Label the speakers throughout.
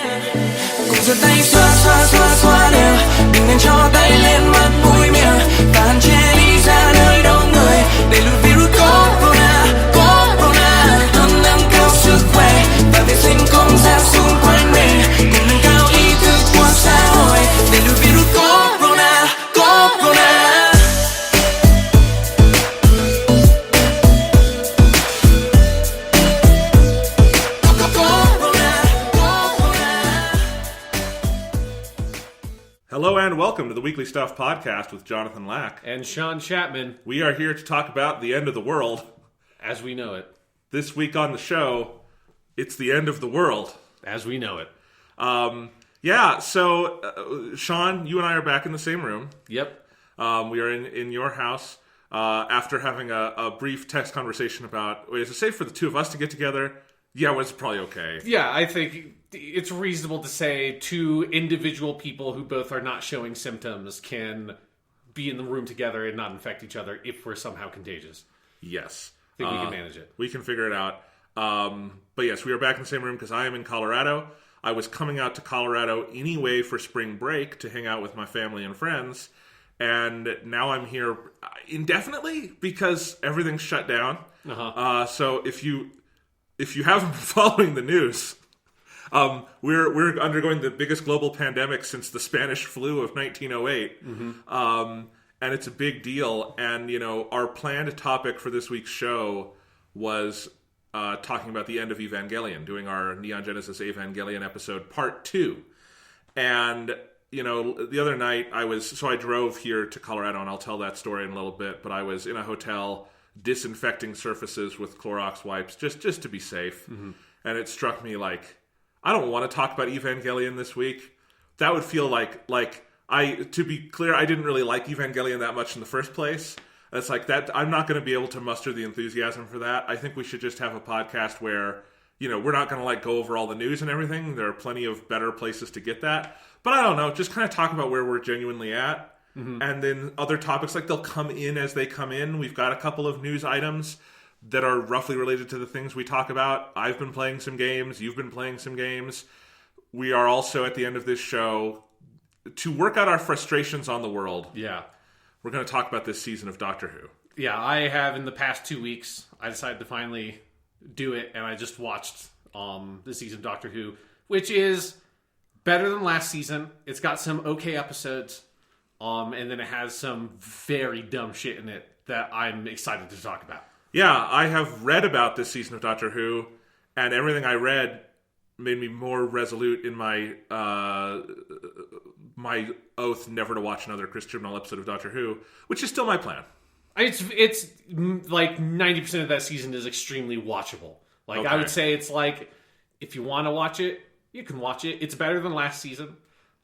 Speaker 1: Cùng giơ tay xoa xoa xoa xoa đều, đừng nên cho tay lên mặt mũi miệng, và hạn chế đi ra nơi đông người để lùi virus corona. Hãy nâng cao sức khỏe và vệ sinh không gian xung quanh mình, cùng nâng cao ý thức của xã hội để lùi virus corona.
Speaker 2: Hello and welcome to the Weekly Stuff Podcast with Jonathan Lack.
Speaker 3: And Sean Chapman.
Speaker 2: We are here to talk about the end of the world.
Speaker 3: As we know it.
Speaker 2: This week on the show, it's the end of the world.
Speaker 3: As we know it.
Speaker 2: Sean, you and I are back in the same room.
Speaker 3: Yep.
Speaker 2: We are in your house after having a brief text conversation about, wait, is it safe for the two of us to get together? Yeah, well, it's probably okay.
Speaker 3: Yeah, I think it's reasonable to say two individual people who both are not showing symptoms can be in the room together and not infect each other if we're somehow contagious.
Speaker 2: Yes.
Speaker 3: I think we can manage it.
Speaker 2: We can figure it out. But yes, we are back in the same room because I am in Colorado. I was coming out to Colorado anyway for spring break to hang out with my family and friends. And now I'm here indefinitely because everything's shut down. So if you haven't been following the news, we're undergoing the biggest global pandemic since the Spanish flu of 1908. Mm-hmm. And it's a big deal. And, you know, our planned topic for this week's show was talking about the end of Evangelion, doing our Neon Genesis Evangelion episode part 2. And, you know, the other night I drove here to Colorado, and I'll tell that story in a little bit, but I was in a hotel disinfecting surfaces with Clorox wipes just to be safe. Mm-hmm. And it struck me like, I don't want to talk about Evangelion this week. That would feel like to be clear, I didn't really like Evangelion that much in the first place. It's like that. I'm not going to be able to muster the enthusiasm for that. I think we should just have a podcast where, you know, we're not going to go over all the news and everything. There are plenty of better places to get that. But I don't know, just kind of talk about where we're genuinely at. Mm-hmm. And then other topics, they'll come in as they come in. We've got a couple of news items that are roughly related to the things we talk about. I've been playing some games. You've been playing some games. We are also, at the end of this show, to work out our frustrations on the world.
Speaker 3: Yeah. We're
Speaker 2: going to talk about this season of Doctor Who.
Speaker 3: Yeah, I have in the past 2 weeks, I decided to finally do it, and I just watched the season of Doctor Who, which is better than last season. It's got some okay episodes. And then it has some very dumb shit in it that I'm excited to talk about.
Speaker 2: Yeah, I have read about this season of Doctor Who, and everything I read made me more resolute in my my oath never to watch another Chris Chibnall episode of Doctor Who, which is still my plan.
Speaker 3: It's like 90% of that season is extremely watchable. Okay. I would say it's like, if you want to watch it, you can watch it. It's better than last season.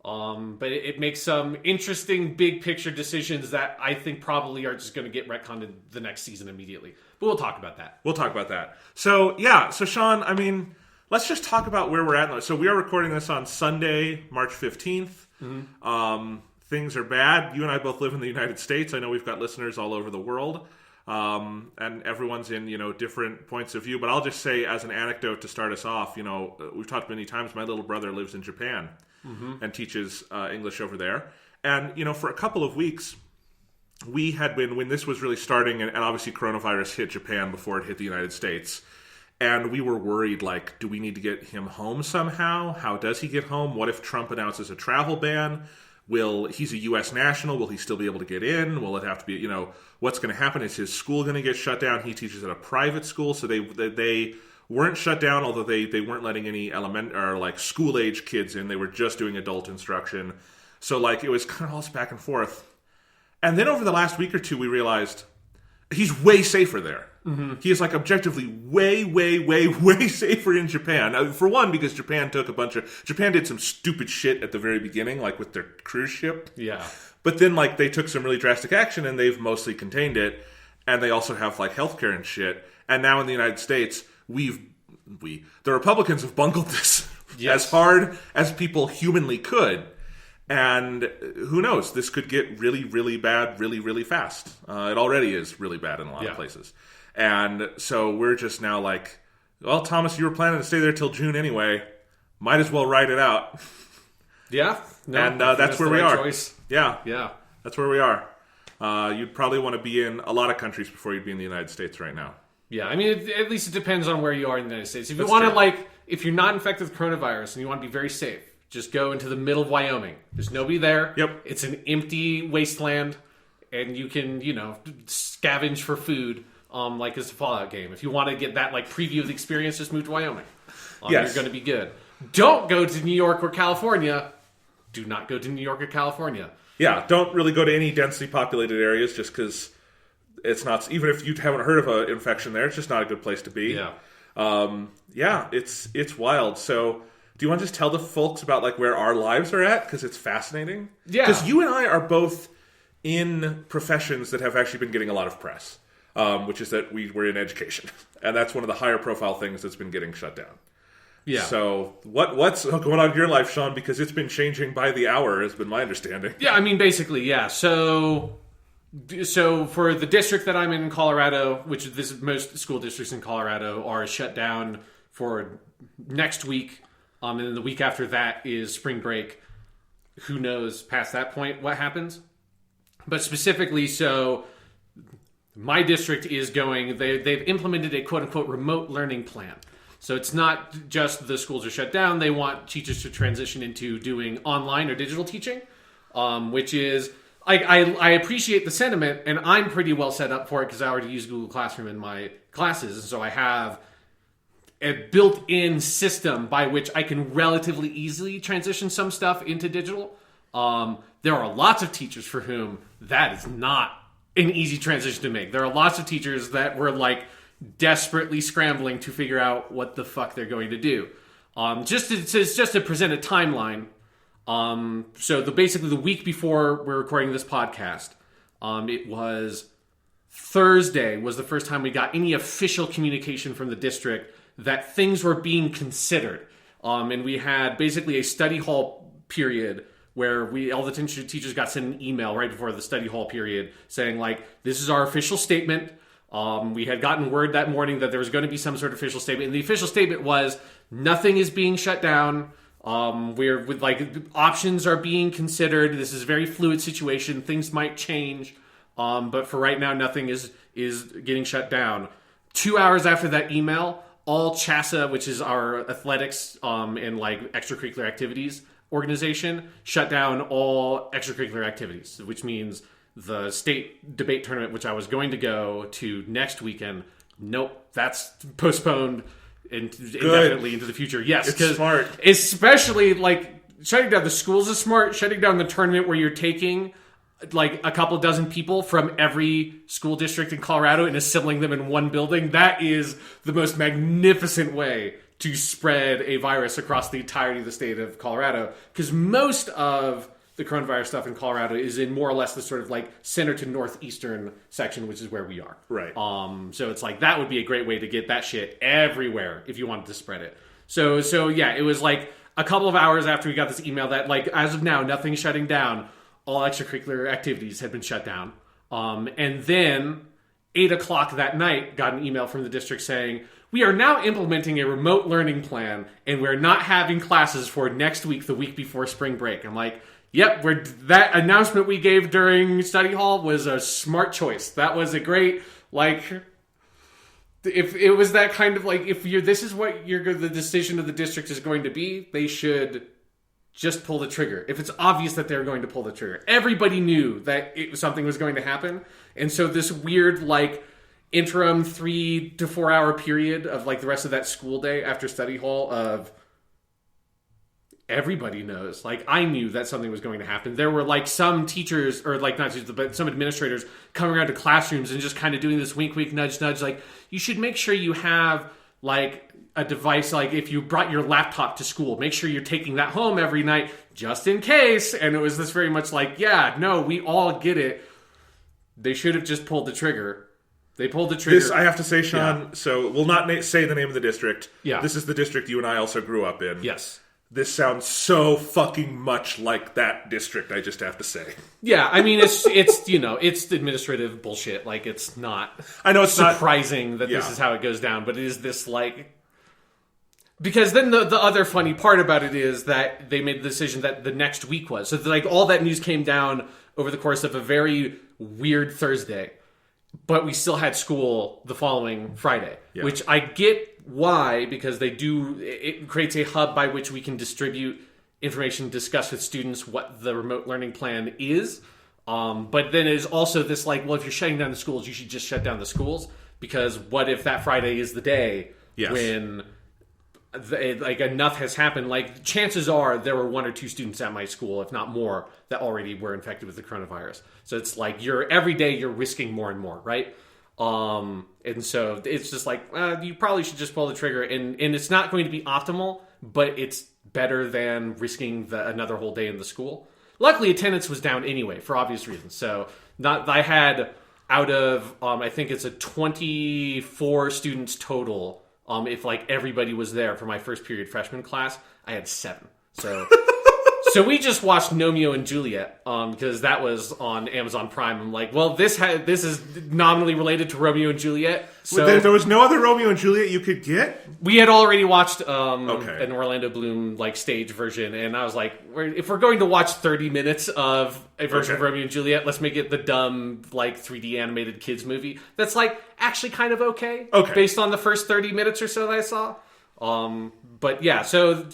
Speaker 3: But it makes some interesting big picture decisions that I think probably are just going to get retconned in the next season immediately. But we'll talk about that. So Sean, I mean, let's just talk about where we're at. So we are recording this on Sunday, March 15th. Mm-hmm. Things are bad. You and I both live in the United States. I know we've got listeners all over the world. And everyone's in, different points of view. But I'll just say as an anecdote to start us off, we've talked many times, my little brother lives in Japan. Mm-hmm. And teaches English over there. And, for a couple of weeks, we had been, when this was really starting, and obviously coronavirus hit Japan before it hit the United States, and we were worried, do we need to get him home somehow? How does he get home? What if Trump announces a travel ban? He's a U.S. national, will he still be able to get in? Will it have to be, what's going to happen? Is his school going to get shut down? He teaches at a private school, so they weren't shut down, although they weren't letting any school-age kids in. They were just doing adult instruction. So, it was kind of all this back and forth. And then over the last week or two, we realized he's way safer there. Mm-hmm. He is, objectively way, way, way, way safer in Japan. For one, because Japan did some stupid shit at the very beginning, with their cruise ship. Yeah.
Speaker 2: But then, they took some really drastic action, and they've mostly contained it. And they also have, healthcare and shit. And now in the United States, the Republicans have bungled this as hard as people humanly could. And who knows, this could get really, really bad really, really fast. It already is really bad in a lot of places. And so we're just now well, Thomas, you were planning to stay there till June anyway. might as well ride it out.
Speaker 3: Yeah. No,
Speaker 2: And that's where we are.
Speaker 3: Choice.
Speaker 2: Yeah.
Speaker 3: Yeah.
Speaker 2: That's where we are. You'd probably want to be in a lot of countries before you'd be in the United States right now.
Speaker 3: Yeah, I mean, at least it depends on where you are in the United States. If you
Speaker 2: That's
Speaker 3: want to,
Speaker 2: true.
Speaker 3: like, if you're not infected with coronavirus and you want to be very safe, just go into the middle of Wyoming. There's nobody there.
Speaker 2: Yep.
Speaker 3: It's an empty wasteland, and you can, scavenge for food, like it's a Fallout game. If you want to get that, like, preview of the experience, just move to Wyoming.
Speaker 2: Yes.
Speaker 3: You're going to be good. Don't go to New York or California. Do not go to New York or California.
Speaker 2: Yeah, don't really go to any densely populated areas just because it's not... Even if you haven't heard of an infection there, it's just not a good place to be.
Speaker 3: Yeah.
Speaker 2: It's wild. So, do you want to just tell the folks about like where our lives are at? Because it's fascinating.
Speaker 3: Yeah.
Speaker 2: Because you and I are both in professions that have actually been getting a lot of press, which is that we're in education. And that's one of the higher profile things that's been getting shut down.
Speaker 3: Yeah.
Speaker 2: So what's going on in your life, Sean? Because it's been changing by the hour, has been my understanding.
Speaker 3: Yeah, I mean, basically, yeah. So for the district that I'm in Colorado, which most school districts in Colorado are shut down for next week, and then the week after that is spring break. Who knows past that point what happens? But specifically, so my district is going. They've implemented a quote unquote remote learning plan. So it's not just the schools are shut down. They want teachers to transition into doing online or digital teaching, which is, I appreciate the sentiment, and I'm pretty well set up for it because I already use Google Classroom in my classes. And so I have a built-in system by which I can relatively easily transition some stuff into digital. There are lots of teachers for whom that is not an easy transition to make. There are lots of teachers that were like, desperately scrambling to figure out what the fuck they're going to do. Just to present a timeline. So basically the week before we're recording this podcast, it was Thursday was the first time we got any official communication from the district that things were being considered. And we had basically a study hall period where all the teachers got sent an email right before the study hall period saying like, this is our official statement. We had gotten word that morning that there was going to be some sort of official statement. And the official statement was nothing is being shut down. Options are being considered. This is a very fluid situation. Things might change. But for right now, nothing is getting shut down. 2 hours after that email, all CHASA, which is our athletics and like extracurricular activities organization, shut down all extracurricular activities, which means the state debate tournament, which I was going to go to next weekend, nope, that's postponed indefinitely into the future. Yes,
Speaker 2: it's smart.
Speaker 3: Especially like shutting down the schools is smart. Shutting down the tournament where you're taking like a couple dozen people from every school district in Colorado and assembling them in one building, that is the most magnificent way to spread a virus across the entirety of the state of Colorado. Because most of the coronavirus stuff in Colorado is in more or less the sort of like center to northeastern section, which is where we are.
Speaker 2: Right.
Speaker 3: So it's like that would be a great way to get that shit everywhere if you wanted to spread it. So yeah, it was like a couple of hours after we got this email that like as of now nothing's shutting down. All extracurricular activities had been shut down. And then 8:00 that night got an email from the district saying, we are now implementing a remote learning plan and we're not having classes for next week, the week before spring break. I'm like, yep, that announcement we gave during study hall was a smart choice. That was a great, like, if it was that kind of like, this is what the decision of the district is going to be, they should just pull the trigger. If it's obvious that they're going to pull the trigger. Everybody knew that something was going to happen. And so this weird, like, interim 3 to 4 hour period of, like, the rest of that school day after study hall of everybody knows. Like, I knew that something was going to happen. There were, like, some teachers, or, like, not teachers, but some administrators coming around to classrooms and just kind of doing this wink, wink, nudge, nudge. Like, you should make sure you have, like, a device, like if you brought your laptop to school, make sure you're taking that home every night just in case. And it was this very much like, yeah, no, we all get it. They should have just pulled the trigger. They pulled the trigger.
Speaker 2: This, I have to say, Sean, so we'll not say the name of the district.
Speaker 3: Yeah.
Speaker 2: This is the district you and I also grew up in.
Speaker 3: Yes.
Speaker 2: This sounds so fucking much like that district, I just have to say.
Speaker 3: Yeah, I mean, it's it's administrative bullshit. Like, it's not
Speaker 2: I know it's
Speaker 3: surprising that
Speaker 2: yeah.
Speaker 3: this is how it goes down, but it is this, like, Because then the other funny part about it is that they made the decision that the next week was. So like all that news came down over the course of a very weird Thursday. But we still had school the following Friday. Yeah. Which I get why, because it creates a hub by which we can distribute information, discuss with students what the remote learning plan is. But then there's also this like, well, if you're shutting down the schools, you should just shut down the schools. Because what if that Friday is the day when... like enough has happened. Like chances are there were 1 or 2 students at my school, if not more, that already were infected with the coronavirus. So it's like every day you're risking more and more, right? And so it's just like you probably should just pull the trigger, and it's not going to be optimal, but it's better than risking another whole day in the school. Luckily, attendance was down anyway for obvious reasons. So I had out of I think it's a 24 students total. If like everybody was there for my first period freshman class, I had 7. So we just watched Romeo and Juliet because that was on Amazon Prime. I'm like, well, this is nominally related to Romeo and Juliet. So
Speaker 2: there was no other Romeo and Juliet you could get?
Speaker 3: We had already watched an Orlando Bloom like stage version, and I was like, if we're going to watch 30 minutes of a version of Romeo and Juliet, let's make it the dumb like 3D animated kids movie that's like actually kind of okay based on the first 30 minutes or so that I saw. But yeah, so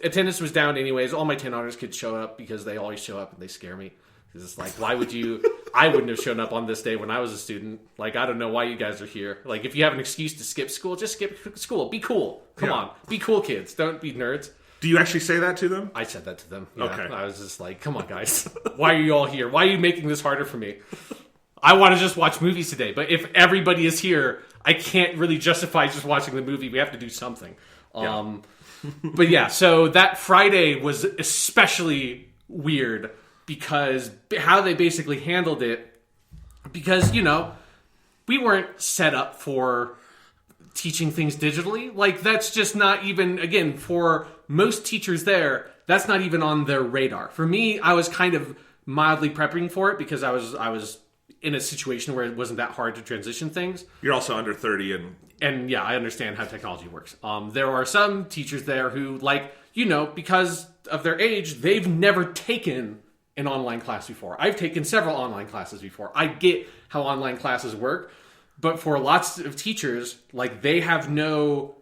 Speaker 3: attendance was down anyways. All my 10 honors kids show up because they always show up and they scare me. Because it's like, why would you... I wouldn't have shown up on this day when I was a student. Like, I don't know why you guys are here. Like, if you have an excuse to skip school, just skip school. Be cool. Come on. Be cool, kids. Don't be nerds.
Speaker 2: Do you actually say that to them?
Speaker 3: I said that to them. Yeah.
Speaker 2: Okay.
Speaker 3: I was just like, come on, guys. Why are you all here? Why are you making this harder for me? I want to just watch movies today. But if everybody is here, I can't really justify just watching the movie. We have to do something. Yeah. But yeah, so that Friday was especially weird because how they basically handled it, because, we weren't set up for teaching things digitally. Like, that's just not even, again, for most teachers there, that's not even on their radar. For me, I was kind of mildly prepping for it because I was in a situation where it wasn't that hard to transition things.
Speaker 2: You're also under 30
Speaker 3: and yeah, I understand how technology works. There are some teachers there who, like, because of their age, they've never taken an online class before. I've taken several online classes before. I get how online classes work, but for lots of teachers, like, they have no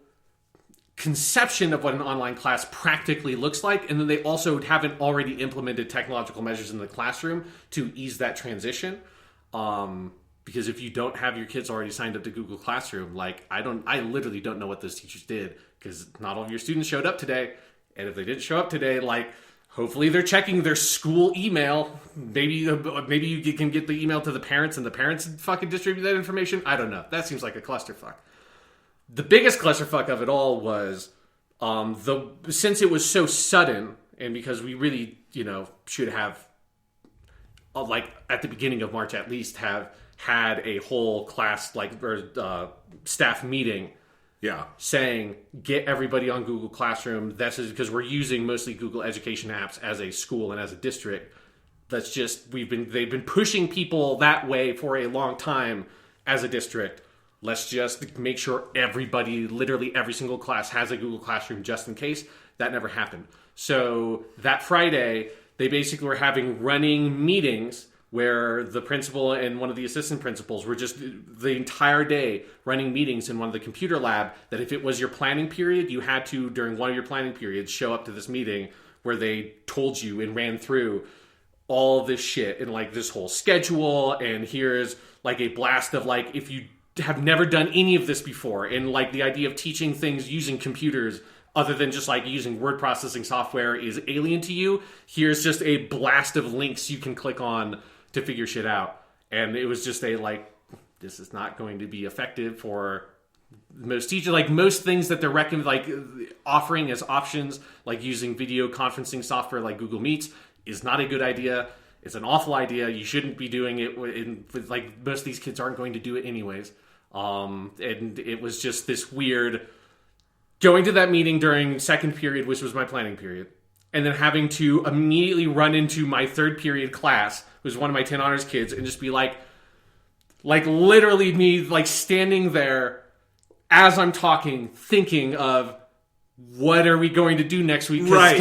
Speaker 3: conception of what an online class practically looks like, and then they also haven't already implemented technological measures in the classroom to ease that transition. Because if you don't have your kids already signed up to Google Classroom, like, I literally don't know what those teachers did, because not all of your students showed up today. And if they didn't show up today, like, hopefully they're checking their school email. Maybe you can get the email to the parents and the parents fucking distribute that information. I don't know. That seems like a clusterfuck. The biggest clusterfuck of it all was, since it was so sudden, and because we really, should have, like, at the beginning of March at least, have had a whole class, staff meeting, saying, get everybody on Google Classroom. That's because we're using mostly Google Education apps as a school and as a district. They've been pushing people that way for a long time as a district. Let's just make sure everybody, literally every single class, has a Google Classroom just in case. That never happened. So that Friday, they basically were having running meetings where the principal and one of the assistant principals were just the entire day running meetings in one of the computer lab, that if it was your planning period, you had to, during one of your planning periods, show up to this meeting where they told you and ran through all this shit and, like, this whole schedule, and here's, like, a blast of, like, if you have never done any of this before, and, like, the idea of teaching things using computers other than just, like, using word processing software is alien to you, here's just a blast of links you can click on to figure shit out. And it was just this is not going to be effective for most teachers. Like, most things that they're offering as options, like using video conferencing software like Google Meets, is not a good idea. It's an awful idea. You shouldn't be doing it. Like, most of these kids aren't going to do it anyways. And it was just this weird going to that meeting during second period, which was my planning period, and then having to immediately run into my third period class, who's one of my 10 honors kids, and just be like literally me, like, standing there as I'm talking, thinking of, what are we going to do next week?
Speaker 2: Right.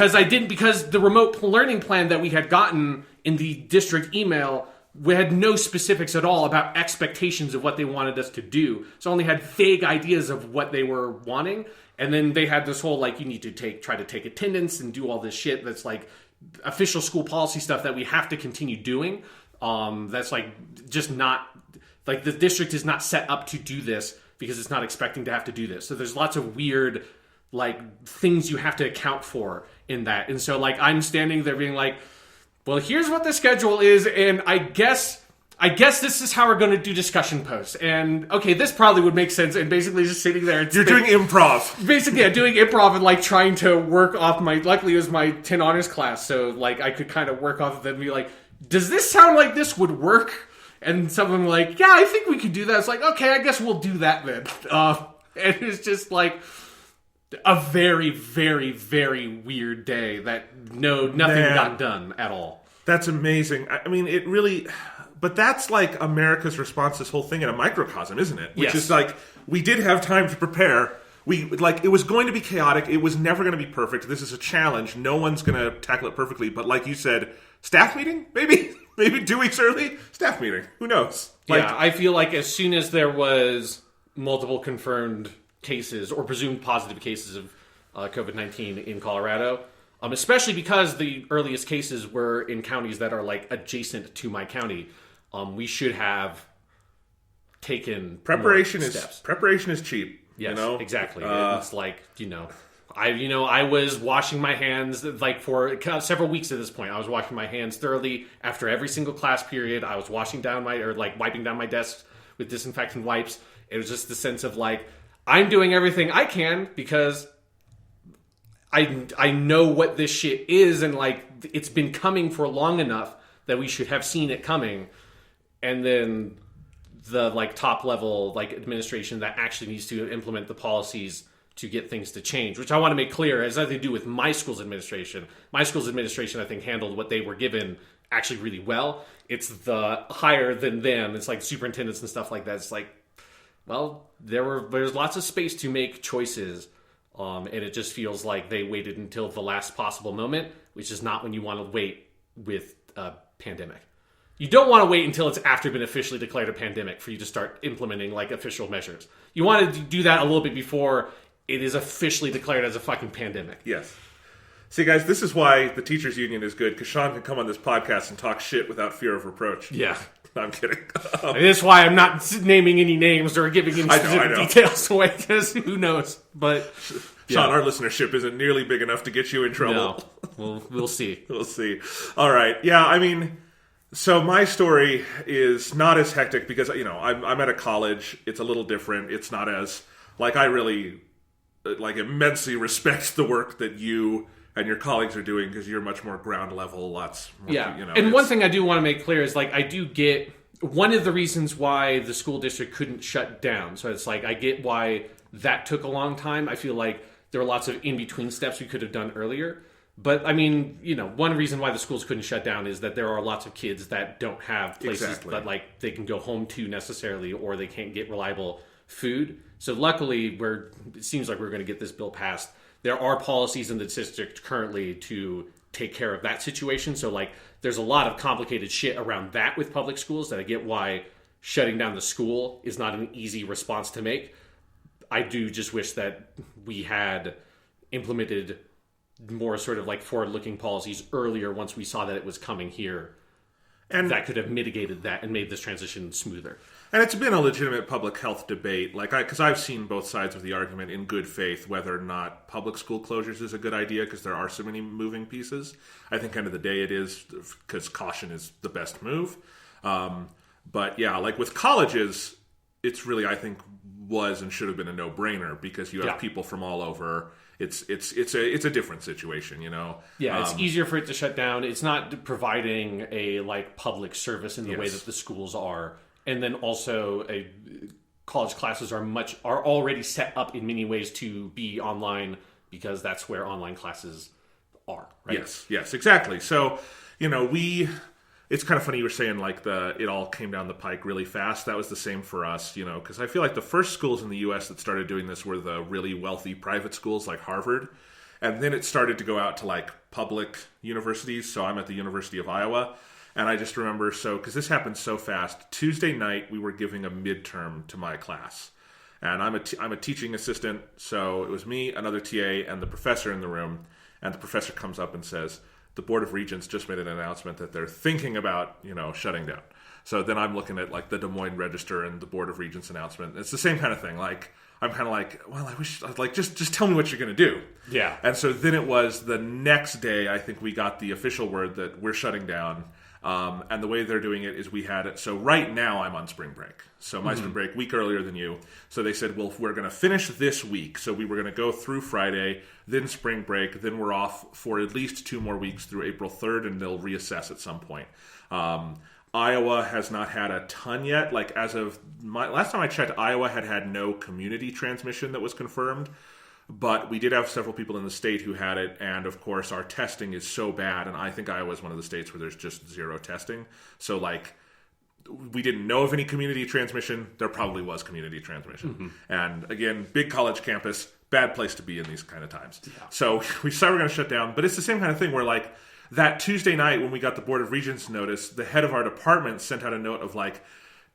Speaker 3: Because the remote learning plan that we had gotten in the district email, we had no specifics at all about expectations of what they wanted us to do. So only had vague ideas of what they were wanting. And then they had this whole, like, you need to try to take attendance and do all this shit that's like official school policy stuff that we have to continue doing. That's like just not, like, the district is not set up to do this because it's not expecting to have to do this. So there's lots of weird, like, things you have to account for in that. And so, like, I'm standing there being like, well, here's what the schedule is, and I guess this is how we're going to do discussion posts. And, okay, this probably would make sense, and basically just sitting there.
Speaker 2: You're doing improv.
Speaker 3: Basically, yeah, doing improv and, like, trying to work off luckily it was my 10 honors class, so, like, I could kind of work off of it and be like, does this sound like this would work? And someone like, yeah, I think we could do that. It's like, okay, I guess we'll do that then. And it's just, like, a very, very, very weird day that nothing got done at all.
Speaker 2: That's amazing. I mean, it really... But that's like America's response to this whole thing in a microcosm, isn't it? Which is like, we did have time to prepare. It was going to be chaotic. It was never going to be perfect. This is a challenge. No one's going to tackle it perfectly. But like you said, staff meeting? Maybe 2 weeks early? Staff meeting. Who knows?
Speaker 3: Yeah, I feel like as soon as there was multiple confirmed cases or presumed positive cases of COVID-19 in Colorado, especially because the earliest cases were in counties that are like adjacent to my county, we should have taken
Speaker 2: preparation
Speaker 3: steps.
Speaker 2: Preparation is cheap.
Speaker 3: Yes,
Speaker 2: you know?
Speaker 3: Exactly. It's like, I was washing my hands like for several weeks at this point. I was washing my hands thoroughly after every single class period. I was wiping down my desk with disinfectant wipes. It was just the sense of like, I'm doing everything I can because I know what this shit is, and like it's been coming for long enough that we should have seen it coming. And then the like top level like administration that actually needs to implement the policies to get things to change, which I want to make clear has nothing to do with my school's administration. My school's administration, I think, handled what they were given actually really well. It's the higher than them. It's like superintendents and stuff like that. It's like, well, there's lots of space to make choices. And it just feels like they waited until the last possible moment, which is not when you want to wait with a pandemic. You don't want to wait until it's after been officially declared a pandemic for you to start implementing like official measures. You want to do that a little bit before it is officially declared as a fucking pandemic.
Speaker 2: Yes. See, guys, this is why the teachers' union is good, because Sean can come on this podcast and talk shit without fear of reproach.
Speaker 3: Yeah.
Speaker 2: I'm kidding.
Speaker 3: That's why I'm not naming any names or giving any specific details away, because who knows. But
Speaker 2: Sean, our listenership isn't nearly big enough to get you in trouble.
Speaker 3: No. We'll see.
Speaker 2: We'll see. All right. Yeah, I mean, so my story is not as hectic because, I'm at a college. It's a little different. It's not as, like, I really, immensely respect the work that you and your colleagues are doing because you're much more ground level, lots more,
Speaker 3: And one thing I do want to make clear is, like, I do get one of the reasons why the school district couldn't shut down. So it's like, I get why that took a long time. I feel like there were lots of in-between steps we could have done earlier. But, I mean, one reason why the schools couldn't shut down is that there are lots of kids that don't have places that, like, they can go home to necessarily, or they can't get reliable food. So luckily, it seems like we're going to get this bill passed. There are policies in the district currently to take care of that situation. So, like, there's a lot of complicated shit around that with public schools that I get why shutting down the school is not an easy response to make. I do just wish that we had implemented more sort of like forward-looking policies earlier once we saw that it was coming here. And that could have mitigated that and made this transition smoother.
Speaker 2: And it's been a legitimate public health debate, because I've seen both sides of the argument in good faith whether or not public school closures is a good idea because there are so many moving pieces. I think end of the day it is because caution is the best move. But yeah, like with colleges, it's really, I think, was and should have been a no-brainer because you have people from all over. It's a different situation,
Speaker 3: Yeah, it's easier for it to shut down. It's not providing a like public service in the way that the schools are. And then also, college classes are already set up in many ways to be online because that's where online classes are. Right?
Speaker 2: Yes, exactly. So, it's kind of funny you were saying like it all came down the pike really fast. That was the same for us, because I feel like the first schools in the U.S. that started doing this were the really wealthy private schools like Harvard. And then it started to go out to like public universities. So I'm at the University of Iowa. And I just remember, because this happened so fast, Tuesday night we were giving a midterm to my class. And I'm a teaching assistant. So it was me, another TA, and the professor in the room. And the professor comes up and says, the Board of Regents just made an announcement that they're thinking about, shutting down. So then I'm looking at like the Des Moines Register and the Board of Regents announcement. It's the same kind of thing. Like, I'm kind of like, well, I wish, like, just tell me what you're going to do.
Speaker 3: Yeah.
Speaker 2: And so then it was the next day, I think we got the official word that we're shutting down. And the way they're doing it is we had it. So right now I'm on spring break. So my spring break week earlier than you. So they said, well, we're going to finish this week. So we were going to go through Friday, then spring break, then we're off for at least 2 more weeks through April 3rd, and they'll reassess at some point. Iowa has not had a ton yet. Like as of last time I checked, Iowa had no community transmission that was confirmed. But we did have several people in the state who had it, and of course our testing is so bad, and I think Iowa is one of the states where there's just zero testing. So like, we didn't know of any community transmission. There probably was community transmission. And again, big college campus, bad place to be in these kind of times. Yeah. So we decided we're going to shut down, but it's the same kind of thing where like, that Tuesday night when we got the Board of Regents notice, the head of our department sent out a note of like,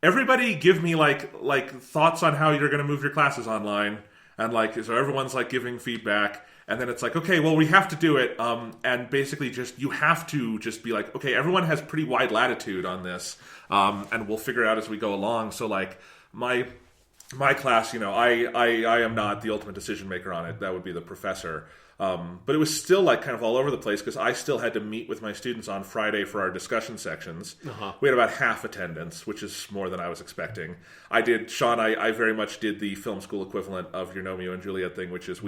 Speaker 2: everybody give me like thoughts on how you're going to move your classes online. And like, so everyone's like giving feedback, and then it's like, okay, well, we have to do it. And basically you have to just be like, okay, everyone has pretty wide latitude on this. And we'll figure it out as we go along. So like my class, I am not the ultimate decision maker on it. That would be the professor. But it was still like kind of all over the place because I still had to meet with my students on Friday for our discussion sections. We had about half attendance, which is more than I was expecting. I very much did the film school equivalent of your Romeo and Juliet thing, which is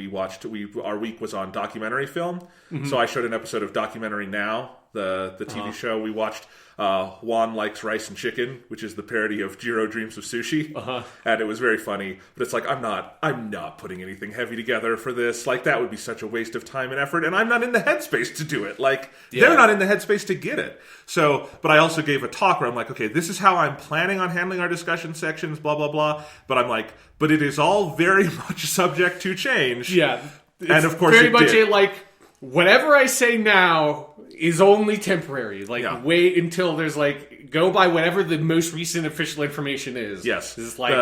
Speaker 2: our week was on documentary film. So I showed an episode of Documentary Now, the TV show. We watched Juan Likes Rice and Chicken, which is the parody of Jiro Dreams of Sushi. And it was very funny. But it's like, I'm not putting anything heavy together for this. Like, that would be such a waste of time and effort, and I'm not in the headspace to do it. Like, they're not in the headspace to get it. So, but I also gave a talk where I'm like, okay, this is how I'm planning on handling our discussion sections, blah, blah, blah. But I'm like, but it is all very much subject to change.
Speaker 3: Yeah.
Speaker 2: And of course
Speaker 3: very much whatever I say now is only temporary. Like, wait until there's go by whatever the most recent official information is.
Speaker 2: Yes.
Speaker 3: It's like,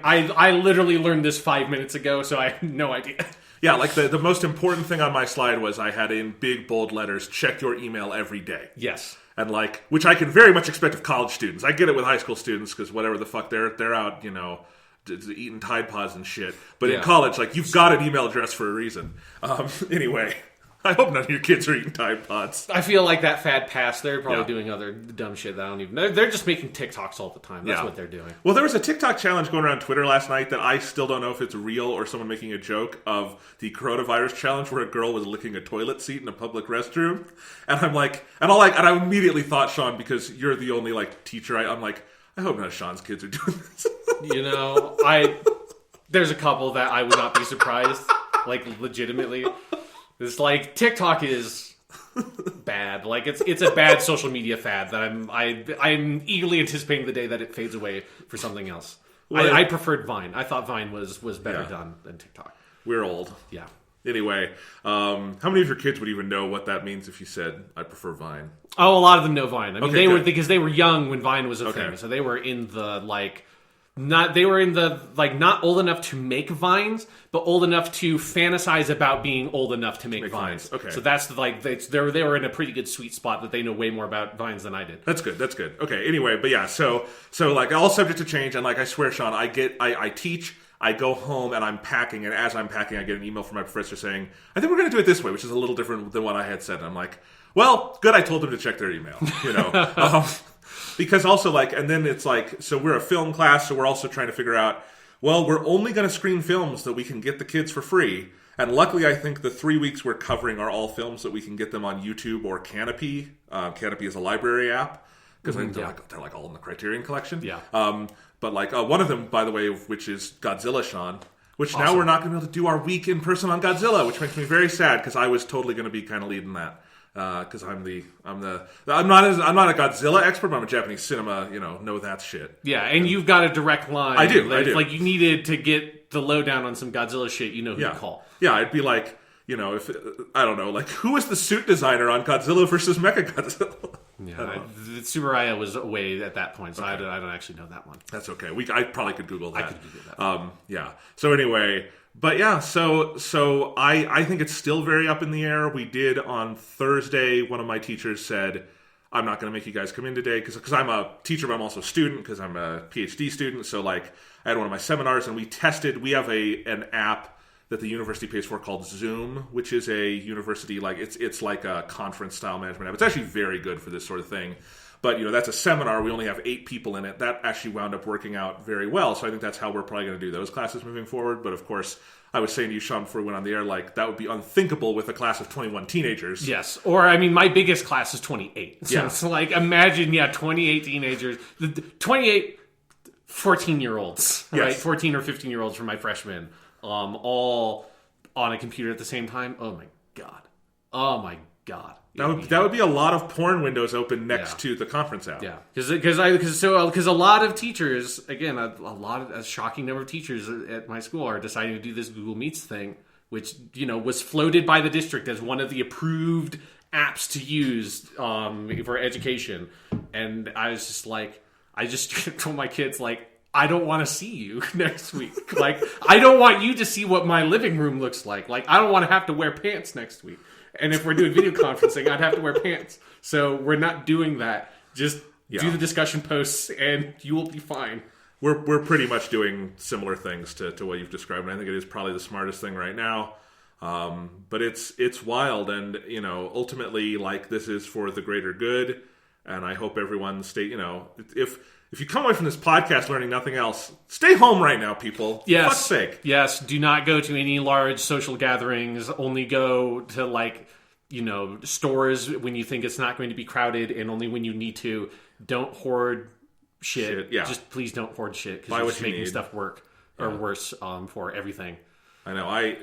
Speaker 3: I literally learned this 5 minutes ago, so I have no idea.
Speaker 2: Yeah, like the most important thing on my slide was I had in big, bold letters, check your email every day.
Speaker 3: Yes.
Speaker 2: And which I can very much expect of college students. I get it with high school students because whatever the fuck, they're out, eating Tide Pods and shit. But in college, you've got an email address for a reason. Anyway, I hope none of your kids are eating Tide Pods.
Speaker 3: I feel like that fad passed. They're probably doing other dumb shit that I don't even know. They're just making TikToks all the time. That's what they're doing.
Speaker 2: Well, there was a TikTok challenge going around Twitter last night that I still don't know if it's real or someone making a joke of the coronavirus challenge where a girl was licking a toilet seat in a public restroom. And I'm like, and I immediately thought, Sean, because you're the only teacher, I'm like, I hope none of Sean's kids are doing this.
Speaker 3: There's a couple that I would not be surprised, legitimately. It's TikTok is bad. It's a bad social media fad that I'm eagerly anticipating the day that it fades away for something else. I preferred Vine. I thought Vine was better done than TikTok.
Speaker 2: We're old.
Speaker 3: Yeah.
Speaker 2: Anyway, how many of your kids would even know what that means if you said, I prefer Vine?
Speaker 3: Oh, a lot of them know Vine. I mean,
Speaker 2: they
Speaker 3: were because they were young when Vine was a thing. So they were in the not old enough to make Vines, but old enough to fantasize about being old enough to make Vines.
Speaker 2: Okay.
Speaker 3: So that's they were in a pretty good sweet spot that they know way more about Vines than I did.
Speaker 2: That's good. Okay. Anyway, but yeah, so all subject to change, and I swear, Sean, I teach, I go home and I'm packing, and as I'm packing, I get an email from my professor saying, I think we're going to do it this way, which is a little different than what I had said. And I'm like, well, good, I told them to check their email, Because also, and then it's so we're a film class, so we're also trying to figure out, well, we're only going to screen films that we can get the kids for free. And luckily, I think the 3 weeks we're covering are all films that we can get them on YouTube or Canopy. Canopy is a library app, because they're all in the Criterion Collection.
Speaker 3: Yeah.
Speaker 2: But one of them, by the way, which is Godzilla, Sean, Which
Speaker 3: Awesome.
Speaker 2: now we're not going to be able to do our week in person on Godzilla, which makes me very sad because I was totally going to be kind of leading that. Because I'm not a Godzilla expert, but I'm a Japanese cinema, know that shit.
Speaker 3: Yeah, and you've got a direct line.
Speaker 2: I do.
Speaker 3: Like, you needed to get the lowdown on some Godzilla shit, you know who to call.
Speaker 2: Yeah, I'd be like, if I don't know, like who was the suit designer on Godzilla versus Mechagodzilla?
Speaker 3: Yeah, Tsuburaya was away at that point, so I don't actually know that one.
Speaker 2: That's okay. I probably could Google that.
Speaker 3: I could Google that.
Speaker 2: Yeah. So anyway, but yeah, so I think it's still very up in the air. We did on Thursday. One of my teachers said, "I'm not going to make you guys come in today because I'm a teacher, but I'm also a student because I'm a PhD student." So like, I had one of my seminars, and we tested. We have an app that the university pays for called Zoom, which is a university, like it's like a conference style management app. It's actually very good for this sort of thing. But that's a seminar. We only have 8 people in it. That actually wound up working out very well. So I think that's how we're probably going to do those classes moving forward. But of course, I was saying to you, Sean, before we went on the air, like that would be unthinkable with a class of 21 teenagers.
Speaker 3: Yes. Or, I mean, my biggest class is 28. So
Speaker 2: Yeah.
Speaker 3: it's like, imagine, 28 teenagers. 28 14-year-olds, right?
Speaker 2: Yes.
Speaker 3: 14 or 15-year-olds for my freshmen. All on a computer at the same time. Oh my god.
Speaker 2: That would be a lot of porn windows open next to the conference app.
Speaker 3: Yeah, because a lot of teachers, again, a shocking number of teachers at my school are deciding to do this Google Meets thing, which was floated by the district as one of the approved apps to use for education, and I was just like, I just told my kids like, I don't want to see you next week. Like, I don't want you to see what my living room looks like. Like, I don't want to have to wear pants next week. And if we're doing video conferencing, I'd have to wear pants. So we're not doing that. Just do the discussion posts and you will be fine.
Speaker 2: We're pretty much doing similar things to what you've described. And I think it is probably the smartest thing right now. But it's wild. And, ultimately, like, this is for the greater good. And I hope everyone if you come away from this podcast learning nothing else, stay home right now, people.
Speaker 3: Yes.
Speaker 2: For fuck's sake.
Speaker 3: Yes. Do not go to any large social gatherings. Only go to stores when you think it's not going to be crowded, and only when you need to. Don't hoard shit.
Speaker 2: Yeah.
Speaker 3: Just please don't hoard shit because
Speaker 2: Buy
Speaker 3: you're
Speaker 2: what
Speaker 3: just
Speaker 2: you
Speaker 3: making
Speaker 2: need.
Speaker 3: stuff worse for everything.
Speaker 2: I know. I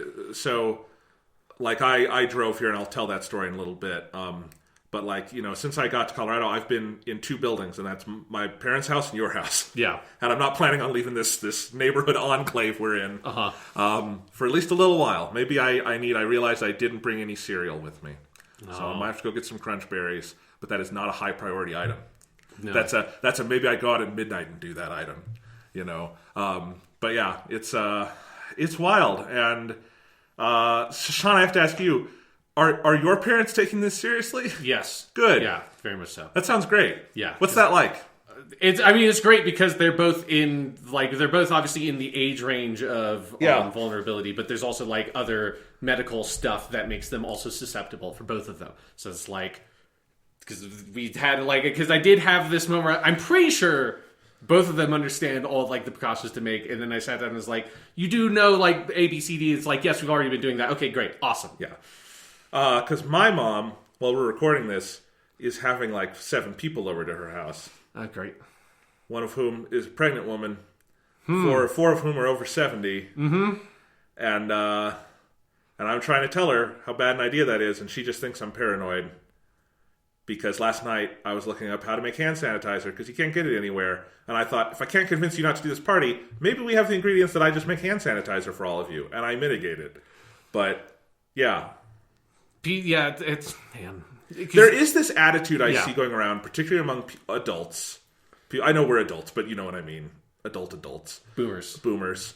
Speaker 2: drove here, and I'll tell that story in a little bit. But since I got to Colorado, I've been in 2 buildings, and that's my parents' house and your house.
Speaker 3: Yeah.
Speaker 2: And I'm not planning on leaving this neighborhood enclave we're in for at least a little while. Maybe I realized I didn't bring any cereal with me. So I might have to go get some Crunch Berries, but that is not a high priority item.
Speaker 3: No.
Speaker 2: That's a maybe I go out at midnight and do that item. But yeah, it's wild. And Sean, I have to ask you, Are your parents taking this seriously?
Speaker 3: Yes.
Speaker 2: Good.
Speaker 3: Yeah, very much so.
Speaker 2: That sounds great.
Speaker 3: Yeah.
Speaker 2: What's that like?
Speaker 3: It's great because they're both obviously in the age range of vulnerability, but there's also like other medical stuff that makes them also susceptible for both of them. So it's like, because I did have this moment where I'm pretty sure both of them understand all like the precautions to make, and then I sat down and was like, you do know like A, B, C, D. It's like, yes, we've already been doing that. Okay, great. Awesome.
Speaker 2: Yeah. Because my mom, while we're recording this, is having like 7 people over to her house.
Speaker 3: Oh, great.
Speaker 2: One of whom is a pregnant woman. 4 of whom are over 70. Mm-hmm. And I'm trying to tell her how bad an idea that is, and she just thinks I'm paranoid. Because last night I was looking up how to make hand sanitizer, because you can't get it anywhere. And I thought, if I can't convince you not to do this party, maybe we have the ingredients that I just make hand sanitizer for all of you. And I mitigated. But, yeah.
Speaker 3: Yeah, it's, man.
Speaker 2: There is this attitude I see going around, particularly among adults. I know we're adults, but you know what I mean. Adults. Boomers.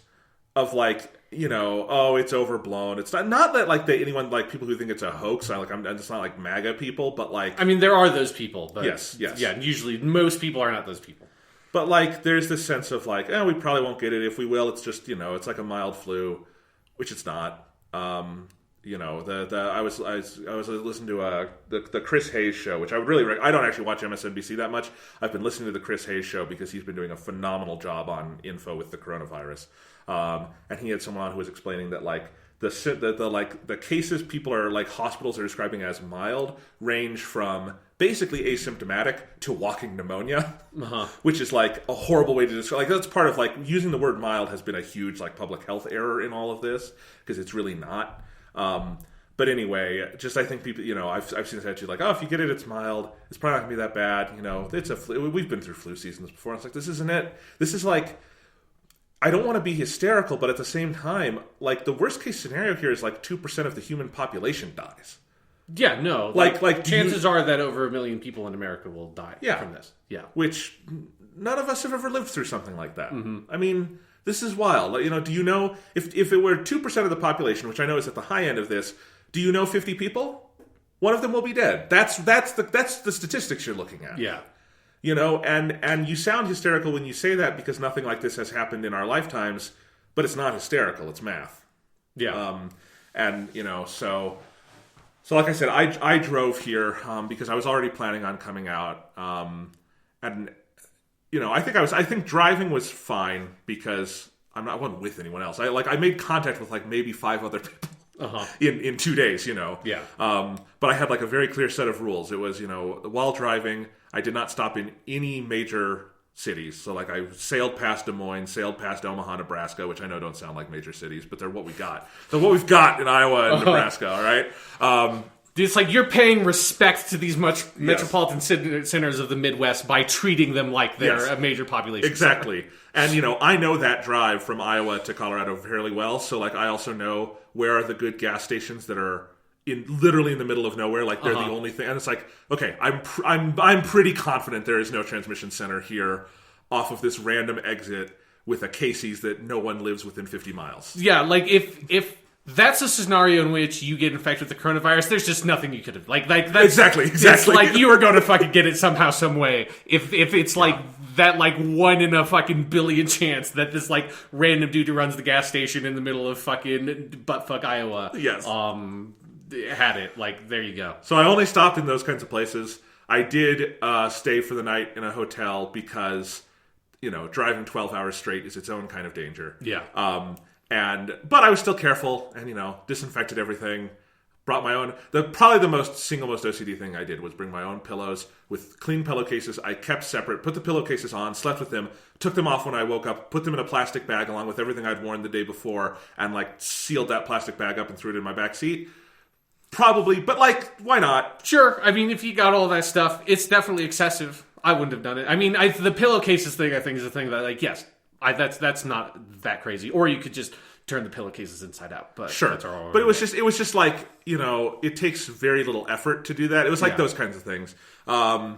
Speaker 2: Of like, it's overblown. It's not that like anyone, like people who think it's a hoax. I'm just not like MAGA people, but like...
Speaker 3: I mean, there are those people, but...
Speaker 2: Yes.
Speaker 3: Yeah, usually most people are not those people.
Speaker 2: But like, there's this sense of like, we probably won't get it. If we will, it's just, it's like a mild flu, which it's not. I was listening to the Chris Hayes show, which I would really I don't actually watch MSNBC that much. I've been listening to the Chris Hayes show because he's been doing a phenomenal job on info with the coronavirus. And he had someone on who was explaining that like the cases people are like hospitals are describing as mild range from basically asymptomatic to walking pneumonia, which is like a horrible way to describe. Like that's part of like using the word mild has been a huge like public health error in all of this because it's really not. But anyway, just I think people, I've seen this attitude like, oh, if you get it, it's mild. It's probably not gonna be that bad. It's a flu. We've been through flu seasons before. It's like this isn't it. This is like. I don't want to be hysterical, but at the same time, like the worst case scenario here is like 2% of the human population dies.
Speaker 3: Yeah, no.
Speaker 2: Like
Speaker 3: chances are that over 1 million people in America will die from this. Yeah.
Speaker 2: Which none of us have ever lived through something like that. Mm-hmm. I mean, this is wild. Do you know if it were 2% of the population, which I know is at the high end of this, do you know 50 people? One of them will be dead. That's the statistics you're looking at.
Speaker 3: Yeah.
Speaker 2: And you sound hysterical when you say that because nothing like this has happened in our lifetimes, but it's not hysterical, it's math.
Speaker 3: Yeah.
Speaker 2: So like I said, I drove here because I was already planning on coming out. I think driving was fine because I wasn't with anyone else. I made contact with like maybe 5 other people. In 2 days,
Speaker 3: Yeah.
Speaker 2: But I had like a very clear set of rules. It was, while driving, I did not stop in any major cities. So like I sailed past Des Moines, sailed past Omaha, Nebraska, which I know don't sound like major cities, but they're what we got. They're what we've got in Iowa and Nebraska, all right?
Speaker 3: It's like you're paying respect to these metropolitan centers of the Midwest by treating them like they're a major population.
Speaker 2: Exactly. And, I know that drive from Iowa to Colorado fairly well. So, like, I also know where are the good gas stations that are literally in the middle of nowhere. Like, they're the only thing. And it's like, okay, I'm pretty confident there is no transmission center here off of this random exit with a Casey's that no one lives within 50 miles.
Speaker 3: Yeah, like, if that's a scenario in which you get infected with the coronavirus, there's just nothing you could have... Like that's,
Speaker 2: exactly.
Speaker 3: It's like you are going to fucking get it somehow, some way. If it's like that, like, 1 in a fucking billion chance that this, like, random dude who runs the gas station in the middle of fucking buttfuck Iowa had it. Like, there you go.
Speaker 2: So I only stopped in those kinds of places. I did stay for the night in a hotel because, driving 12 hours straight is its own kind of danger.
Speaker 3: Yeah.
Speaker 2: But I was still careful and, disinfected everything. Brought my own. Probably the single most OCD thing I did was bring my own pillows with clean pillowcases. I kept separate, put the pillowcases on, slept with them, took them off when I woke up, put them in a plastic bag along with everything I'd worn the day before, and like sealed that plastic bag up and threw it in my back seat. Probably, but like, why not?
Speaker 3: Sure. I mean, if you got all that stuff, it's definitely excessive. I wouldn't have done it. I mean, the pillowcases thing, I think, is a thing that, like, yes, that's not that crazy. Or you could just turn the pillowcases inside out. But
Speaker 2: sure.
Speaker 3: That's all
Speaker 2: but it was just like, it takes very little effort to do that. It was like those kinds of things. So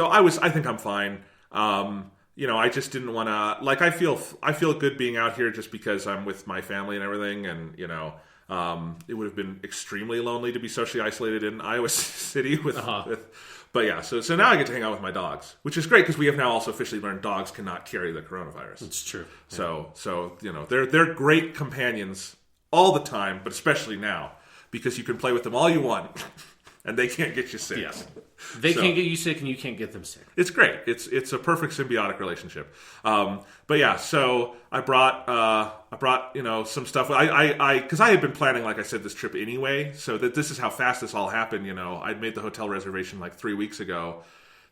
Speaker 2: I think I'm fine. I just didn't want to, like, I feel good being out here just because I'm with my family and everything. And, it would have been extremely lonely to be socially isolated in Iowa City but yeah, so now I get to hang out with my dogs, which is great because we have now also officially learned dogs cannot carry the coronavirus.
Speaker 3: It's true.
Speaker 2: So they're great companions all the time, but especially now because you can play with them all you want, and they can't get you sick.
Speaker 3: Yes. They can't get you sick, and you can't get them sick.
Speaker 2: It's great. It's a perfect symbiotic relationship. But yeah, so I brought some stuff. Because I had been planning, like I said, this trip anyway. So that this is how fast this all happened. I'd made the hotel reservation like 3 weeks ago,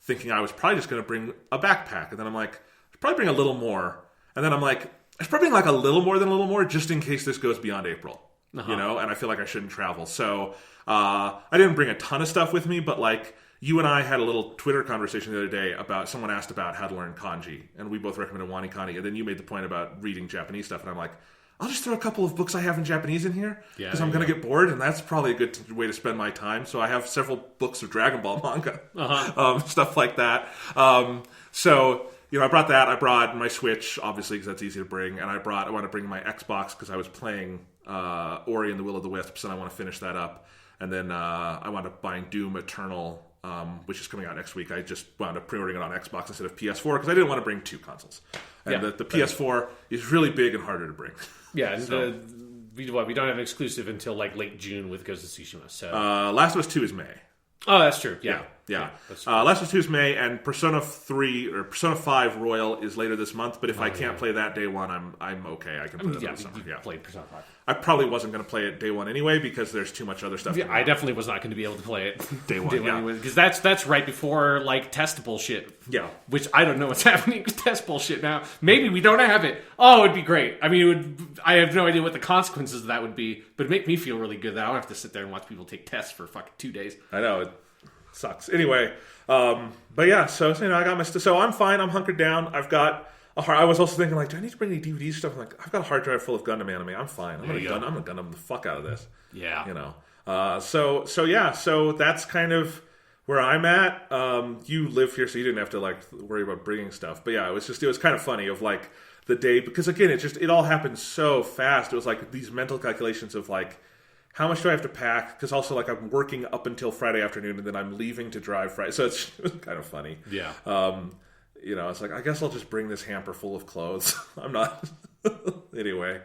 Speaker 2: thinking I was probably just going to bring a backpack, and then I'm like, I'd probably bring a little more, and then I'm like, I should probably bring like a little more than a little more, just in case this goes beyond April. And I feel like I shouldn't travel. So I didn't bring a ton of stuff with me, but like. You and I had a little Twitter conversation the other day about someone asked about how to learn kanji, and we both recommended WaniKani, and then you made the point about reading Japanese stuff, and I'm like, I'll just throw a couple of books I have in Japanese in here because I'm going to get bored, and that's probably a good way to spend my time. So I have several books of Dragon Ball manga, stuff like that. So I brought that. I brought my Switch, obviously, because that's easy to bring, and I want to bring my Xbox because I was playing Ori and the Will of the Wisps, and I want to finish that up. And then I wound up buying Doom Eternal, which is coming out next week. I just wound up pre-ordering it on Xbox instead of PS4 because I didn't want to bring 2 consoles. And the PS4 is really big and harder to bring.
Speaker 3: Yeah, and we don't have an exclusive until like late June with Ghost of Tsushima. So
Speaker 2: Last of Us 2 is May.
Speaker 3: Oh, that's true. Yeah.
Speaker 2: Yeah.
Speaker 3: That's
Speaker 2: Last of Us 2 is May, and Persona 3 or Persona 5 Royal is later this month. But if I can't play that day one, I'm okay. I can play it in the summer.
Speaker 3: Yeah, played Persona 5.
Speaker 2: I probably wasn't going to play it day one anyway because there's too much other stuff.
Speaker 3: Yeah, I definitely was not going to be able to play it
Speaker 2: day one anyway,
Speaker 3: because that's right before like testable shit.
Speaker 2: Yeah,
Speaker 3: which I don't know what's happening with testable shit now. Maybe we don't have it. Oh, it'd be great. I mean, I have no idea what the consequences of that would be, but it'd make me feel really good that I don't have to sit there and watch people take tests for fucking 2 days.
Speaker 2: I know, it sucks. Anyway, but yeah, so I got my so I'm fine. I'm hunkered down. I've got. I was also thinking, like, do I need to bring any DVD stuff? I'm like, I've got a hard drive full of Gundam anime. I'm fine. I'm gonna Gundam the fuck out of this.
Speaker 3: Yeah.
Speaker 2: You know. So that's kind of where I'm at. You live here, so you didn't have to like worry about bringing stuff. But yeah, it was kind of funny of like the day because again, it all happened so fast. It was like these mental calculations of like how much do I have to pack? Because also like I'm working up until Friday afternoon and then I'm leaving to drive Friday. So it's kind of funny.
Speaker 3: Yeah.
Speaker 2: You know, it's like, I guess I'll just bring this hamper full of clothes. I'm not. Anyway.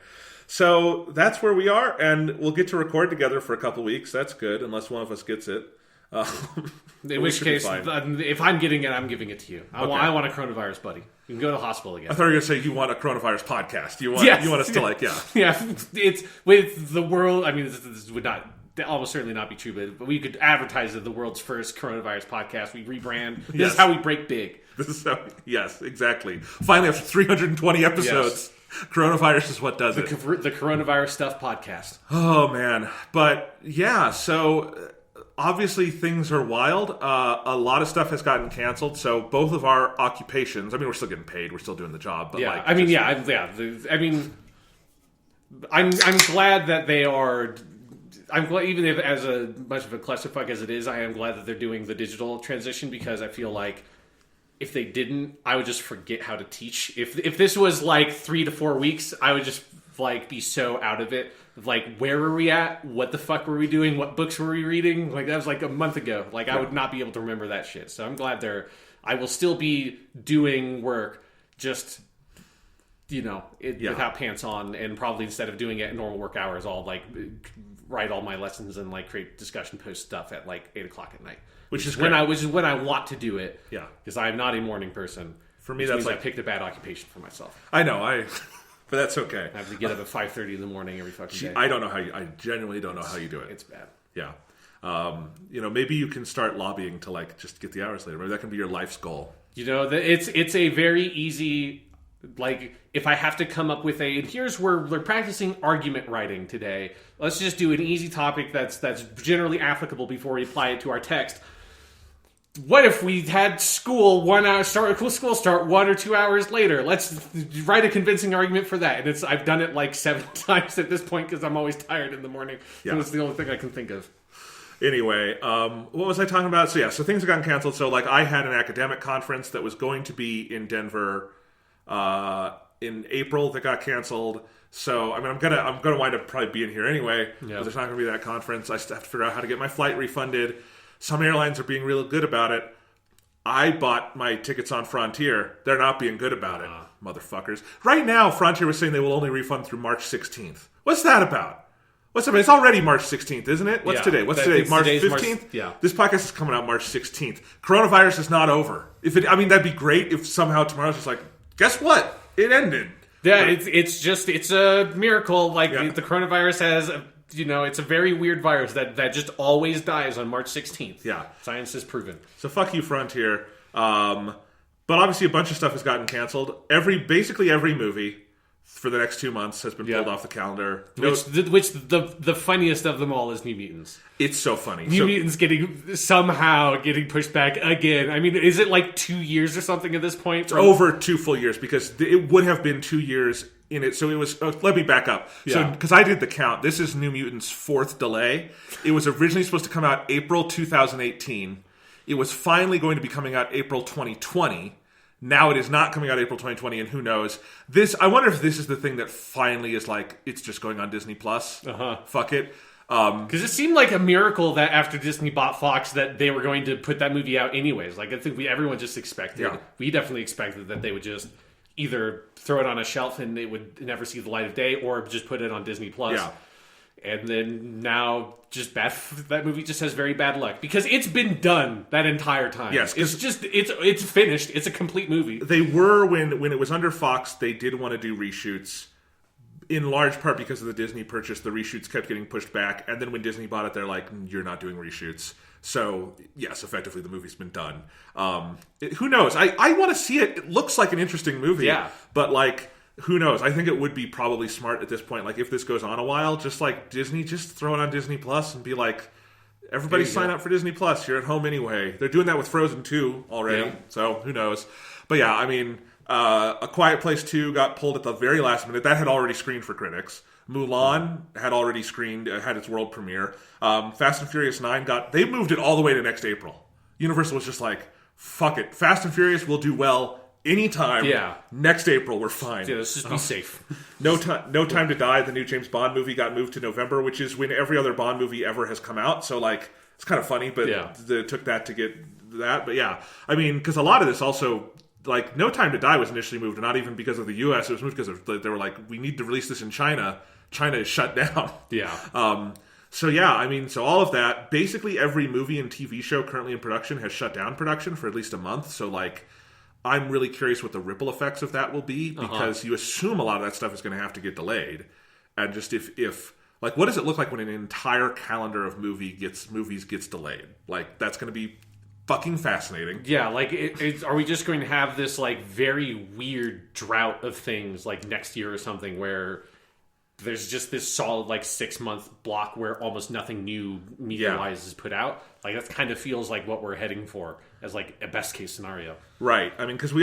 Speaker 2: So that's where we are, and we'll get to record together for a couple weeks. That's good, unless one of us gets it.
Speaker 3: In which case, if I'm getting it, I'm giving it to you. I want a coronavirus buddy. You can go to the hospital again.
Speaker 2: I thought you were going to say you want a coronavirus podcast. You want us to like, yeah.
Speaker 3: Yeah, it's with the world. I mean, this would not almost certainly not be true, but we could advertise it the world's first coronavirus podcast. We rebrand. This is how we break big.
Speaker 2: This is how, yes, exactly. Finally, after 320 episodes, coronavirus is what does it.
Speaker 3: The Coronavirus Stuff podcast.
Speaker 2: Oh, man. But, yeah, so obviously things are wild. A lot of stuff has gotten canceled, so both of our occupations, I mean, we're still getting paid. We're still doing the job. But
Speaker 3: I'm glad that they are... I'm glad, even if as much of a clusterfuck as it is, I am glad that they're doing the digital transition because I feel like if they didn't, I would just forget how to teach. If this was like 3 to 4 weeks, I would just like be so out of it. Like, where were we at? What the fuck were we doing? What books were we reading? Like, that was like a month ago. Like, I would not be able to remember that shit. So I'm glad I will still be doing work, just, without pants on, and probably instead of doing it at normal work hours, I'll like write all my lessons and like create discussion post stuff at like 8 o'clock at night. Which is when I want to do it. Yeah. Because I'm not a morning person.
Speaker 2: For me, that's like
Speaker 3: I picked a bad occupation for myself.
Speaker 2: I know, but that's okay.
Speaker 3: I have to get up at 5:30 in the morning every fucking day.
Speaker 2: I don't know how I genuinely don't know how you do it.
Speaker 3: It's bad.
Speaker 2: Yeah. Maybe you can start lobbying to like just get the hours later. Maybe that can be your life's goal.
Speaker 3: It's a very easy, like, if I have to come up with and here's where we're practicing argument writing today. Let's just do an easy topic that's generally applicable before we apply it to our text. What if we had school 1 hour start 1 or 2 hours later? Let's write a convincing argument for that. And I've done it like 7 times at this point because I'm always tired in the morning. Yeah. So it's the only thing I can think of.
Speaker 2: Anyway, what was I talking about? So things have gotten canceled. So like I had an academic conference that was going to be in Denver in April that got canceled. So I mean, I'm gonna wind up probably being here anyway. Yeah. But there's not gonna be that conference. I still have to figure out how to get my flight refunded. Some airlines are being real good about it. I bought my tickets on Frontier. They're not being good about it, motherfuckers. Right now, Frontier was saying they will only refund through March 16th. What's that about? It's already March 16th, isn't it? What's today? March 15th?
Speaker 3: Yeah.
Speaker 2: This podcast is coming out March 16th. Coronavirus is not over. That'd be great if somehow tomorrow's just like, guess what? It ended.
Speaker 3: Yeah, it's a miracle. Like the coronavirus has it's a very weird virus that just always dies on March 16th.
Speaker 2: Yeah.
Speaker 3: Science has proven.
Speaker 2: So fuck you, Frontier. But obviously a bunch of stuff has gotten canceled. Basically every movie for the next 2 months has been pulled off the calendar.
Speaker 3: Which the funniest of them all is New Mutants.
Speaker 2: It's so funny.
Speaker 3: New Mutants getting pushed back again. I mean, is it like 2 years or something at this point?
Speaker 2: Over 2 full years, because it would have been 2 years in it. So it was, let me back up. Yeah. So, because I did the count, this is New Mutants' 4th delay. It was originally supposed to come out April 2018. It was finally going to be coming out April 2020. Now it is not coming out April 2020, and who knows? I wonder if this is the thing that finally is like, it's just going on Disney Plus. Fuck it.
Speaker 3: Because it seemed like a miracle that after Disney bought Fox that they were going to put that movie out anyways. Like, I think everyone just expected. Yeah. We definitely expected that they would just either throw it on a shelf and it would never see the light of day, or just put it on Disney Plus. and then now just that movie just has very bad luck because it's been done that entire time.
Speaker 2: Yes,
Speaker 3: it's finished. It's a complete movie.
Speaker 2: They were when it was under Fox, they did want to do reshoots. In large part because of the Disney purchase, the reshoots kept getting pushed back, and then when Disney bought it, they're like, "You're not doing reshoots." So yes, effectively the movie's been done. Who knows? I want to see it. It looks like an interesting movie.
Speaker 3: Yeah,
Speaker 2: but like, who knows? I think it would be probably smart at this point. Like, if this goes on a while, just like Disney, just throw it on Disney Plus and be like, everybody sign up for Disney Plus. You're at home anyway. They're doing that with Frozen 2 already. So who knows? But yeah, I mean. A Quiet Place 2 got pulled at the very last minute. That had already screened for critics. Mulan had already screened, had its world premiere. Fast and Furious 9 they moved it all the way to next April. Universal was just like, fuck it. Fast and Furious will do well anytime.
Speaker 3: Yeah.
Speaker 2: Next April, we're fine.
Speaker 3: Yeah, let's just be safe.
Speaker 2: No Time to Die, the new James Bond movie, got moved to November, which is when every other Bond movie ever has come out. So, like, it's kind of funny, but it took that to get that. But yeah, I mean, because a lot of this also... Like, No Time to Die was initially moved, not even because of the U.S. It was moved because they were like, we need to release this in China. China is shut down.
Speaker 3: Yeah.
Speaker 2: So yeah, I mean, so all of that. Basically, every movie and TV show currently in production has shut down production for at least a month. So like, I'm really curious what the ripple effects of that will be because you assume a lot of that stuff is going to have to get delayed. And just if like, what does it look like when an entire calendar of movies gets delayed? Like, that's going to be fucking fascinating.
Speaker 3: Yeah, like, are we just going to have this, like, very weird drought of things, like, next year or something, where there's just this solid, like, 6-month block where almost nothing new media-wise is put out? Like, that kind of feels like what we're heading for as, like, a best-case scenario.
Speaker 2: Right. I mean, because we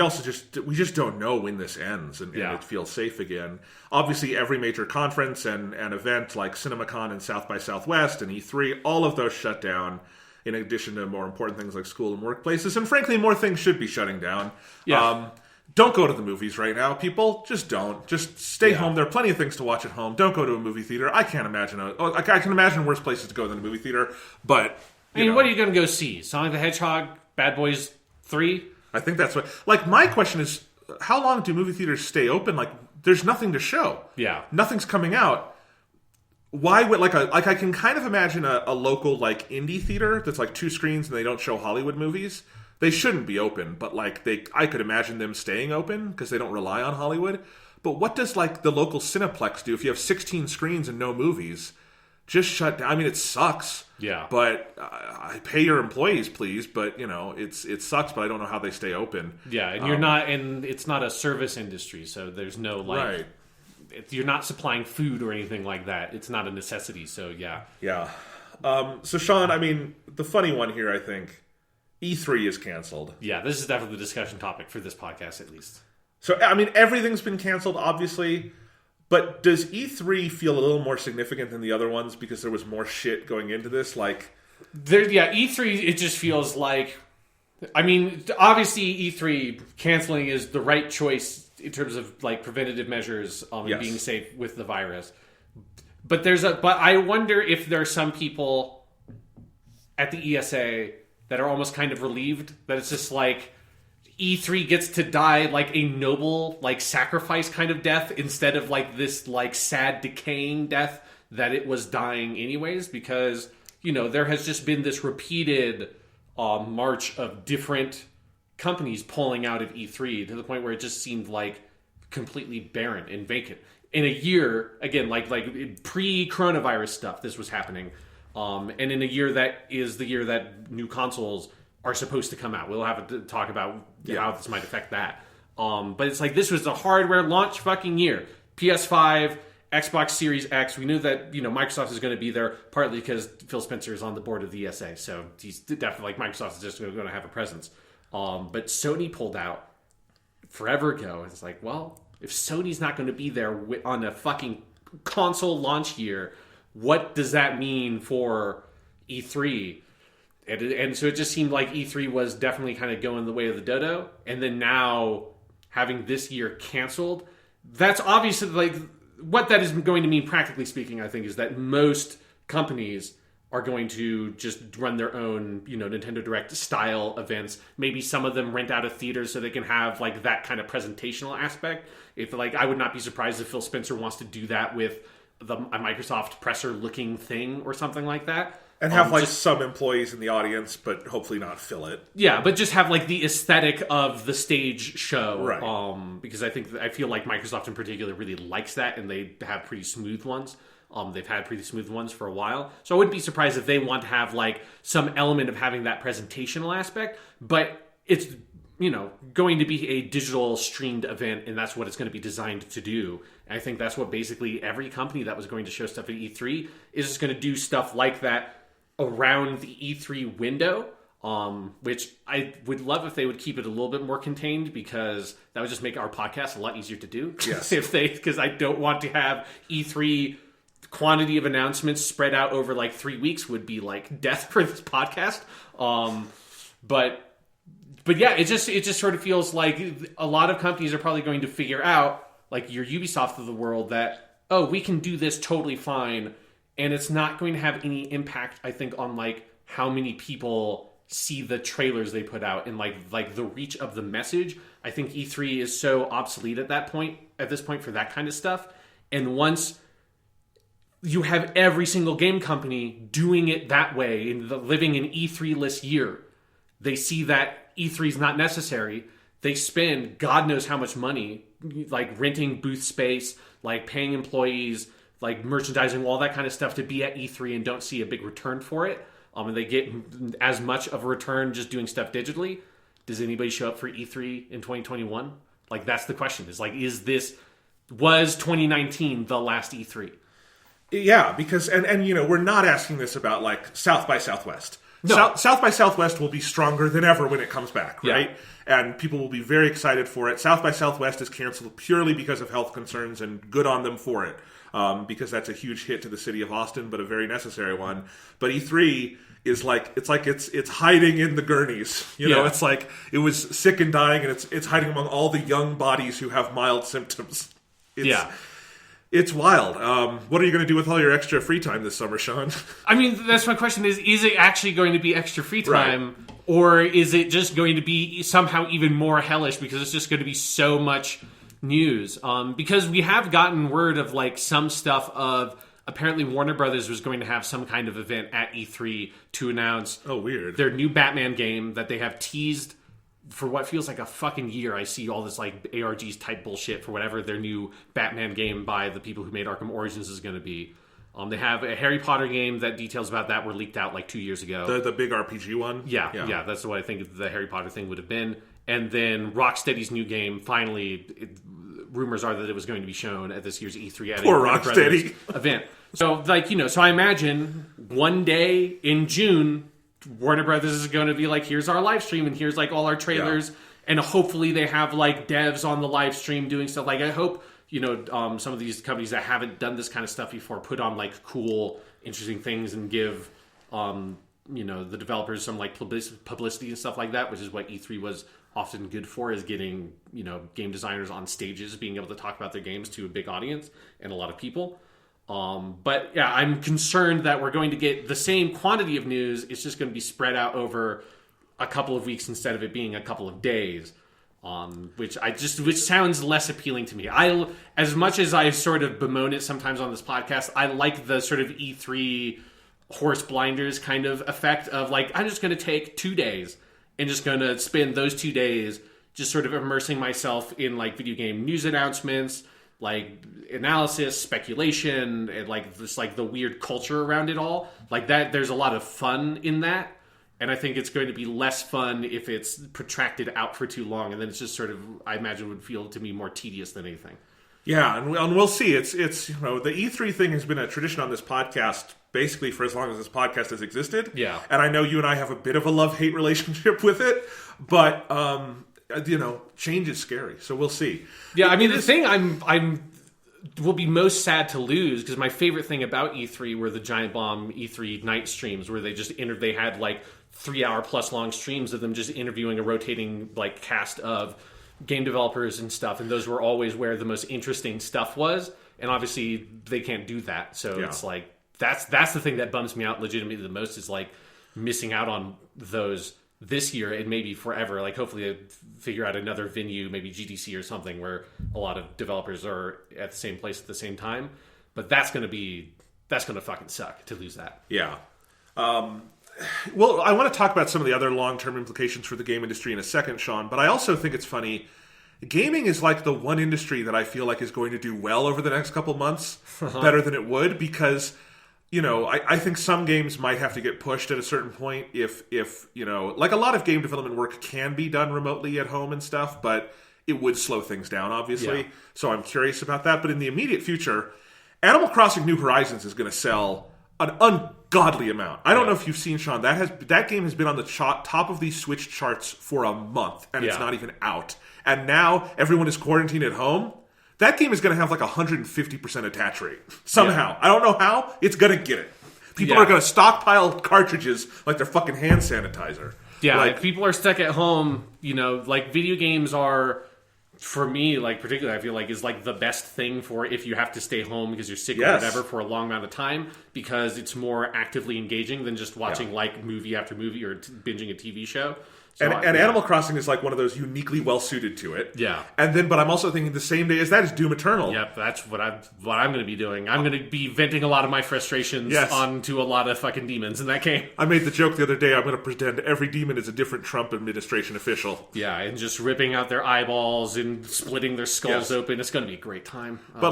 Speaker 2: just don't know when this ends, and it feels safe again. Obviously, every major conference and event, like CinemaCon and South by Southwest and E3, all of those shut down. In addition to more important things like school and workplaces. And frankly, more things should be shutting down. Yeah. Don't go to the movies right now, people. Just don't. Just stay home. There are plenty of things to watch at home. Don't go to a movie theater. I can't imagine I can imagine worse places to go than a movie theater. But,
Speaker 3: I mean, what are you going to go see? Sonic the Hedgehog, Bad Boys 3?
Speaker 2: I think that's what... Like, my question is, how long do movie theaters stay open? Like, there's nothing to show.
Speaker 3: Yeah.
Speaker 2: Nothing's coming out. Why would I can kind of imagine a local like indie theater that's like 2 screens and they don't show Hollywood movies. They shouldn't be open, but like I could imagine them staying open because they don't rely on Hollywood. But what does like the local Cineplex do if you have 16 screens and no movies? Just shut down. I mean, it sucks.
Speaker 3: Yeah.
Speaker 2: But I pay your employees, please. But it sucks. But I don't know how they stay open.
Speaker 3: Yeah, and it's not a service industry, so there's no like.
Speaker 2: Right.
Speaker 3: You're not supplying food or anything like that. It's not a necessity, so yeah.
Speaker 2: Yeah. So, Sean, I mean, the funny one here, I think, E3 is canceled.
Speaker 3: Yeah, this is definitely the discussion topic for this podcast, at least.
Speaker 2: So, I mean, everything's been canceled, obviously, but does E3 feel a little more significant than the other ones because there was more shit going into this? Like,
Speaker 3: E3, it just feels like... I mean, obviously, E3 canceling is the right choice in terms of like preventative measures and being safe with the virus. But I wonder if there are some people at the ESA that are almost kind of relieved that it's just like E3 gets to die like a noble, like sacrifice kind of death instead of like this like sad decaying death that it was dying anyways, because, you know, there has just been this repeated march of different companies pulling out of E3 to the point where it just seemed like completely barren and vacant. In a year, again, like pre-coronavirus stuff, this was happening. And in a year that is the year that new consoles are supposed to come out. We'll have to talk about how this might affect that. But it's like this was the hardware launch fucking year. PS5, Xbox Series X. We knew that, you know, Microsoft is going to be there partly because Phil Spencer is on the board of the ESA. So he's definitely like Microsoft is just going to have a presence. But Sony pulled out forever ago. It's like, well, if Sony's not going to be there on a fucking console launch year, what does that mean for E3? And so it just seemed like E3 was definitely kind of going the way of the dodo. And then now having this year canceled, that's obviously like what that is going to mean practically speaking, I think, is that most companies are going to just run their own, you know, Nintendo Direct style events. Maybe some of them rent out a theater so they can have like that kind of presentational aspect. If like, I would not be surprised if Phil Spencer wants to do that with a Microsoft presser looking thing or something like that.
Speaker 2: And have some employees in the audience, but hopefully not fill it.
Speaker 3: Yeah, but just have the aesthetic of the stage show.
Speaker 2: Right.
Speaker 3: Because I feel like Microsoft in particular really likes that, and they have pretty smooth ones. They've had pretty smooth ones for a while. So I wouldn't be surprised if they want to have some element of having that presentational aspect, but it's going to be a digital streamed event, and that's what it's going to be designed to do. And I think that's what basically every company that was going to show stuff at E3 is just going to do stuff like that around the E3 window, which I would love if they would keep it a little bit more contained, because that would just make our podcast a lot easier to do.
Speaker 2: Yes.
Speaker 3: Because I don't want to have E3 quantity of announcements spread out over 3 weeks would be death for this podcast. But yeah, it just sort of feels like a lot of companies are probably going to figure out, your Ubisoft of the world, that, oh, we can do this totally fine, and it's not going to have any impact, I think, on how many people see the trailers they put out and the reach of the message. I think E3 is so obsolete at this point for that kind of stuff. And once you have every single game company doing it that way and living an E3-less year, they see that E3 is not necessary. They spend God knows how much money, renting booth space, paying employees, merchandising, all that kind of stuff to be at E3, and don't see a big return for it. And they get as much of a return just doing stuff digitally. Does anybody show up for E3 in 2021? That's the question. Was 2019 the last E3?
Speaker 2: Yeah, because, and we're not asking this about South by Southwest.
Speaker 3: No.
Speaker 2: South by Southwest will be stronger than ever when it comes back, right? Yeah. And people will be very excited for it. South by Southwest is canceled purely because of health concerns, and good on them for it, because that's a huge hit to the city of Austin, but a very necessary one. But E3 is it's hiding in the gurneys. You know, it's it was sick and dying, and it's hiding among all the young bodies who have mild symptoms. It's wild. What are you going to do with all your extra free time this summer, Sean?
Speaker 3: I mean, that's my question is it actually going to be extra free time? Right. Or is it just going to be somehow even more hellish because it's just going to be so much news? Because we have gotten word of some stuff of apparently Warner Brothers was going to have some kind of event at E3 to announce their new Batman game that they have teased for what feels like a fucking year. I see all this ARGs type bullshit for whatever their new Batman game by the people who made Arkham Origins is going to be. They have a Harry Potter game that details about that were leaked out 2 years ago.
Speaker 2: The big RPG one?
Speaker 3: Yeah, that's what I think the Harry Potter thing would have been. And then Rocksteady's new game, finally, rumors are that it was going to be shown at this year's E3 at
Speaker 2: Poor Rocksteady
Speaker 3: event. So, so I imagine one day in June, Warner Brothers is going to be here's our live stream, and here's all our trailers, and hopefully they have devs on the live stream doing stuff. I hope some of these companies that haven't done this kind of stuff before put on cool, interesting things and give the developers some publicity and stuff like that, which is what E3 was often good for, is getting game designers on stages, being able to talk about their games to a big audience and a lot of people. But yeah, I'm concerned that we're going to get the same quantity of news. It's just going to be spread out over a couple of weeks instead of it being a couple of days, which sounds less appealing to me. As much as I sort of bemoan it sometimes on this podcast, I like the sort of E3 horse blinders kind of effect of I'm just going to take 2 days and just going to spend those 2 days just sort of immersing myself in video game news announcements, analysis, speculation, and the weird culture around it all. That, there's a lot of fun in that, and I think it's going to be less fun if it's protracted out for too long, and then it's just sort of, I imagine, would feel to me more tedious than anything.
Speaker 2: Yeah, and we'll see. It's the E3 thing has been a tradition on this podcast basically for as long as this podcast has existed.
Speaker 3: Yeah,
Speaker 2: and I know you and I have a bit of a love-hate relationship with it, but change is scary, so we'll see.
Speaker 3: Yeah, I mean, the thing I'm will be most sad to lose, because my favorite thing about E3 were the Giant Bomb E3 night streams, where they just they had 3-hour plus long streams of them just interviewing a rotating cast of game developers and stuff, and those were always where the most interesting stuff was. And obviously they can't do that, so it's that's the thing that bums me out legitimately the most, is missing out on those this year and maybe forever. Hopefully they figure out another venue, maybe GDC or something, where a lot of developers are at the same place at the same time. But that's gonna fucking suck to lose that.
Speaker 2: Yeah. Well, I want to talk about some of the other long-term implications for the game industry in a second, Sean, but I also think it's funny. Gaming is like the one industry that I feel like is going to do well over the next couple months, better than it would, because, I think some games might have to get pushed at a certain point if like a lot of game development work can be done remotely at home and stuff, but it would slow things down, obviously. Yeah. So I'm curious about that. But in the immediate future, Animal Crossing New Horizons is going to sell an ungodly amount. I don't know if you've seen, Sean, that game has been on the top of these Switch charts for a month, and it's not even out. And now everyone is quarantined at home. That game is going to have like 150% attach rate. Somehow. I don't know how. It's going to get it. People are going to stockpile cartridges like they're fucking hand sanitizer.
Speaker 3: Yeah, if people are stuck at home, like video games are... For me, like particularly, I feel like is like the best thing for if you have to stay home because you're sick or whatever for a long amount of time, because it's more actively engaging than just watching like movie after movie or binging a TV show. So
Speaker 2: and Animal Crossing is like one of those uniquely well suited to it.
Speaker 3: Yeah.
Speaker 2: But I'm also thinking the same day as that is Doom Eternal.
Speaker 3: Yep, that's what I'm going to be doing. I'm going to be venting a lot of my frustrations onto a lot of fucking demons in that game.
Speaker 2: I made the joke the other day. I'm going to pretend every demon is a different Trump administration official.
Speaker 3: Yeah, and just ripping out their eyeballs and splitting their skulls open. It's going to be a great time.
Speaker 2: But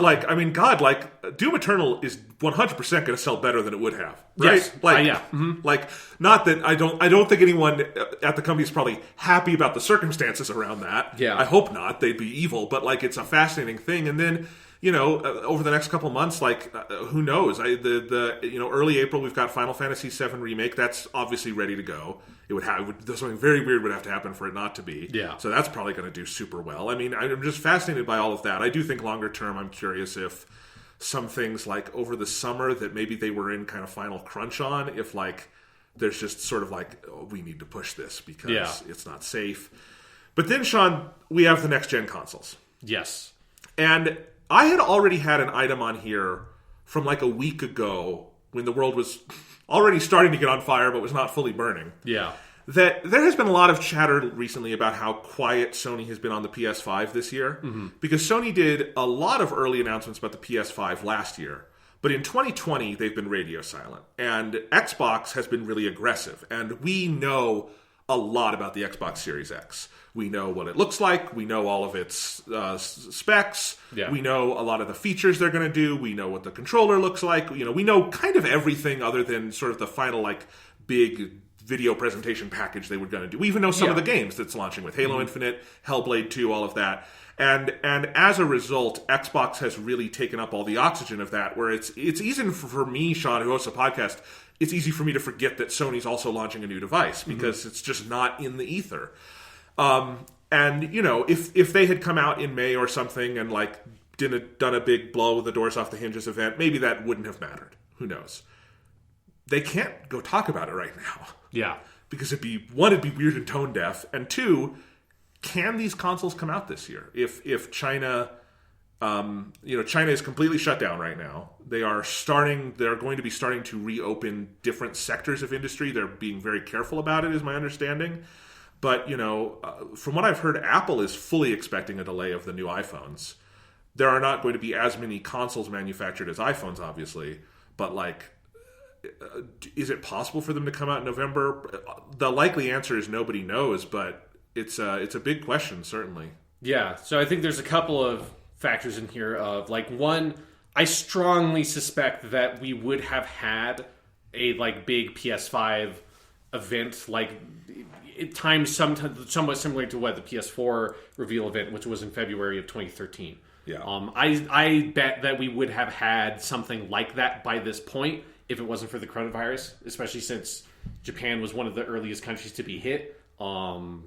Speaker 2: Doom Eternal is 100% going to sell better than it would have. Right?
Speaker 3: Yes.
Speaker 2: Like, not that I don't think anyone at the company is probably happy about the circumstances around that.
Speaker 3: Yeah.
Speaker 2: I hope not. They'd be evil, but like it's a fascinating thing. And then, over the next couple months, like who knows? Early April we've got Final Fantasy VII Remake. That's obviously ready to go. Something very weird would have to happen for it not to be.
Speaker 3: Yeah.
Speaker 2: So that's probably going to do super well. I mean, I'm just fascinated by all of that. I do think longer term, I'm curious if some things like over the summer that maybe they were in kind of final crunch on, if like there's just sort of like, we need to push this because it's not safe. But then, Sean, we have the next-gen consoles.
Speaker 3: Yes.
Speaker 2: And I had already had an item on here from like a week ago when the world was already starting to get on fire but was not fully burning.
Speaker 3: Yeah.
Speaker 2: That there has been a lot of chatter recently about how quiet Sony has been on the PS5 this year. Mm-hmm. Because Sony did a lot of early announcements about the PS5 last year. But in 2020, they've been radio silent. And Xbox has been really aggressive. And we know a lot about the Xbox Series X. We know what it looks like. We know all of its specs. Yeah. We know a lot of the features they're going to do. We know what the controller looks like. We know kind of everything other than sort of the final like big video presentation package they were going to do. We even know some of the games that's launching with Halo Infinite, Hellblade 2, all of that. And as a result, Xbox has really taken up all the oxygen of that, where it's easy for me, Sean, who hosts a podcast, it's easy for me to forget that Sony's also launching a new device because it's just not in the ether. If they had come out in May or something and like done a big blow the doors off the hinges event, maybe that wouldn't have mattered. Who knows? They can't go talk about it right now.
Speaker 3: Yeah.
Speaker 2: Because it'd be weird and tone deaf, and two, can these consoles come out this year? If China, China is completely shut down right now. They're going to be starting to reopen different sectors of industry. They're being very careful about it, is my understanding. But, from what I've heard, Apple is fully expecting a delay of the new iPhones. There are not going to be as many consoles manufactured as iPhones, obviously. But, is it possible for them to come out in November? The likely answer is nobody knows, but it's a big question, certainly.
Speaker 3: Yeah, so I think there's a couple of factors in here of, one, I strongly suspect that we would have had a, big PS5 event, timed somewhat similar to what the PS4 reveal event, which was in February of 2013.
Speaker 2: Yeah.
Speaker 3: I bet that we would have had something like that by this point if it wasn't for the coronavirus, especially since Japan was one of the earliest countries to be hit. Sony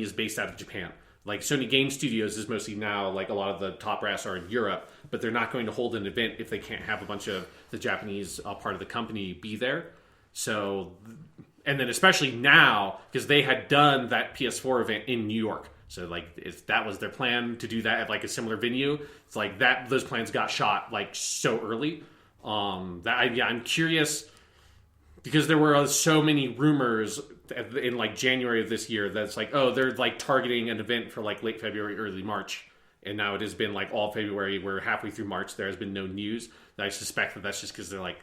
Speaker 3: is based out of Japan. Sony Game Studios is mostly now, a lot of the top brass are in Europe, but they're not going to hold an event if they can't have a bunch of the Japanese part of the company be there. So, and then especially now, because they had done that PS4 event in New York. So, if that was their plan to do that at, a similar venue, it's that those plans got shot, so early. I'm curious, because there were so many rumors in January of this year that's they're targeting an event for late February, early March, and now it has been like all February. We're halfway through March. There has been no news. I suspect that that's just because they're like,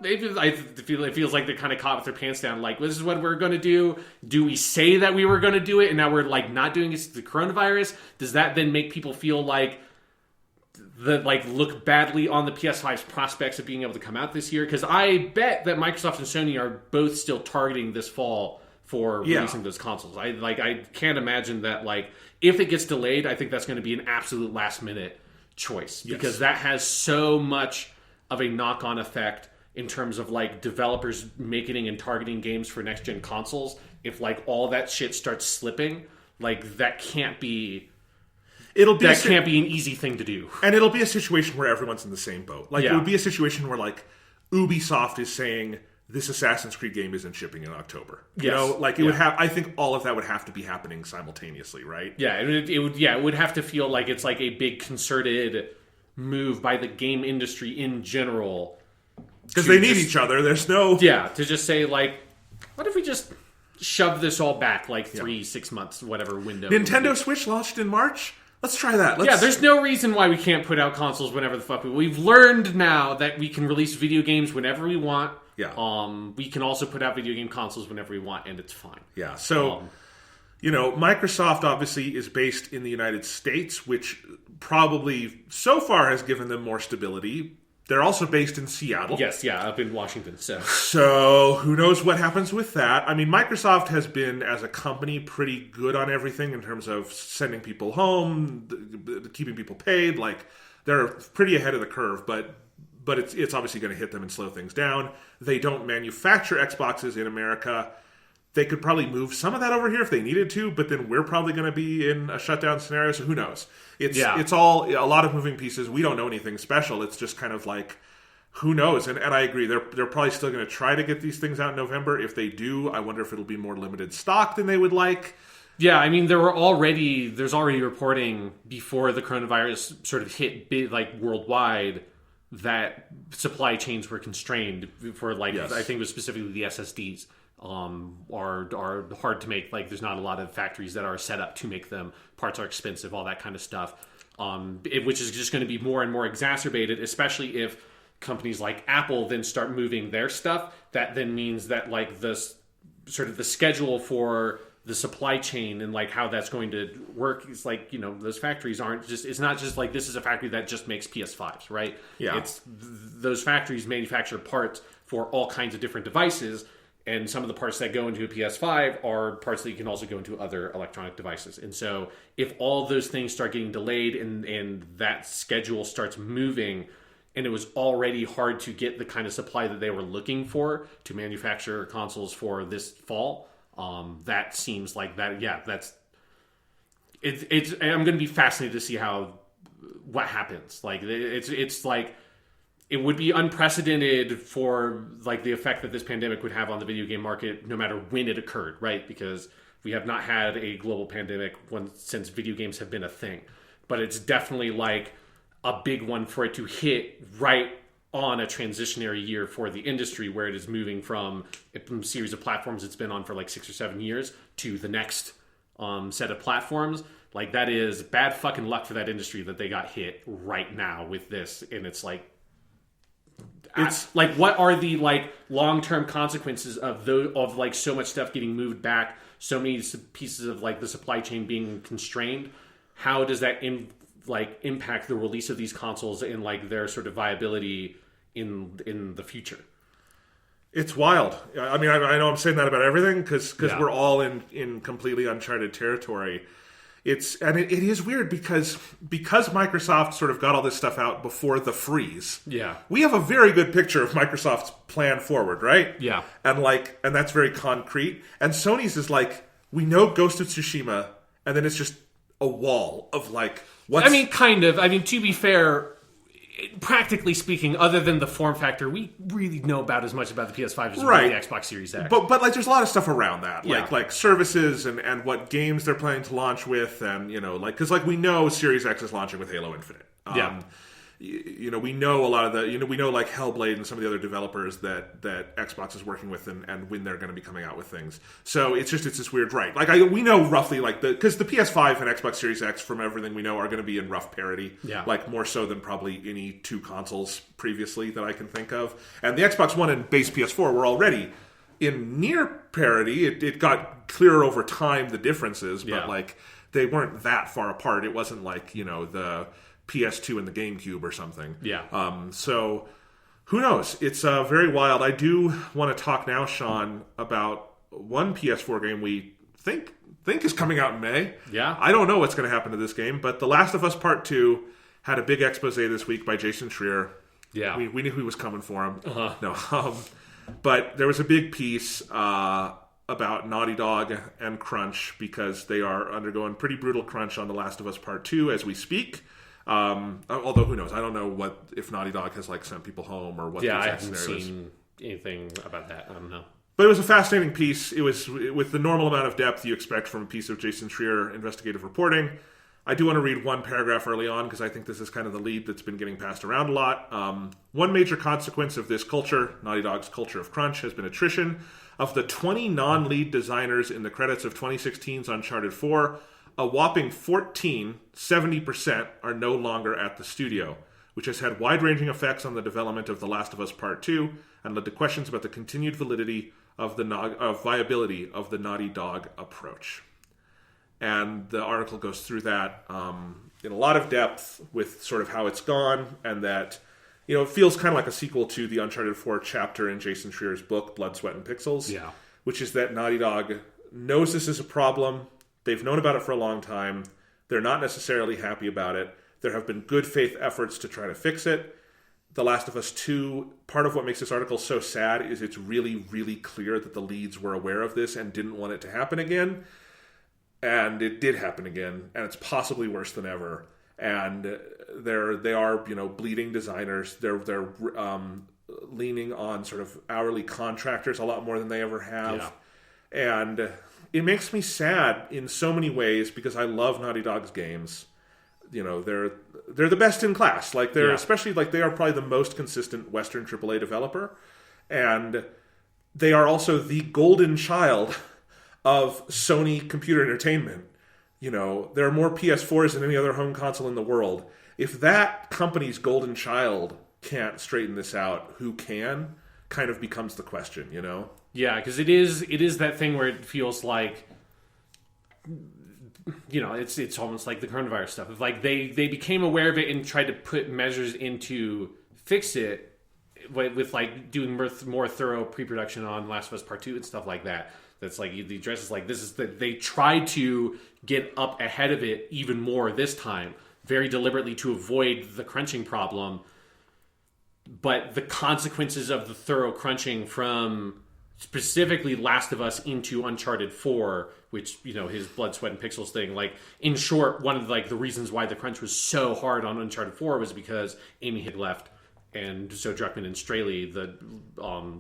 Speaker 3: maybe it feels like they're kind of caught with their pants down. Like, this is what we're going to do. Do we say that we were going to do it, and now we're like not doing it to the coronavirus? Does that then make people feel like look badly on the PS5's prospects of being able to come out this year? Because I bet that Microsoft and Sony are both still targeting this fall for releasing those consoles. I can't imagine that, like, if it gets delayed, I think that's going to be an absolute last minute choice, because that has so much of a knock-on effect in terms of like developers making and targeting games for next-gen consoles. If like all that shit starts slipping, like that can't be can't be an easy thing to do.
Speaker 2: And it'll be a situation where everyone's in the same boat. Like, it would be a situation where, like, Ubisoft is saying, this Assassin's Creed game isn't shipping in October. You know? Like, it would have... I think all of that would have to be happening simultaneously, right?
Speaker 3: Yeah, it would have to feel like it's like a big concerted move by the game industry in general.
Speaker 2: Because they need each other. There's no...
Speaker 3: Yeah, to just say, like, what if we just shove this all back, like, 3-6 months, whatever window.
Speaker 2: Nintendo Switch launched in March? Let's try that.
Speaker 3: There's no reason why we can't put out consoles whenever the fuck we've learned now that we can release video games whenever we want.
Speaker 2: Yeah.
Speaker 3: We can also put out video game consoles whenever we want, and it's fine.
Speaker 2: Yeah. So, Microsoft obviously is based in the United States, which probably so far has given them more stability. They're also based in Seattle.
Speaker 3: Yes, up in Washington.
Speaker 2: So who knows what happens with that? I mean, Microsoft has been, as a company, pretty good on everything in terms of sending people home, keeping people paid. Like, they're pretty ahead of the curve, but it's obviously going to hit them and slow things down. They don't manufacture Xboxes in America. They could probably move some of that over here if they needed to, but then we're probably going to be in a shutdown scenario, so who knows? It's all a lot of moving pieces. We don't know anything special. It's just kind of like, who knows? And I agree. They're probably still going to try to get these things out in November. If they do, I wonder if it'll be more limited stock than they would like.
Speaker 3: Yeah, I mean, there's already reporting before the coronavirus sort of hit worldwide that supply chains were constrained for I think it was specifically the SSDs. Are hard to make. Like, there's not a lot of factories that are set up to make them. Parts are expensive, all that kind of stuff. Which is just going to be more and more exacerbated, especially if companies like Apple then start moving their stuff. That then means that like the sort of the schedule for the supply chain and like how that's going to work is like, those factories aren't just, it's not just like this is a factory that just makes PS5s, right?
Speaker 2: Yeah.
Speaker 3: It's those factories manufacture parts for all kinds of different devices. And some of the parts that go into a PS5 are parts that you can also go into other electronic devices. And so if all those things start getting delayed and that schedule starts moving, and it was already hard to get the kind of supply that they were looking for to manufacture consoles for this fall, that seems like that. Yeah, it's. I'm going to be fascinated to see what happens. Like it's like. It would be unprecedented for like the effect that this pandemic would have on the video game market, no matter when it occurred, right? Because we have not had a global pandemic since video games have been a thing. But it's definitely like a big one for it to hit right on a transitionary year for the industry, where it is moving from a series of platforms it's been on for like 6 or 7 years to the next set of platforms. Like, that is bad fucking luck for that industry that they got hit right now with this, and it's like. It's like, what are the like long-term consequences of like so much stuff getting moved back, so many pieces of like the supply chain being constrained? How does that impact the release of these consoles and like their sort of viability in the future?
Speaker 2: It's wild. I mean, I know I'm saying that about everything because we're all in completely uncharted territory. It is weird because Microsoft sort of got all this stuff out before the freeze.
Speaker 3: Yeah.
Speaker 2: We have a very good picture of Microsoft's plan forward, right?
Speaker 3: Yeah.
Speaker 2: And that's very concrete. And Sony's is like, we know Ghost of Tsushima, and then it's just a wall of like what's...
Speaker 3: I mean, kind of. I mean, to be fair, practically speaking, other than the form factor, we really know about as much about the PS5 as we do the Xbox Series X.
Speaker 2: But like, there's a lot of stuff around that, like services and what games they're planning to launch with, and because like we know Series X is launching with Halo Infinite. we know a lot of the, we know like Hellblade and some of the other developers that Xbox is working with and when they're going to be coming out with things. So it's this weird, right? Like we know roughly because the PS5 and Xbox Series X, from everything we know, are going to be in rough parity.
Speaker 3: Yeah.
Speaker 2: Like more so than probably any two consoles previously that I can think of. And the Xbox One and base PS4 were already in near parity. It got clearer over time, the differences, but like they weren't that far apart. It wasn't like, the PS2 and the GameCube or something.
Speaker 3: Yeah.
Speaker 2: So who knows? It's very wild. I do want to talk now, Sean, about one PS4 game we think is coming out in May.
Speaker 3: Yeah.
Speaker 2: I don't know what's going to happen to this game, but The Last of Us Part 2 had a big expose this week by Jason Schreier.
Speaker 3: Yeah.
Speaker 2: We knew who was coming for him.
Speaker 3: Uh-huh.
Speaker 2: No. But there was a big piece about Naughty Dog and crunch, because they are undergoing pretty brutal crunch on The Last of Us Part 2 as we speak. Although who knows? I don't know if Naughty Dog has like sent people home or what.
Speaker 3: Yeah,
Speaker 2: the
Speaker 3: I
Speaker 2: exact
Speaker 3: haven't
Speaker 2: scenario is.
Speaker 3: seen anything about that. I don't know.
Speaker 2: But it was a fascinating piece. It was with the normal amount of depth you expect from a piece of Jason Schreier investigative reporting. I do want to read one paragraph early on because I think this is kind of the lead that's been getting passed around a lot. One major consequence of this culture, Naughty Dog's culture of crunch, has been attrition. Of the 20 non-lead designers in the credits of 2016's Uncharted 4, a whopping 14, 70%, are no longer at the studio, which has had wide-ranging effects on the development of The Last of Us Part 2 and led to questions about the continued validity of viability of the Naughty Dog approach. And the article goes through that in a lot of depth with sort of how it's gone, and that, it feels kind of like a sequel to the Uncharted 4 chapter in Jason Schreier's book, Blood, Sweat, and Pixels.
Speaker 3: Yeah.
Speaker 2: Which is that Naughty Dog knows this is a problem. They've known about it for a long time. They're not necessarily happy about it. There have been good faith efforts to try to fix it. The Last of Us 2, part of what makes this article so sad is it's really, really clear that the leads were aware of this and didn't want it to happen again. And it did happen again, and it's possibly worse than ever. And they are bleeding designers. They're leaning on sort of hourly contractors a lot more than they ever have. Yeah. And it makes me sad in so many ways because I love Naughty Dog's games. They're the best in class. Like especially like they are probably the most consistent Western AAA developer, and they are also the golden child of Sony computer entertainment. There are more PS4s than any other home console in the world. If that company's golden child can't straighten this out, who can? Kind of becomes the question,
Speaker 3: Yeah, because it is that thing where it feels like, it's almost like the coronavirus stuff. If like they became aware of it and tried to put measures in to fix it with like doing more thorough pre-production on Last of Us Part 2 and stuff like that. That's like the address is like, this is that they tried to get up ahead of it even more this time, very deliberately to avoid the crunching problem. But the consequences of the thorough crunching from specifically Last of Us into Uncharted 4, which, his Blood, Sweat, and Pixels thing, like, in short, one of the reasons why the crunch was so hard on Uncharted 4 was because Amy had left, and so Druckmann and Straley, the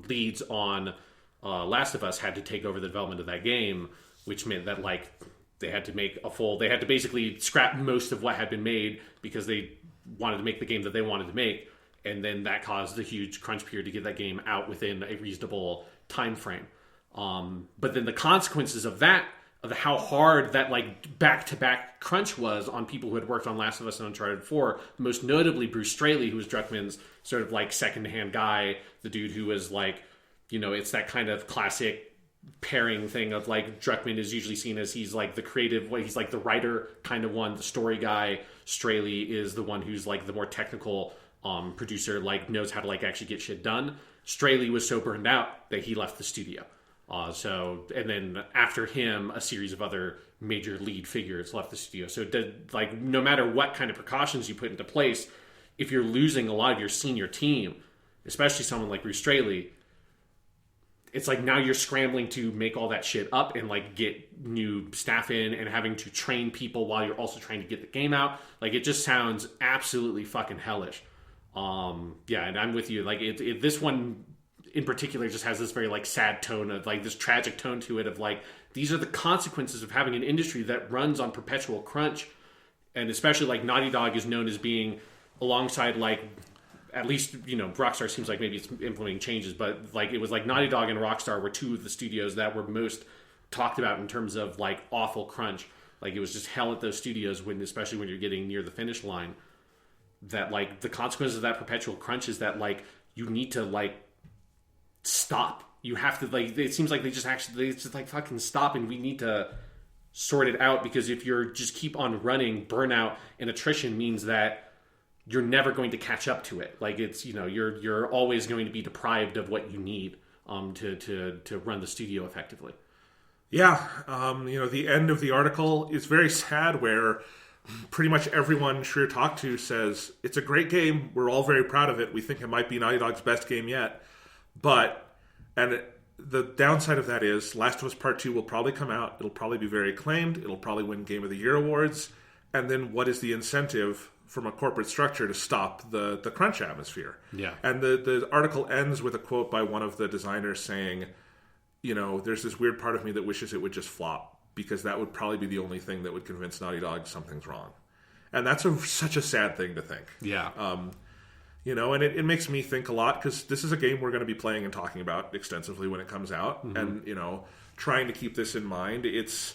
Speaker 3: leads on Last of Us, had to take over the development of that game, which meant that, like, they had to basically scrap most of what had been made because they wanted to make the game that they wanted to make. And then that caused a huge crunch period to get that game out within a reasonable time frame. But then the consequences of that, of how hard that like back-to-back crunch was on people who had worked on Last of Us and Uncharted 4, most notably Bruce Straley, who was Druckmann's sort of like second-hand guy, the dude who was like, it's that kind of classic pairing thing of like Druckmann is usually seen as he's like the creative, he's like the writer kind of one, the story guy. Straley is the one who's like the more technical producer, like knows how to like actually get shit done. Straley was so burned out that he left the studio. And then after him, a series of other major lead figures left the studio. So like no matter what kind of precautions you put into place, if you're losing a lot of your senior team, especially someone like Bruce Straley, it's like now you're scrambling to make all that shit up and like get new staff in and having to train people while you're also trying to get the game out. Like it just sounds absolutely fucking hellish. And I'm with you. Like this one in particular just has this very like sad tone of like this tragic tone to it of like, these are the consequences of having an industry that runs on perpetual crunch. And especially like Naughty Dog is known as being alongside like at least Rockstar seems like maybe it's implementing changes, but like it was like Naughty Dog and Rockstar were two of the studios that were most talked about in terms of like awful crunch. Like it was just hell at those studios especially when you're getting near the finish line. That like the consequences of that perpetual crunch is that like you need to like stop. You have to like. It seems like they just like fucking stop, and we need to sort it out, because if you're just keep on running, burnout and attrition means that you're never going to catch up to it. Like it's you're always going to be deprived of what you need to run the studio effectively.
Speaker 2: Yeah, the end of the article is very sad, where pretty much everyone Schreier talked to says it's a great game. We're all very proud of it. We think it might be Naughty Dog's best game yet. The downside of that is Last of Us Part 2 will probably come out. It'll probably be very acclaimed. It'll probably win Game of the Year awards. And then what is the incentive from a corporate structure to stop the crunch atmosphere?
Speaker 3: Yeah.
Speaker 2: And the article ends with a quote by one of the designers saying, there's this weird part of me that wishes it would just flop, because that would probably be the only thing that would convince Naughty Dog something's wrong. And that's such a sad thing to think.
Speaker 3: Yeah.
Speaker 2: And it makes me think a lot, because this is a game we're going to be playing and talking about extensively when it comes out. Mm-hmm. And, trying to keep this in mind, it's,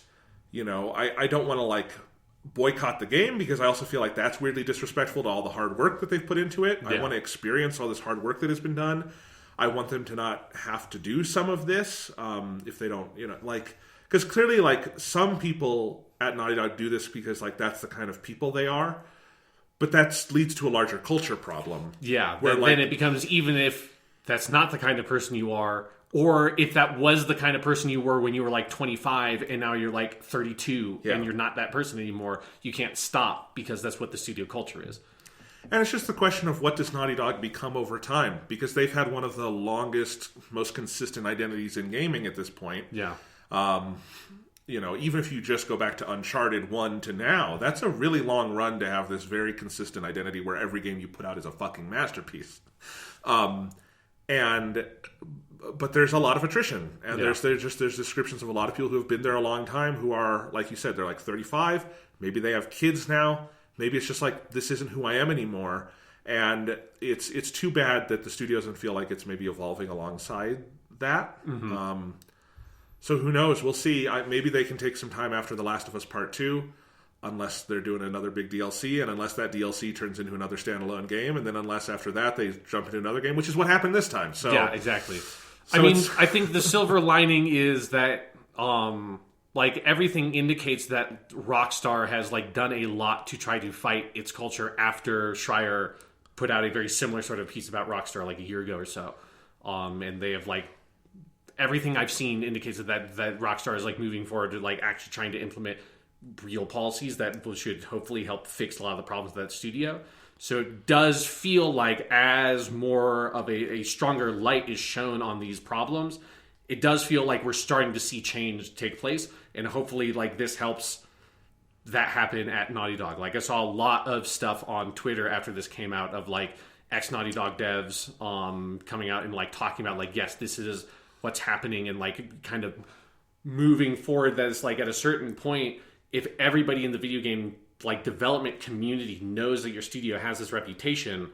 Speaker 2: I don't want to, like, boycott the game, because I also feel like that's weirdly disrespectful to all the hard work that they've put into it. Yeah. I want to experience all this hard work that has been done. I want them to not have to do some of this if they don't, because clearly, like, some people at Naughty Dog do this because, like, that's the kind of people they are. But that leads to a larger culture problem.
Speaker 3: Yeah, then it becomes, even if that's not the kind of person you are, or if that was the kind of person you were when you were like 25 and now you're like 32 and you're not that person anymore, you can't stop, because that's what the studio culture is.
Speaker 2: And it's just the question of what does Naughty Dog become over time, because they've had one of the longest, most consistent identities in gaming at this point.
Speaker 3: Yeah.
Speaker 2: Even if you just go back to Uncharted 1 to now, that's a really long run to have this very consistent identity where every game you put out is a fucking masterpiece. But there's a lot of attrition. And there's descriptions of a lot of people who have been there a long time who are, like you said, they're like 35. Maybe they have kids now. Maybe it's just like, this isn't who I am anymore. And it's too bad that the studio doesn't feel like it's maybe evolving alongside that. Mm-hmm. So who knows? We'll see. Maybe they can take some time after The Last of Us Part 2, unless they're doing another big DLC, and unless that DLC turns into another standalone game, and then unless after that they jump into another game, which is what happened this time. So
Speaker 3: yeah, exactly. I think the silver lining is that like everything indicates that Rockstar has like done a lot to try to fight its culture after Schreier put out a very similar sort of piece about Rockstar like a year ago or so. And they have like, everything I've seen indicates that Rockstar is like moving forward to like actually trying to implement real policies that should hopefully help fix a lot of the problems of that studio. So it does feel like as more of a stronger light is shown on these problems, it does feel like we're starting to see change take place, and hopefully like this helps that happen at Naughty Dog. Like I saw a lot of stuff on Twitter after this came out of like ex-Naughty Dog devs coming out and like talking about like, yes, this is what's happening, and like kind of moving forward. That it's like at a certain point, if everybody in the video game like development community knows that your studio has this reputation,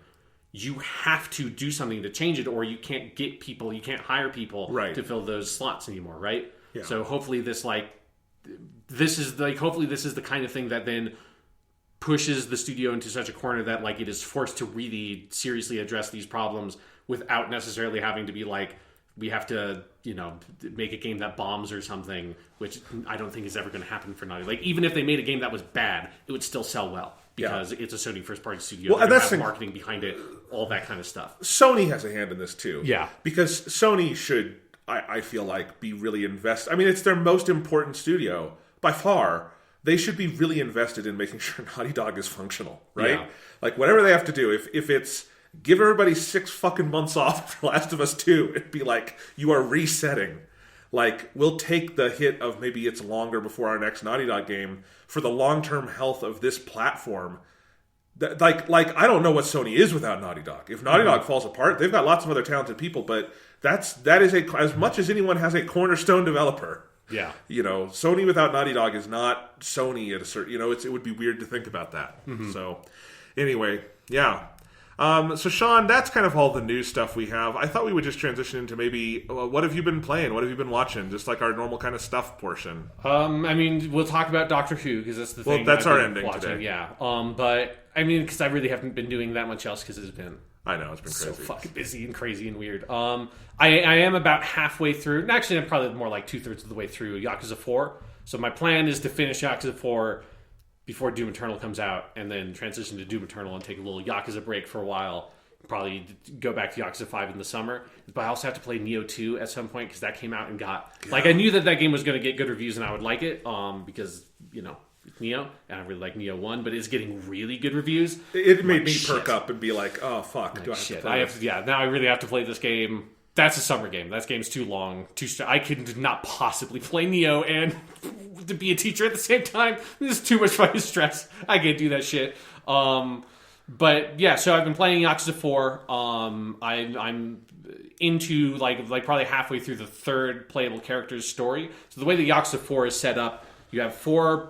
Speaker 3: you have to do something to change it, or you can't get people, you can't hire people to fill those slots anymore, right? Yeah. So hopefully this is the kind of thing that then pushes the studio into such a corner that like it is forced to really seriously address these problems without necessarily having to be like, we have to, make a game that bombs or something, which I don't think is ever going to happen for Naughty. Like, even if they made a game that was bad, it would still sell well, because it's a Sony first-party studio. Well, and that's marketing behind it, all that kind of stuff.
Speaker 2: Sony has a hand in this, too.
Speaker 3: Yeah.
Speaker 2: Because Sony should, I feel like, be really invested. I mean, it's their most important studio, by far. They should be really invested in making sure Naughty Dog is functional, right? Yeah. Like, whatever they have to do, if it's give everybody 6 fucking months off for Last of Us 2. It'd be like, you are resetting. Like, we'll take the hit of maybe it's longer before our next Naughty Dog game for the long-term health of this platform. Like I don't know what Sony is without Naughty Dog. If Naughty Dog falls apart, they've got lots of other talented people, but that is as much as anyone has a cornerstone developer.
Speaker 3: Yeah.
Speaker 2: Sony without Naughty Dog is not Sony at a certain, it would be weird to think about that. Mm-hmm. So, anyway, Yeah. So Sean, that's kind of all the news stuff we have. I thought we would just transition into maybe what have you been playing? What have you been watching? Just like our normal kind of stuff portion.
Speaker 3: I mean, we'll talk about Doctor Who because that's the thing.
Speaker 2: Well, that's
Speaker 3: I've
Speaker 2: our
Speaker 3: been
Speaker 2: ending
Speaker 3: watching.
Speaker 2: today.
Speaker 3: Yeah. But I mean, because I really haven't been doing that much else because it's been
Speaker 2: I know, it's been crazy.
Speaker 3: so fucking busy and crazy and weird. I am about halfway through. Actually, I'm probably more like 2/3 of the way through Yakuza 4. So my plan is to finish Yakuza 4 before Doom Eternal comes out, and then transition to Doom Eternal and take a little Yakuza break for a while. Probably go back to Yakuza 5 in the summer. But I also have to play Neo 2 at some point because that came out and got... Like, I knew that game was going to get good reviews and I would like it because, it's Neo, and I really like Neo 1, but it's getting really good reviews.
Speaker 2: It made me perk up and be like, oh, fuck, do I have to play this?
Speaker 3: Now I really have to play this game. That's a summer game. That game's too long. I could not possibly play Neo and to be a teacher at the same time. This is too much fucking stress. I can't do that shit. But yeah, so I've been playing Yakuza 4. I'm into like probably halfway through the third playable character's story. So the way the Yakuza 4 is set up, you have 4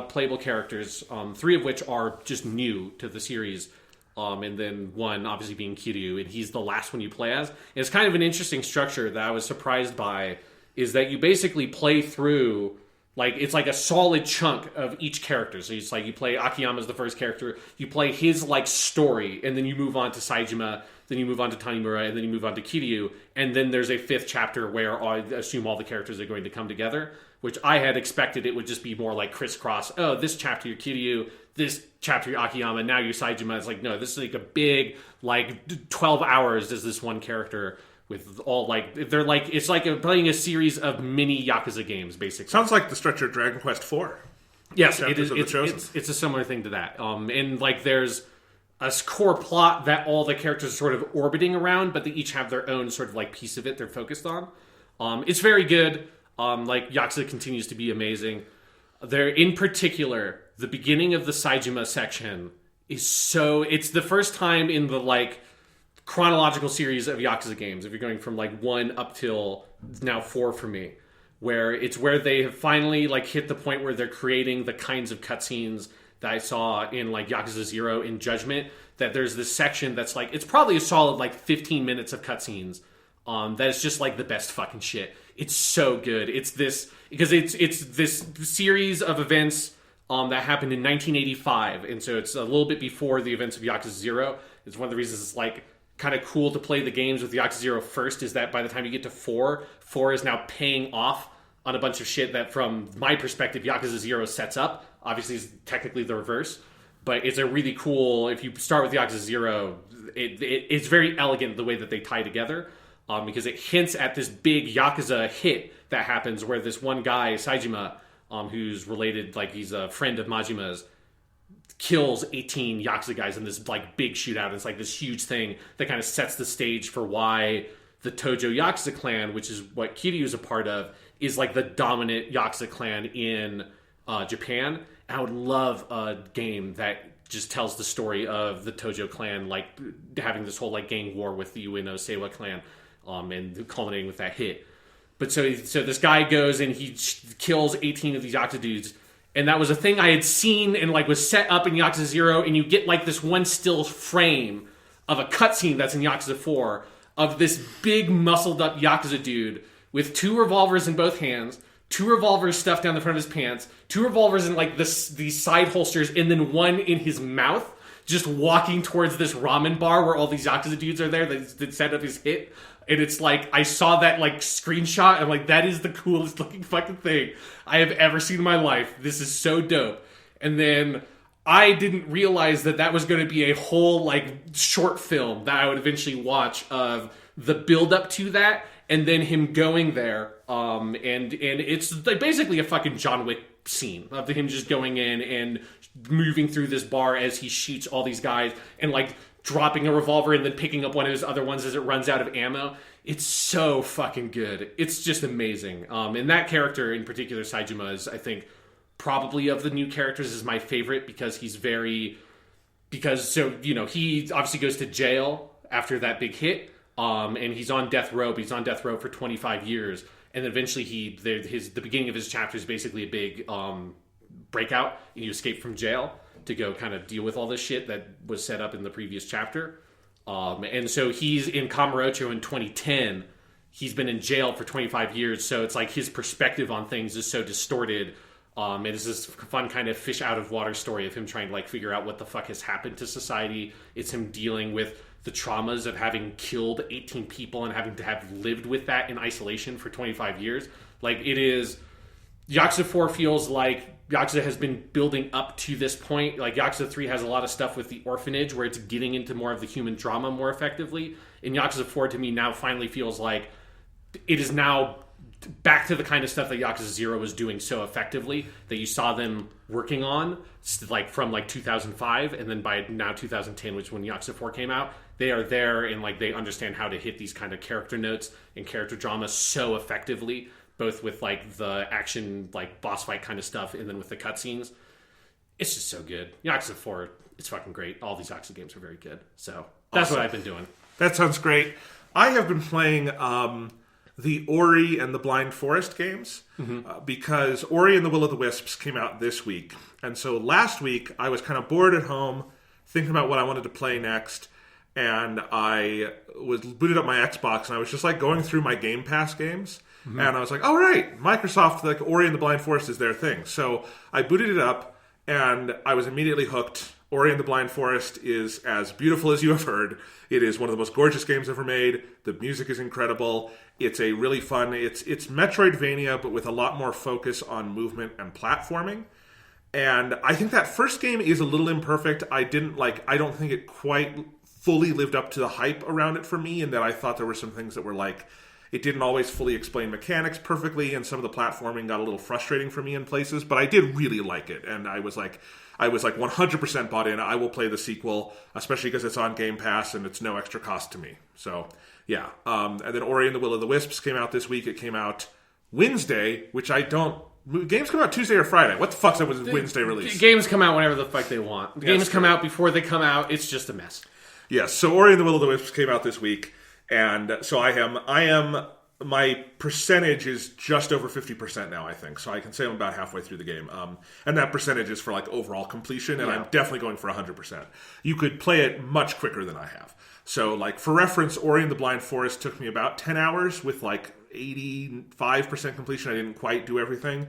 Speaker 3: playable characters, 3 of which are just new to the series. And then one obviously being Kiryu, and he's the last one you play as. And it's kind of an interesting structure that I was surprised by, is that you basically play through, like, it's like a solid chunk of each character. So it's like you play Akiyama as the first character, you play his, like, story, and then you move on to Saejima, then you move on to Tanimura, and then you move on to Kiryu, and then there's a 5th chapter where I assume all the characters are going to come together, which I had expected it would just be more like crisscross. Oh, this chapter you're Kiryu, this chapter you're Akiyama, now you're Saejima. It's like, no, this is like a big, like, 12 hours is this one character with all, like, they're like, it's like playing a series of mini Yakuza games, basically.
Speaker 2: Sounds like the structure of Dragon Quest IV.
Speaker 3: Yes, it is. It's a similar thing to that. And, like, there's a core plot that all the characters are sort of orbiting around, but they each have their own sort of, like, piece of it they're focused on. It's very good. Like, Yakuza continues to be amazing. There, in particular, the beginning of the Saejima section is so... It's the first time in the, like, chronological series of Yakuza games, if you're going from, like, 1 up till now 4 for me, where they have finally, like, hit the point where they're creating the kinds of cutscenes that I saw in, like, Yakuza 0 in Judgment, that there's this section that's, like, it's probably a solid, like, 15 minutes of cutscenes that is just, like, the best fucking shit. It's so good. It's this... Because it's this series of events that happened in 1985, and so it's a little bit before the events of Yakuza 0. It's one of the reasons it's, like, kind of cool to play the games with Yakuza 0 first, is that by the time you get to 4 is now paying off on a bunch of shit that, from my perspective, Yakuza 0 sets up. Obviously, it's technically the reverse, but it's a really cool... If you start with Yakuza 0, it's very elegant the way that they tie together, because it hints at this big Yakuza hit that happens where this one guy, Saejima, who's related, like, he's a friend of Majima's, kills 18 Yakuza guys in this, like, big shootout. It's like this huge thing that kind of sets the stage for why the Tojo Yakuza clan, which is what Kiryu is a part of, is, like, the dominant Yakuza clan in Japan. And I would love a game that just tells the story of the Tojo clan, like, having this whole, like, gang war with the Ueno Seiwa clan, and culminating with that hit. But so this guy goes and he kills 18 of these Yakuza dudes, and that was a thing I had seen and, like, was set up in Yakuza 0, and you get, like, this one still frame of a cutscene that's in Yakuza 4 of this big muscled up Yakuza dude with 2 revolvers in both hands, 2 revolvers stuffed down the front of his pants, 2 revolvers in, like, these side holsters, and then one in his mouth, just walking towards this ramen bar where all these Yakuza dudes are there that set up his hit. And it's like, I saw that, like, screenshot, and, like, that is the coolest looking fucking thing I have ever seen in my life. This is so dope. And then I didn't realize that was going to be a whole, like, short film that I would eventually watch of the build up to that, and then him going there. And it's, like, basically a fucking John Wick scene of him just going in and moving through this bar as he shoots all these guys, and, like, dropping a revolver and then picking up one of his other ones as it runs out of ammo. It's so fucking good. It's just amazing. And that character in particular, Saejima, is, I think, probably of the new characters is my favorite, because he obviously goes to jail after that big hit, and he's on death row, but he's on death row for 25 years. And then eventually the beginning of his chapter is basically a big breakout, and you escape from jail. to go kind of deal with all this shit that was set up in the previous chapter. And so he's in Kamurocho in 2010. He's been in jail for 25 years, so it's like his perspective on things is so distorted. It's this fun kind of fish out of water story of him trying to like figure out what the fuck has happened to society. It's him dealing with the traumas of having killed 18 people and having to have lived with that in isolation for 25 years. Like, it is... Yakuza 4 feels like Yakuza has been building up to this point. Like, Yakuza 3 has a lot of stuff with the orphanage where it's getting into more of the human drama more effectively. And Yakuza 4, to me, now finally feels like it is now back to the kind of stuff that Yakuza 0 was doing so effectively that you saw them working on, like, from, like, 2005, and then by now 2010, which when Yakuza 4 came out, they are there and, like, they understand how to hit these kind of character notes and character drama so effectively, both with, like, the action, like, boss fight kind of stuff, and then with the cutscenes. It's just so good. Yakuza 4, it's fucking great. All these Yakuza games are very good. So, that's
Speaker 2: awesome.
Speaker 3: what I've been doing.
Speaker 2: That sounds great. I have been playing the Ori and the Blind Forest games because Ori and the Will of the Wisps came out this week. And so last week, I was kind of bored at home, thinking about what I wanted to play next, and I was booted up my Xbox, and I was just, like, going through my Game Pass games. And I was like, all right, Microsoft, like, Ori and the Blind Forest is their thing. So I booted it up, and I was immediately hooked. Ori and the Blind Forest is as beautiful as you have heard. It is one of the most gorgeous games ever made. The music is incredible. It's a really fun... It's Metroidvania, but with a lot more focus on movement and platforming. And I think that first game is a little imperfect. I don't think it quite fully lived up to the hype around it for me, and that I thought there were some things that were like... It didn't always fully explain mechanics perfectly, and some of the platforming got a little frustrating for me in places, but I did really like it, and I was like 100% bought in. I will play the sequel, especially because it's on Game Pass and it's no extra cost to me. So, yeah. And then Ori and the Will of the Wisps came out this week. It came out Wednesday, which I don't... Games come out Tuesday or Friday. What the fuck's up with Wednesday release?
Speaker 3: Games come out whenever the fuck they want. Games come out before they come out. It's just a mess.
Speaker 2: Yes, so Ori and the Will of the Wisps came out this week. And so my percentage is just over 50% now, I think. So I can say I'm about halfway through the game. And that percentage is for, like, overall completion, and I'm definitely going for 100%. You could play it much quicker than I have. So, like, for reference, Ori and the Blind Forest took me about 10 hours with, like, 85% completion. I didn't quite do everything.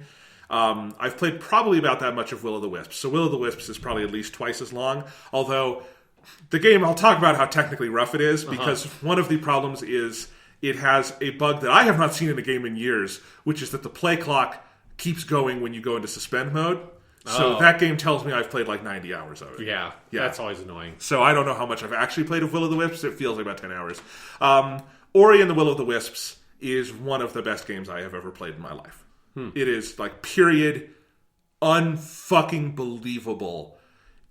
Speaker 2: I've played probably about that much of Will of the Wisps. So Will of the Wisps is probably at least twice as long, although... The game, I'll talk about how technically rough it is, because one of the problems is it has a bug that I have not seen in a game in years, which is that the play clock keeps going when you go into suspend mode. So that game tells me I've played like 90 hours of it.
Speaker 3: Yeah, that's always annoying.
Speaker 2: So I don't know how much I've actually played of Will of the Wisps. It feels like about 10 hours. Ori and the Will of the Wisps is one of the best games I have ever played in my life. It is, like, period, unfucking believable.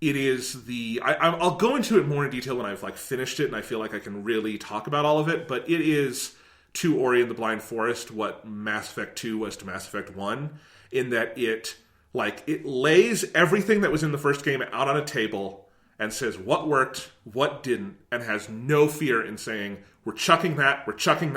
Speaker 2: It is I'll go into it more in detail when I've, like, finished it, and I feel like I can really talk about all of it, but it is to Ori and the Blind Forest what Mass Effect 2 was to Mass Effect 1, in that it lays everything that was in the first game out on a table and says what worked, what didn't, and has no fear in saying, we're chucking that, we're changing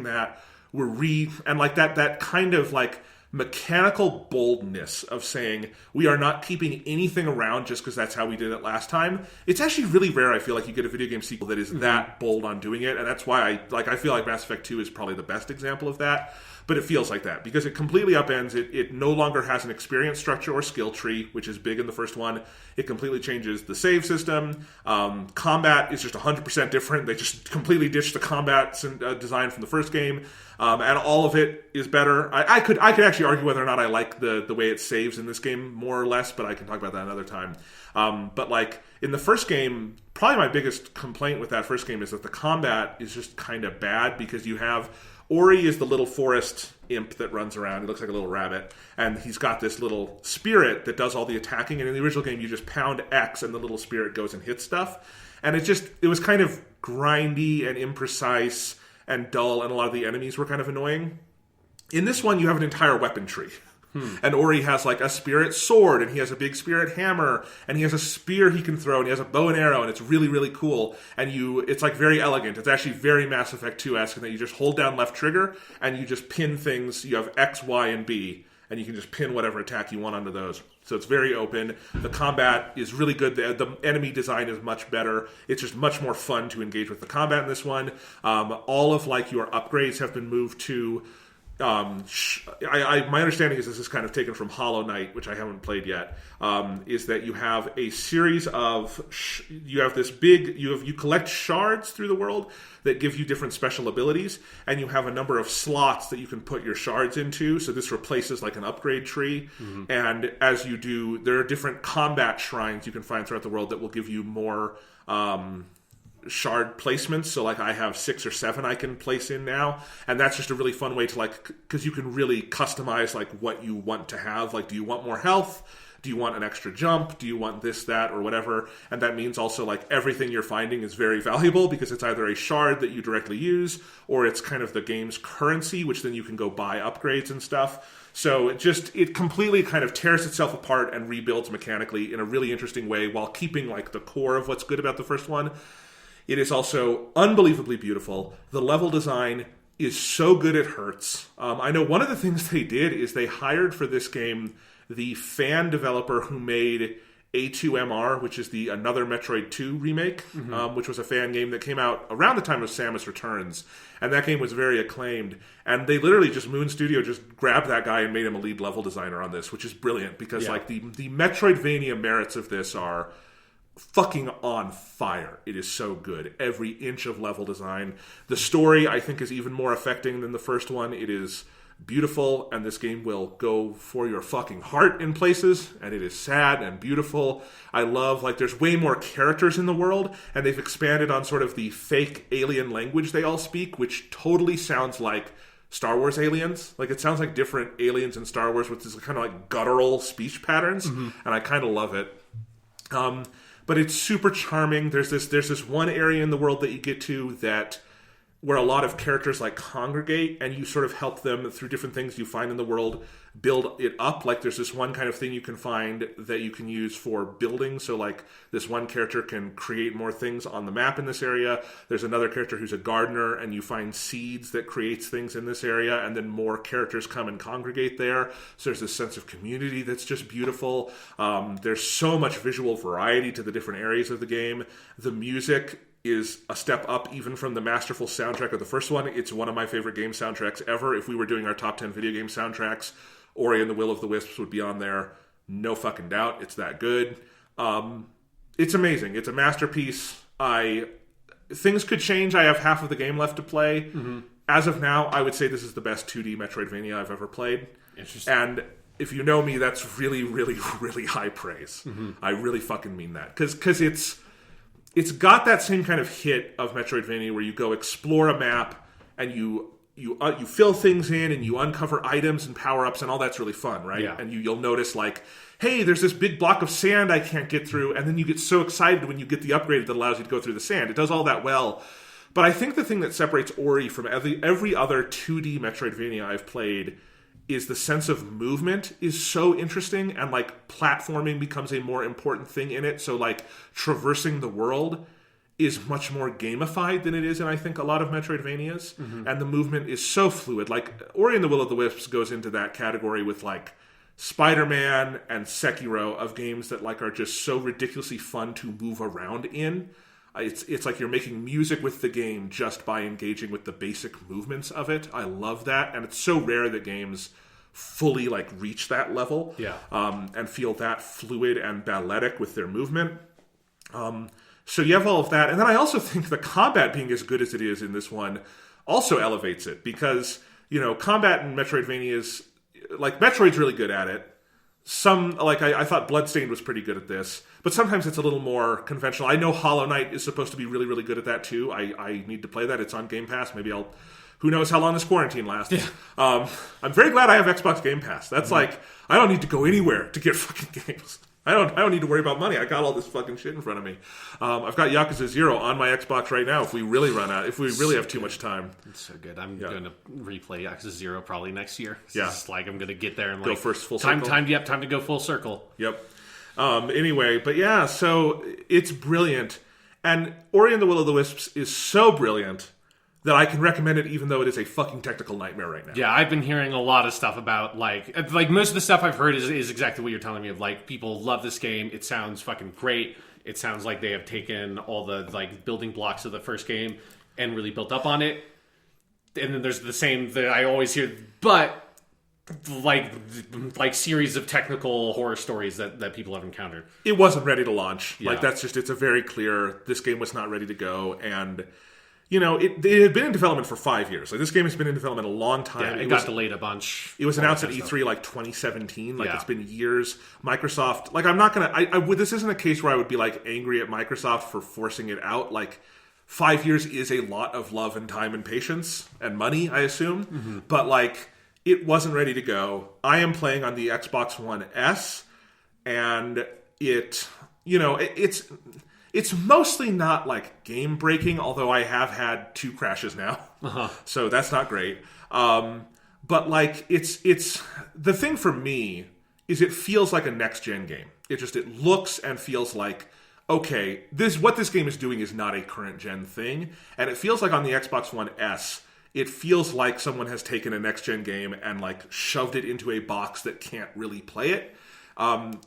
Speaker 2: that, and, like, that kind of, like, mechanical boldness of saying we are not keeping anything around just because that's how we did it last time. It's actually really rare, I feel like, you get a video game sequel that is that bold on doing it, and that's why I feel like Mass Effect 2 is probably the best example of that. But it feels like that, because it completely upends it. It no longer has an experience structure or skill tree, which is big in the first one. It completely changes the save system. Combat is just 100% different. They just completely ditched the combat design from the first game. And all of it is better. I could actually argue whether or not I like the way it saves in this game more or less, but I can talk about that another time. But, like, in the first game, probably my biggest complaint with that first game is that the combat is just kind of bad, because you have... Ori is the little forest imp that runs around. He looks like a little rabbit. And he's got this little spirit that does all the attacking. And in the original game, you just pound X and the little spirit goes and hits stuff. And it was kind of grindy and imprecise and dull, and a lot of the enemies were kind of annoying. In this one, you have an entire weapon tree. And Ori has, like, a spirit sword, and he has a big spirit hammer, and he has a spear he can throw, and he has a bow and arrow, and it's really, really cool. And it's, like, very elegant. It's actually very Mass Effect 2-esque in that you just hold down left trigger, and you just pin things. You have X, Y, and B, and you can just pin whatever attack you want onto those. So it's very open. The combat is really good. The enemy design is much better. It's just much more fun to engage with the combat in this one. All of like your upgrades have been moved to. My understanding is this is kind of taken from Hollow Knight, which I haven't played yet. Is that you have a series of you collect shards through the world that give you different special abilities, and you have a number of slots that you can put your shards into. So this replaces like an upgrade tree. And as you do, there are different combat shrines you can find throughout the world that will give you more shard placements. So like I have 6 or 7 I can place in now, and that's just a really fun way to like, because you can really customize like what you want to have. Like, do you want more health? Do you want an extra jump? Do you want this, that, or whatever? And that means also like everything you're finding is very valuable because it's either a shard that you directly use, or it's kind of the game's currency, which then you can go buy upgrades and stuff. So it completely kind of tears itself apart and rebuilds mechanically in a really interesting way while keeping like the core of what's good about the first one. It is also unbelievably beautiful. The level design is so good it hurts. I know one of the things they did is they hired for this game the fan developer who made A2MR, which is another Metroid 2 remake, which was a fan game that came out around the time of Samus Returns. And that game was very acclaimed. And they literally Moon Studio just grabbed that guy and made him a lead level designer on this, which is brilliant because like the Metroidvania merits of this are fucking on fire. It is so good. Every inch of level design. The story, I think, is even more affecting than the first one. It is beautiful, and this game will go for your fucking heart in places, and it is sad and beautiful. I love, like, there's way more characters in the world, and they've expanded on sort of the fake alien language they all speak, which totally sounds like Star Wars aliens. Like, it sounds like different aliens in Star Wars with this kind of like guttural speech patterns, and I kind of love it. But it's super charming. There's this one area in the world that you get to where a lot of characters like congregate, and you sort of help them through different things you find in the world build it up. Like there's this one kind of thing you can find that you can use for building. So like this one character can create more things on the map in this area. There's another character who's a gardener, and you find seeds that creates things in this area, and then more characters come and congregate there. So there's this sense of community that's just beautiful. There's so much visual variety to the different areas of the game. The music is a step up even from the masterful soundtrack of the first one. It's one of my favorite game soundtracks ever. If we were doing our top 10 video game soundtracks, Ori and the Will of the Wisps would be on there. No fucking doubt. It's that good. It's amazing. It's a masterpiece. Things could change. I have half of the game left to play. As of now, I would say this is the best 2D Metroidvania I've ever played.
Speaker 3: Interesting.
Speaker 2: And if you know me, that's really, really, really high praise. I really fucking mean that. Because it's got that same kind of hit of Metroidvania where you go explore a map and you fill things in and you uncover items and power-ups, and all that's really fun, right?
Speaker 3: Yeah.
Speaker 2: And you'll notice like, hey, there's this big block of sand I can't get through, and then you get so excited when you get the upgrade that allows you to go through the sand. It does all that well. But I think the thing that separates Ori from every other 2D Metroidvania I've played is the sense of movement is so interesting, and like platforming becomes a more important thing in it. So like traversing the world is much more gamified than it is in, I think, a lot of Metroidvanias. And the movement is so fluid. Like Ori and the Will of the Wisps goes into that category with like Spider-Man and Sekiro of games that like are just so ridiculously fun to move around in. It's like you're making music with the game just by engaging with the basic movements of it. I love that, and it's so rare that games fully like reach that level, and feel that fluid and balletic with their movement. So you have all of that, and then I also think the combat being as good as it is in this one also elevates it, because combat in Metroidvanias, like Metroid's really good at it. I thought Bloodstained was pretty good at this, but sometimes it's a little more conventional. I know Hollow Knight is supposed to be really, really good at that too. I need to play that. It's on Game Pass. Maybe who knows how long this quarantine lasts. Yeah. I'm very glad I have Xbox Game Pass. That's like, I don't need to go anywhere to get fucking games. I don't need to worry about money. I got all this fucking shit in front of me. I've got Yakuza 0 on my Xbox right now if we really run out. If we really have too much time.
Speaker 3: It's so good. I'm going to replay Yakuza 0 probably next year.
Speaker 2: Yeah.
Speaker 3: It's like I'm going to get there and
Speaker 2: go
Speaker 3: like...
Speaker 2: first full circle.
Speaker 3: Time to go full circle.
Speaker 2: Yep. Anyway, but yeah, so it's brilliant. And Ori and the Will of the Wisps is so brilliant that I can recommend it even though it is a fucking technical nightmare right now.
Speaker 3: Yeah, I've been hearing a lot of stuff about, like most of the stuff I've heard is exactly what you're telling me of, like, people love this game. It sounds fucking great. It sounds like they have taken all the, like, building blocks of the first game and really built up on it. And then there's the same that I always hear, but like series of technical horror stories that people have encountered.
Speaker 2: It wasn't ready to launch.
Speaker 3: Yeah.
Speaker 2: Like, that's just, it's a very clear, this game was not ready to go. And, you know, it had been in development for 5 years. Like, this game has been in development a long time.
Speaker 3: Yeah, it got delayed a bunch.
Speaker 2: It was announced at E3 like 2017. Like,
Speaker 3: Yeah.
Speaker 2: it's been years. Microsoft, like, I'm not gonna, I would, this isn't a case where I would be, like, angry at Microsoft for forcing it out. Like, 5 years is a lot of love and time and patience and money, I assume. Mm-hmm. But, like, it wasn't ready to go. I am playing on the Xbox One S, and it, you know, it's mostly not, like, game breaking, although I have had 2 crashes now. Uh-huh. So that's not great. But, like, it's the thing for me is it feels like a next gen game. It looks and feels like, okay, what this game is doing is not a current gen thing, and it feels like on the Xbox One S, it feels like someone has taken a next gen game and, like, shoved it into a box that can't really play it.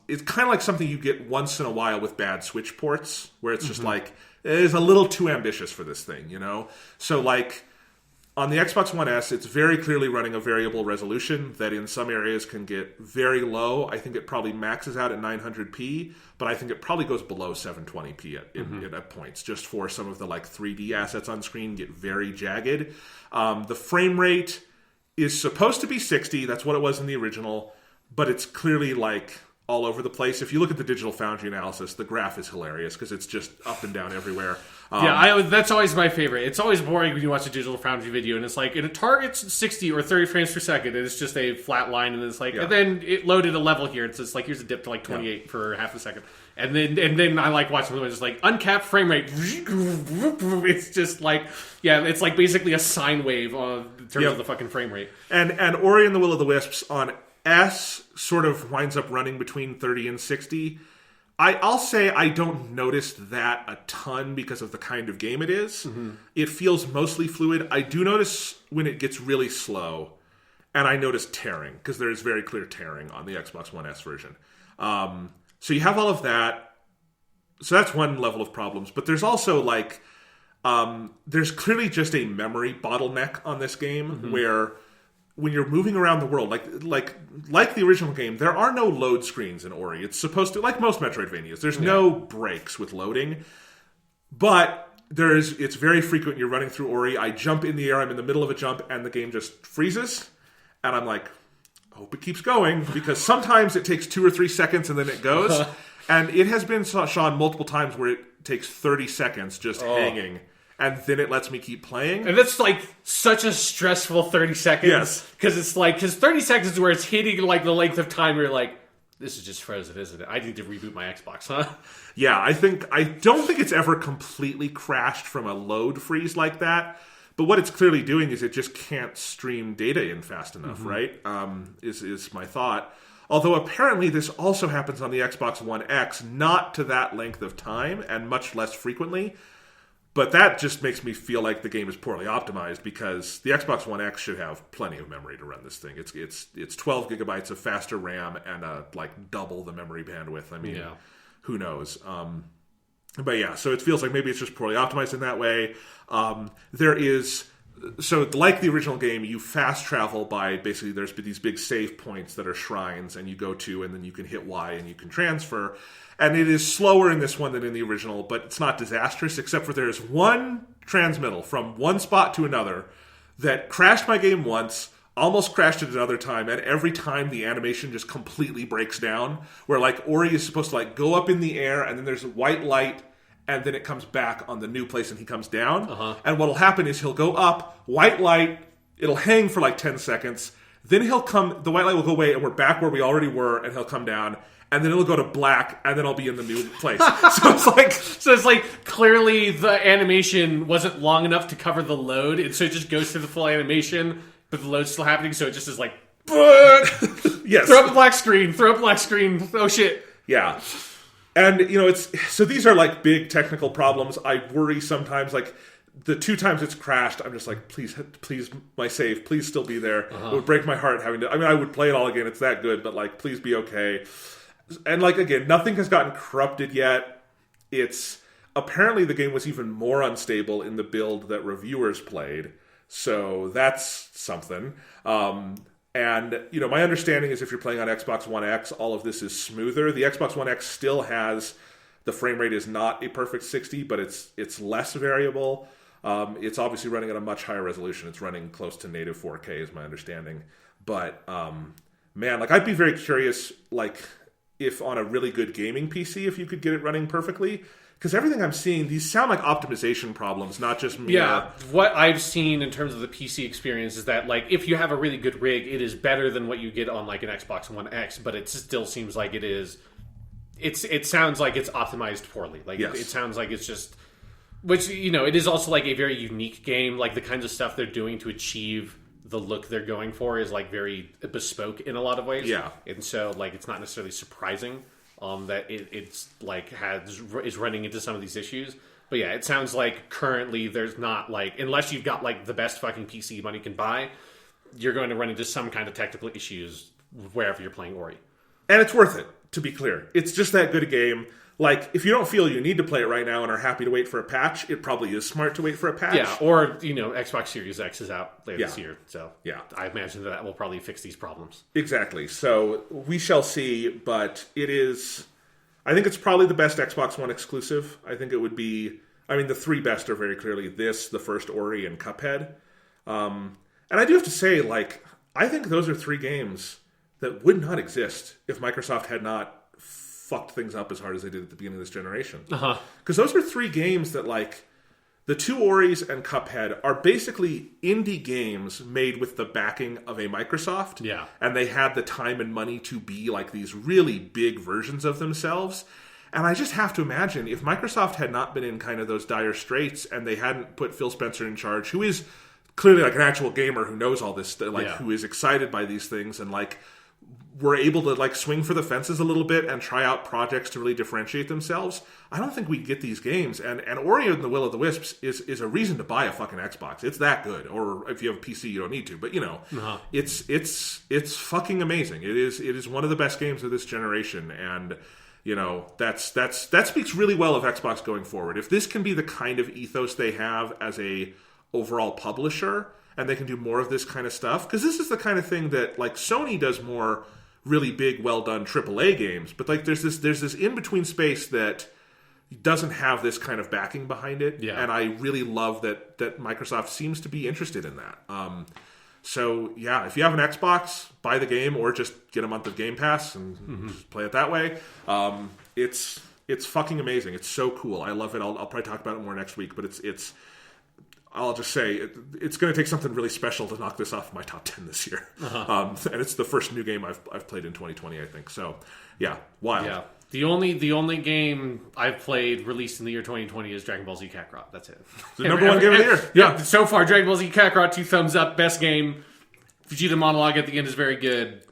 Speaker 2: It's kind of like something you get once in a while with bad Switch ports, where it's just like, it's a little too ambitious for this thing, you know? So, like, on the Xbox One S, it's very clearly running a variable resolution that in some areas can get very low. I think it probably maxes out at 900p, but I think it probably goes below 720p at points, just for some of the, like, 3D assets on screen get very jagged. The frame rate is supposed to be 60. That's what it was in the original, but it's clearly, like, all over the place. If you look at the Digital Foundry analysis, the graph is hilarious because it's just up and down everywhere.
Speaker 3: That's always my favorite. It's always boring when you watch a Digital Foundry video and it's like, it targets 60 or 30 frames per second, and it's just a flat line, and it's like, and then it loaded a level here, and it's like, here's a dip to like 28 for half a second. And then I like watching them, it's like, uncapped frame rate. It's just like, it's like basically a sine wave in terms of the fucking frame rate.
Speaker 2: And Ori and the Will of the Wisps on S sort of winds up running between 30 and 60. I'll say I don't notice that a ton because of the kind of game it is. Mm-hmm. It feels mostly fluid. I do notice when it gets really slow, and I notice tearing, because there is very clear tearing on the Xbox One S version. So you have all of that. So that's one level of problems. But there's also, like, there's clearly just a memory bottleneck on this game, where when you're moving around the world, like the original game, there are no load screens in Ori. It's supposed to, like most Metroidvanias, there's no breaks with loading. But it's very frequent. You're running through Ori, I jump in the air, I'm in the middle of a jump, and the game just freezes. And I'm like, I hope it keeps going, because sometimes it takes 2 or 3 seconds and then it goes. And it has been shown multiple times where it takes 30 seconds just hanging, and then it lets me keep playing.
Speaker 3: And that's, like, such a stressful 30 seconds.
Speaker 2: Yes.
Speaker 3: Because 30 seconds is where it's hitting, like, the length of time where you're like, this is just frozen, isn't it? I need to reboot my Xbox, huh?
Speaker 2: Yeah, I don't think it's ever completely crashed from a load freeze like that. But what it's clearly doing is it just can't stream data in fast enough, right? Is my thought. Although apparently this also happens on the Xbox One X, not to that length of time and much less frequently. But that just makes me feel like the game is poorly optimized, because the Xbox One X should have plenty of memory to run this thing. It's 12 gigabytes of faster RAM and like double the memory bandwidth. I mean, who knows? But yeah, so it feels like maybe it's just poorly optimized in that way. So like the original game, you fast travel by basically there's these big save points that are shrines, and you go to, and then you can hit Y and you can transfer. And it is slower in this one than in the original, but it's not disastrous, except for there's one transmittal from one spot to another that crashed my game once, almost crashed it another time, and every time the animation just completely breaks down, where, like, Ori is supposed to, like, go up in the air, and then there's a white light, and then it comes back on the new place and he comes down. And what'll happen is he'll go up, white light, it'll hang for like 10 seconds, then the white light will go away, and we're back where we already were, and he'll come down, and then it'll go to black, and then I'll be in the new place.
Speaker 3: So it's like clearly the animation wasn't long enough to cover the load, and so it just goes through the full animation, but the load's still happening, so it just is like,
Speaker 2: yes,
Speaker 3: throw up a black screen, oh shit.
Speaker 2: Yeah. And, you know, so these are like big technical problems. I worry sometimes, like, the 2 times it's crashed, I'm just like, please, my save, please still be there. It would break my heart having to. I mean, I would play it all again. It's that good, but like, please be okay. And like again, nothing has gotten corrupted yet. It's apparently the game was even more unstable in the build that reviewers played, so that's something. And my understanding is if you're playing on Xbox One X, all of this is smoother. The Xbox One X still has the frame rate is not a perfect 60, but it's less variable. It's obviously running at a much higher resolution. It's running close to native 4K, is my understanding. But man, like I'd be very curious, like if on a really good gaming PC, if you could get it running perfectly. Because everything I'm seeing, these sound like optimization problems, not just me.
Speaker 3: Yeah, what I've seen in terms of the PC experience is that, like, if you have a really good rig, it is better than what you get on, like, an Xbox One X, but it still seems like it is... It sounds like it's optimized poorly. Like,
Speaker 2: yes.
Speaker 3: It sounds like it's just... Which, it is also, like, a very unique game. Like, the kinds of stuff they're doing to achieve the look they're going for is, like, very bespoke in a lot of ways.
Speaker 2: Yeah.
Speaker 3: And so, like, it's not necessarily surprising that it's like is running into some of these issues. But yeah, it sounds like currently there's not, like, unless you've got like the best fucking PC money can buy, you're going to run into some kind of technical issues wherever you're playing Ori. And
Speaker 2: it's worth it, to be clear. It's just that good a game. Like, if you don't feel you need to play it right now and are happy to wait for a patch, it probably is smart to wait for a patch.
Speaker 3: Yeah, or, Xbox Series X is out later this year, so
Speaker 2: yeah,
Speaker 3: I imagine that will probably fix these problems.
Speaker 2: Exactly. So, we shall see, but it is... I think it's probably the best Xbox One exclusive. I think it would be... I mean, the 3 best are very clearly this, the first Ori, and Cuphead. And I do have to say, like, I think those are 3 games that would not exist if Microsoft had not fucked things up as hard as they did at the beginning of this generation. Because those are 3 games that, like, the 2 Oris and Cuphead are basically indie games made with the backing of a Microsoft.
Speaker 3: Yeah.
Speaker 2: And they had the time and money to be like these really big versions of themselves. And I just have to imagine if Microsoft had not been in kind of those dire straits and they hadn't put Phil Spencer in charge, who is clearly like an actual gamer who knows all this, like who is excited by these things and like were able to like swing for the fences a little bit and try out projects to really differentiate themselves, I don't think we'd get these games. And Ori and the Will of the Wisps is a reason to buy a fucking Xbox. It's that good. Or if you have a PC, you don't need to. But it's fucking amazing. It is one of the best games of this generation. And that speaks really well of Xbox going forward. If this can be the kind of ethos they have as a overall publisher, and they can do more of this kind of stuff, because this is the kind of thing that like Sony does more really big, well done AAA games, but like there's this in between space that doesn't have this kind of backing behind it, and I really love that Microsoft seems to be interested in that. So yeah, if you have an Xbox, buy the game or just get a month of Game Pass and just play it that way. It's fucking amazing. It's so cool. I love it. I'll probably talk about it more next week, but it's. I'll just say it's going to take something really special to knock this off my top 10 this year. And it's the first new game I've played in 2020, I think. So, yeah, wild.
Speaker 3: Yeah. The only game I've played released in the year 2020 is Dragon Ball Z Kakarot. That's it.
Speaker 2: The number one game of the year.
Speaker 3: Yeah. So far, Dragon Ball Z Kakarot, 2 thumbs up, best game. Vegeta monologue at the end is very good.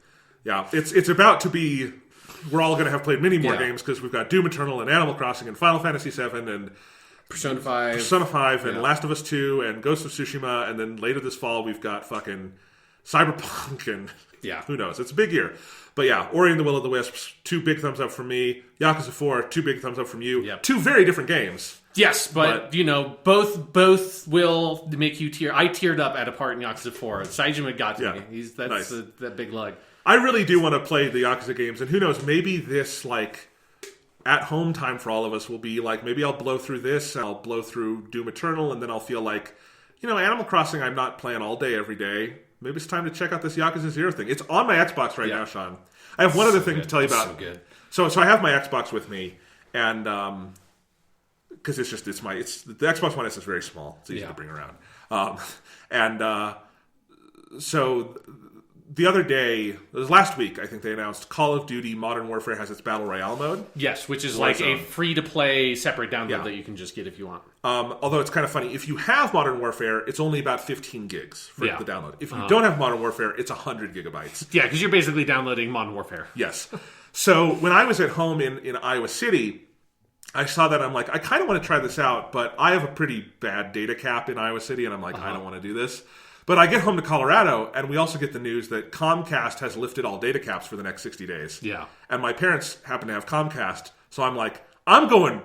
Speaker 2: Yeah, it's about to be... We're all going to have played many more games because we've got Doom Eternal and Animal Crossing and Final Fantasy VII and...
Speaker 3: Persona 5
Speaker 2: and Last of Us 2 and Ghost of Tsushima, and then later this fall we've got fucking Cyberpunk and who knows. It's a big year. But yeah, Ori and the Will of the Wisps, 2 big thumbs up from me. Yakuza 4, 2 big thumbs up from you.
Speaker 3: Yep.
Speaker 2: 2 very different games.
Speaker 3: Yes, but both will make you tear. I teared up at a part in Yakuza 4. Saijima got to me. That's nice. That big lug.
Speaker 2: I really do want to play the Yakuza games, and who knows, maybe this like at home time for all of us will be like, maybe I'll blow through this, I'll blow through Doom Eternal, and then I'll feel like, Animal Crossing I'm not playing all day every day. Maybe it's time to check out this Yakuza 0 thing. It's on my Xbox right now, Sean. I have one other thing to tell you about.
Speaker 3: So good.
Speaker 2: So I have my Xbox with me, and because the Xbox One S is very small. It's easy to bring around. So the other day, it was last week, I think they announced Call of Duty Modern Warfare has its Battle Royale mode.
Speaker 3: Yes, which is like a free-to-play separate download that you can just get if you want.
Speaker 2: Although it's kind of funny, if you have Modern Warfare, it's only about 15 gigs for the download. If you don't have Modern Warfare, it's 100 gigabytes.
Speaker 3: Yeah, because you're basically downloading Modern Warfare.
Speaker 2: Yes. So when I was at home in Iowa City, I saw that. I'm like, I kind of want to try this out, but I have a pretty bad data cap in Iowa City, and I'm like, I don't want to do this. But I get home to Colorado, and we also get the news that Comcast has lifted all data caps for the next 60 days.
Speaker 3: Yeah.
Speaker 2: And my parents happen to have Comcast, so I'm like, I'm going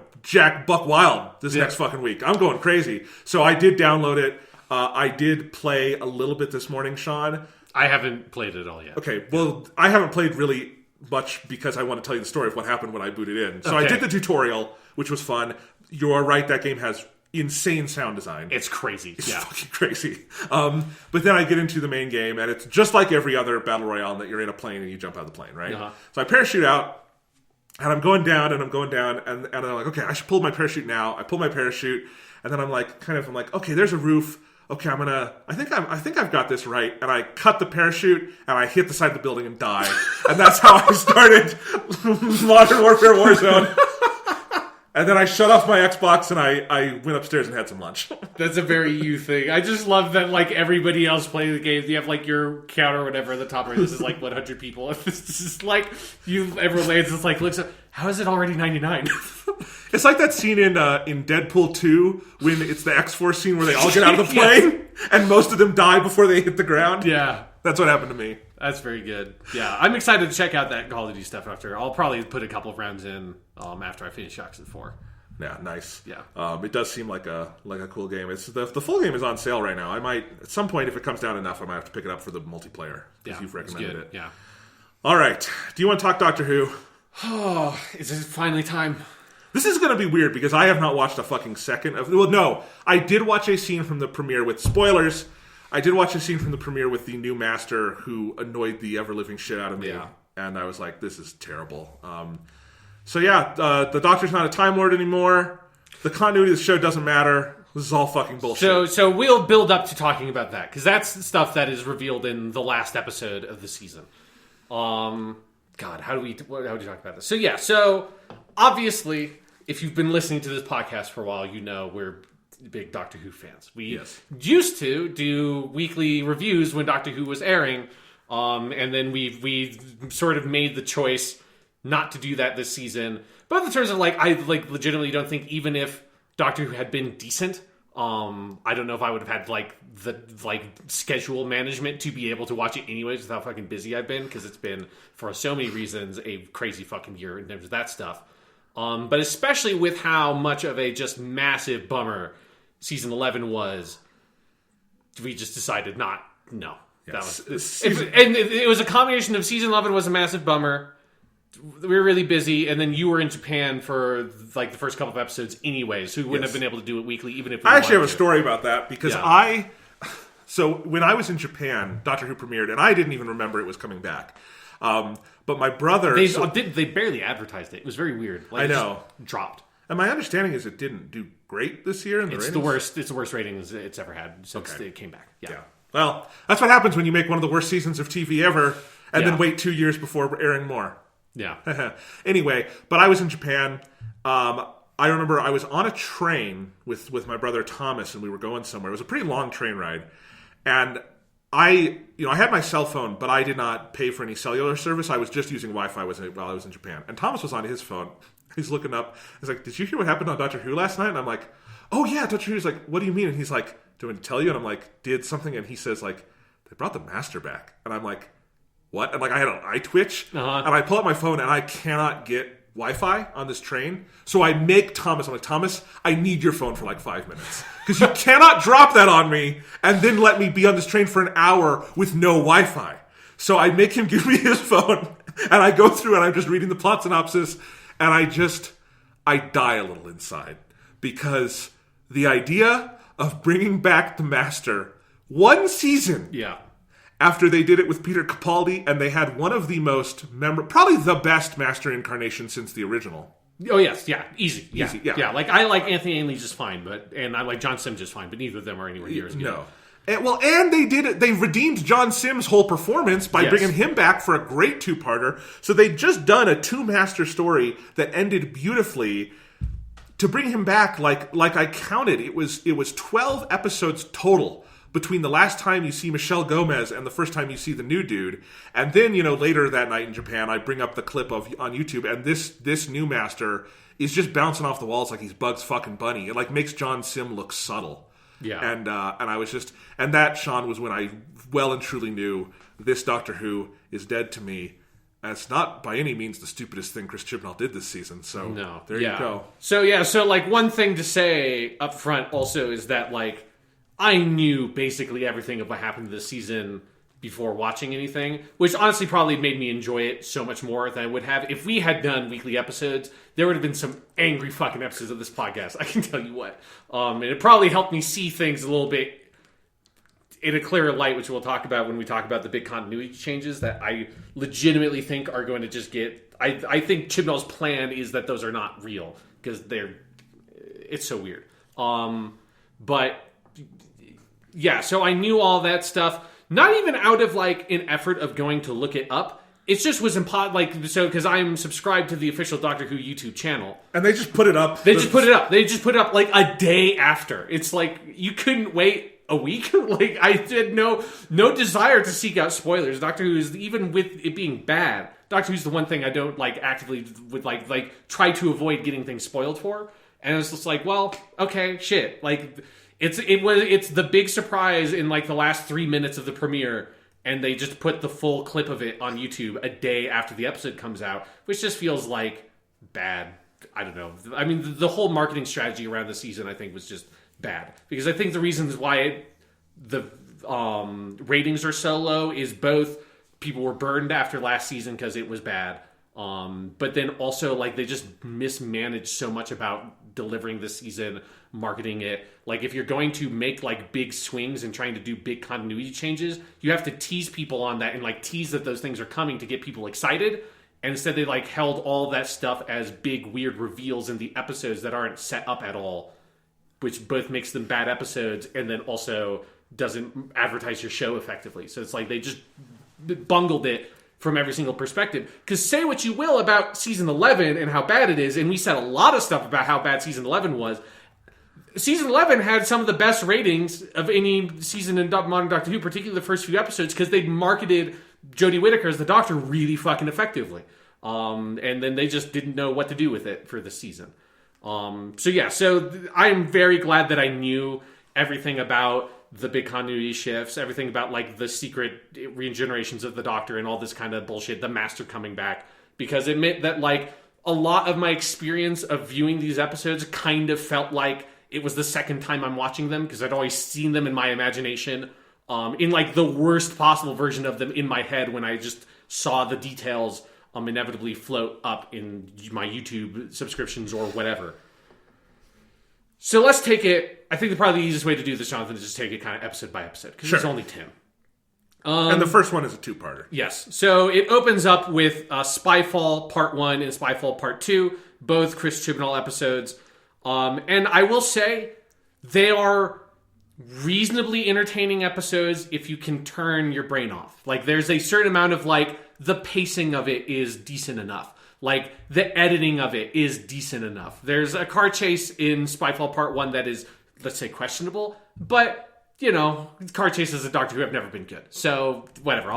Speaker 2: buck wild this next fucking week. I'm going crazy. So I did download it. I did play a little bit this morning, Sean.
Speaker 3: I haven't played it all yet.
Speaker 2: Okay, well, I haven't played really much because I want to tell you the story of what happened when I booted in. So I did the tutorial, which was fun. You are right, that game has insane sound design.
Speaker 3: It's crazy.
Speaker 2: It's fucking crazy. But then I get into the main game, and it's just like every other Battle Royale that you're in a plane and you jump out of the plane, right? So I parachute out, and I'm going down, and and I'm like, okay, I should pull my parachute now. I pull my parachute, and then I'm like, okay, there's a roof. Okay, I think I've got this right. And I cut the parachute, and I hit the side of the building and die. And that's how I started Modern Warfare Warzone. And then I shut off my Xbox, and I went upstairs and had some lunch.
Speaker 3: That's a very you thing. I just love that, like, everybody else playing the game, you have, like, your count or whatever at the top right. This is, like, 100 people. This is, like, everyone lands, it's like, looks up, how is it already 99?
Speaker 2: It's like that scene in Deadpool 2 when it's the X-Force scene where they all get out of the plane, and most of them die before they hit the ground.
Speaker 3: Yeah.
Speaker 2: That's what happened to me.
Speaker 3: That's very good. Yeah, I'm excited to check out that Call of Duty stuff after. I'll probably put a couple of rounds in after I finish Oxen 4.
Speaker 2: Yeah, nice.
Speaker 3: Yeah,
Speaker 2: it does seem like a cool game. It's the full game is on sale right now. I might at some point, if it comes down enough, I might have to pick it up for the multiplayer because you've recommended it.
Speaker 3: Yeah.
Speaker 2: All right. Do you want to talk Doctor Who?
Speaker 3: Oh, is it finally time?
Speaker 2: This is going to be weird because I have not watched a fucking second of. Well, no, I did watch a scene from the premiere with spoilers. I did watch a scene from the premiere with the new master who annoyed the ever-living shit out of me.
Speaker 3: Yeah.
Speaker 2: And I was like, this is terrible. The Doctor's not a Time Lord anymore. The continuity of the show doesn't matter. This is all fucking bullshit.
Speaker 3: So we'll build up to talking about that, because that's stuff that is revealed in the last episode of the season. God, how do we talk about this? So obviously, if you've been listening to this podcast for a while, you know we're big Doctor Who fans. We used to do weekly reviews when Doctor Who was airing, and then we sort of made the choice not to do that this season. But in terms of I legitimately don't think, even if Doctor Who had been decent, I don't know if I would have had the schedule management to be able to watch it anyways with how fucking busy I've been, because it's been, for so many reasons, a crazy fucking year in terms of that stuff. But especially with how much of a just massive bummer Season 11 was, we just decided not. No.
Speaker 2: Yes.
Speaker 3: That was, it was a combination of Season 11 was a massive bummer. We were really busy, and then you were in Japan for the first couple of episodes anyways, so we wouldn't have been able to do it weekly, even if we
Speaker 2: I actually have a
Speaker 3: to.
Speaker 2: story about that, because so when I was in Japan, Doctor Who premiered, and I didn't even remember it was coming back. But my brother...
Speaker 3: They barely advertised it. It was very weird.
Speaker 2: I know.
Speaker 3: It just dropped.
Speaker 2: And my understanding is it didn't do great this year in the ratings.
Speaker 3: It's the worst ratings it's ever had since it came back. Yeah.
Speaker 2: Well, that's what happens when you make one of the worst seasons of TV ever, and then wait 2 years before airing more.
Speaker 3: Yeah.
Speaker 2: Anyway, but I was in Japan. I remember I was on a train with my brother Thomas, and we were going somewhere. It was a pretty long train ride. And I had my cell phone, but I did not pay for any cellular service. I was just using Wi-Fi while I was in Japan. And Thomas was on his phone. He's looking up. He's like, "Did you hear what happened on Doctor Who last night?" And I'm like, "Oh yeah, Doctor Who." He's like, "What do you mean?" And he's like, "Do I want to tell you?" And I'm like, "Did something?" And he says they brought the Master back. And I'm like, "What?" And I had an eye twitch. And I pull out my phone, and I cannot get Wi-Fi on this train. So I make Thomas, I'm like, "Thomas, I need your phone for 5 minutes. Because you cannot drop that on me and then let me be on this train for an hour with no Wi-Fi." So I make him give me his phone, and I go through, and I'm just reading the plot synopsis, and I die a little inside. Because the idea of bringing back the Master one season...
Speaker 3: Yeah.
Speaker 2: After they did it with Peter Capaldi, and they had one of the most probably the best Master incarnation since the original.
Speaker 3: Oh yes, yeah, easy, yeah.
Speaker 2: Yeah.
Speaker 3: I like Anthony Ainley just fine, and I like John Sims just fine, but neither of them are anywhere near as good.
Speaker 2: No, and they did it. They redeemed John Sims' whole performance by bringing him back for a great two-parter. So they'd just done a two-Master story that ended beautifully. To bring him back, like I counted, it was 12 episodes total. between the last time you see Michelle Gomez and the first time you see the new dude. And then, later that night in Japan, I bring up the clip on YouTube, and this new master is just bouncing off the walls like he's Bugs fucking Bunny. It makes John Sim look subtle.
Speaker 3: Yeah.
Speaker 2: And I was just, and that, Sean, was when I well and truly knew this Doctor Who is dead to me. And it's not by any means the stupidest thing Chris Chibnall did this season. So there you go.
Speaker 3: So one thing to say up front also is that I knew basically everything of what happened this season before watching anything, which honestly probably made me enjoy it so much more than I would have if we had done weekly episodes. There would have been some angry fucking episodes of this podcast, I can tell you what. And it probably helped me see things a little bit in a clearer light, which we'll talk about when we talk about the big continuity changes that I legitimately think are going to just get... I think Chibnall's plan is that those are not real, because it's so weird. But yeah, so I knew all that stuff, not even out of an effort of going to look it up. It just was because I'm subscribed to the official Doctor Who YouTube channel.
Speaker 2: And they just put it up.
Speaker 3: They just put it up a day after. It's you couldn't wait a week. I had no desire to seek out spoilers. Doctor Who is, even with it being bad, Doctor Who's the one thing I don't actively would try to avoid getting things spoiled for. And it's just well, okay, shit. It's the big surprise in the last 3 minutes of the premiere, and they just put the full clip of it on YouTube a day after the episode comes out, which just feels bad. I don't know. I mean, the whole marketing strategy around the season, I think, was just bad, because I think the reasons why the ratings are so low is both people were burned after last season because it was bad, but then also they just mismanaged so much about delivering this season, marketing it. If you're going to make big swings and trying to do big continuity changes, you have to tease people on that and tease that those things are coming to get people excited. And instead they held all that stuff as big weird reveals in the episodes that aren't set up at all, which both makes them bad episodes and then also doesn't advertise your show effectively. So it's they just bungled it from every single perspective. Because say what you will about season 11 and how bad it is, and we said a lot of stuff about how bad season 11 was. Season 11 had some of the best ratings of any season in modern Doctor Who, particularly the first few episodes, because they marketed Jodie Whittaker as the Doctor really fucking effectively. And then they just didn't know what to do with it for this season. So I'm very glad that I knew everything about the big continuity shifts, everything about the secret regenerations of the Doctor and all this kind of bullshit, the Master coming back, because it meant that a lot of my experience of viewing these episodes kind of felt like it was the second time I'm watching them, because I'd always seen them in my imagination, in the worst possible version of them in my head when I just saw the details inevitably float up in my YouTube subscriptions or whatever. So let's take it. I think probably the easiest way to do this, Jonathan, is just take it kind of episode by episode, because there's only 10.
Speaker 2: And the first one is a two-parter.
Speaker 3: Yes. So it opens up with Spyfall Part 1 and Spyfall Part 2, both Chris Chibnall episodes. And I will say, they are reasonably entertaining episodes if you can turn your brain off. There's a certain amount of, the pacing of it is decent enough. The editing of it is decent enough. There's a car chase in Spyfall Part 1 that is, let's say, questionable, but... car chases of Doctor Who have never been good. So, whatever.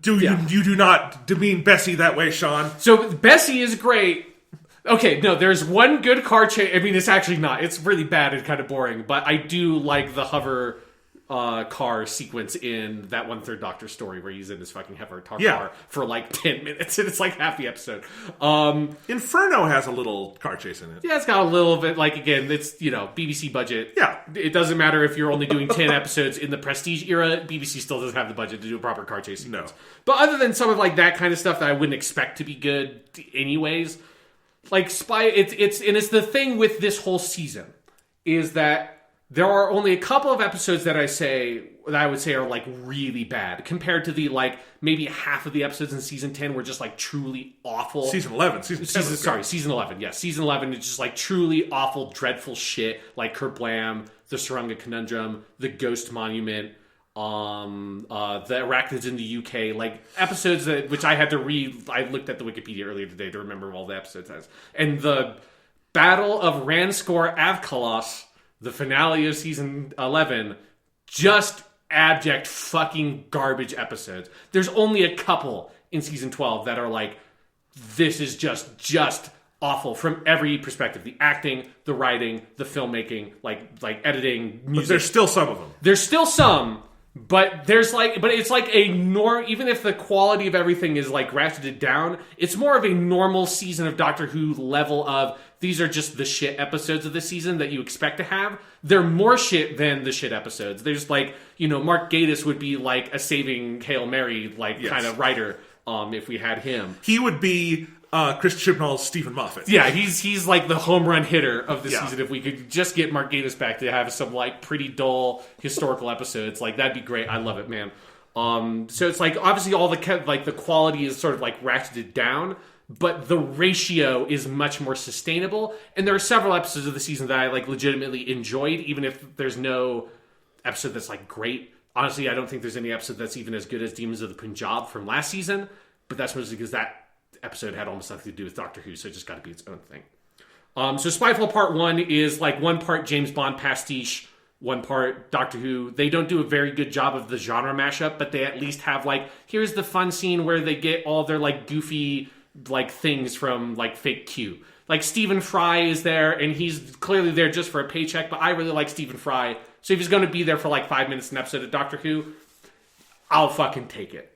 Speaker 2: You do not demean Bessie that way, Sean.
Speaker 3: So, Bessie is great. Okay, no, there's one good car chase. I mean, it's actually not. It's really bad and kind of boring, but I do like the hover car sequence in that 1/3 Doctor story where he's in his fucking hover car for 10 minutes, and it's half the episode.
Speaker 2: Inferno has a little car chase in it.
Speaker 3: Yeah, it's got a little bit, again, it's, BBC budget.
Speaker 2: Yeah.
Speaker 3: It doesn't matter if you're only doing 10 episodes in the Prestige era, BBC still doesn't have the budget to do a proper car chase sequence.
Speaker 2: No.
Speaker 3: But other than some of, that kind of stuff that I wouldn't expect to be good anyways, it's the thing with this whole season, is that there are only a couple of episodes that I would say are really bad compared to the maybe half of the episodes in season 10 were just truly awful.
Speaker 2: Season 11, season
Speaker 3: 11. Yeah, season 11 is just truly awful, dreadful shit like Kerblam, the Sarunga Conundrum, the Ghost Monument, the Arachnids in the UK, episodes which I had to read. I looked at the Wikipedia earlier today to remember all the episodes as, and the Battle of Ranskor Avkalos, the finale of season 11, just abject fucking garbage episodes. There's only a couple in season 12 that are like, this is just awful from every perspective. The acting, the writing, the filmmaking, like editing, music.
Speaker 2: But there's still some of them.
Speaker 3: There's still some, but it's like even if the quality of everything is like ratcheted down, it's more of a normal season of Doctor Who level of, these are just the shit episodes of the season that you expect to have. They're more shit than the shit episodes. There's like, Mark Gatiss would be like a saving Hail Mary, kind of writer, if we had him.
Speaker 2: He would be Chris Chibnall's Stephen Moffat.
Speaker 3: Yeah, he's like the home run hitter of the season. If we could just get Mark Gatiss back to have some like pretty dull historical episodes, like that'd be great. I love it, man. So it's like obviously all the quality is sort of like ratcheted down, but the ratio is much more sustainable. And there are several episodes of the season that I like legitimately enjoyed, even if there's no episode that's like great. Honestly, I don't think there's any episode that's even as good as Demons of the Punjab from last season, but that's mostly because that episode had almost nothing to do with Doctor Who, so it just got to be its own thing. So Spyfall Part 1 is like one part James Bond pastiche, one part Doctor Who. They don't do a very good job of the genre mashup, but they at least have like, here's the fun scene where they get all their like goofy like things from like fake Q. Like Stephen Fry is there, and he's clearly there just for a paycheck, but I really like Stephen Fry. So if he's going to be there for like 5 minutes an episode of Doctor Who, I'll fucking take it.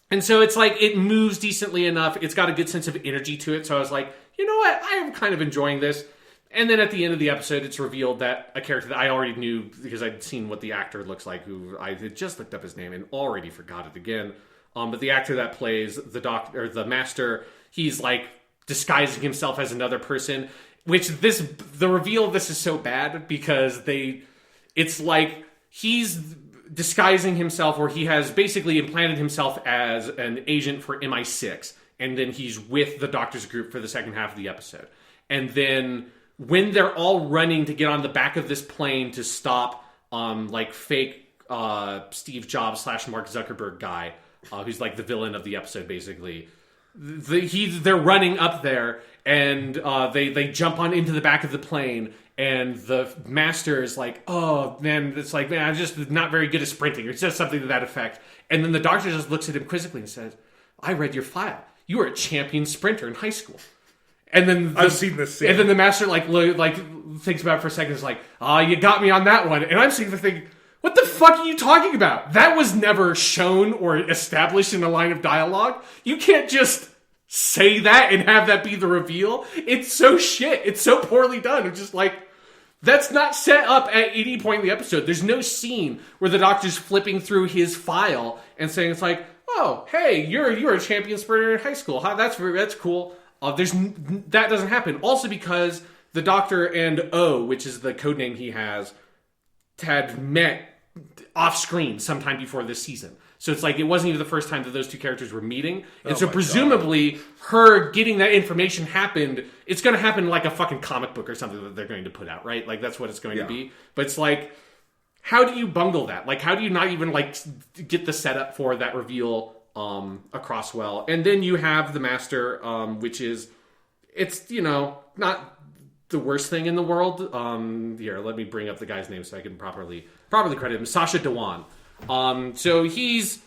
Speaker 3: And so it's like, it moves decently enough. It's got a good sense of energy to it. So I was like, you know what? I am kind of enjoying this. And then at the end of the episode, it's revealed that a character that I already knew because I'd seen what the actor looks like, who I had just looked up his name and already forgot it again. But the actor that plays the Master, he's like disguising himself as another person, which the reveal of this is so bad because it's like he's disguising himself, or he has basically implanted himself as an agent for MI6, and then he's with the Doctor's group for the second half of the episode. And then when they're all running to get on the back of this plane to stop like fake Steve Jobs / Mark Zuckerberg guy, who's like the villain of the episode basically, they're running up there, and they jump on into the back of the plane. And the Master is like, oh, man, it's like, man, I'm just not very good at sprinting. It's just something to that effect. And then the Doctor just looks at him quizzically and says, I read your file. You were a champion sprinter in high school. And then
Speaker 2: I've seen this scene.
Speaker 3: And then the Master like thinks about it for a second and is like, you got me on that one. And I'm sitting there thinking, what the fuck are you talking about? That was never shown or established in a line of dialogue. You can't just say that and have that be the reveal. It's so shit. It's so poorly done. It's just like, that's not set up at any point in the episode. There's no scene where the Doctor's flipping through his file and saying, it's like, oh, hey, you're a champion sprinter in high school. That's cool. That doesn't happen. Also because the Doctor and O, which is the codename he has, had met off screen sometime before this season. So it's like, it wasn't even the first time that those two characters were meeting. And so presumably her getting that information happened. It's going to happen like a fucking comic book or something that they're going to put out, right? Like that's what it's going to be. But it's like, how do you bungle that? Like, how do you not even like get the setup for that reveal across well? And then you have the Master, which is, it's, not the worst thing in the world. Here, let me bring up the guy's name so I can properly credit him. Sacha Dhawan. So he's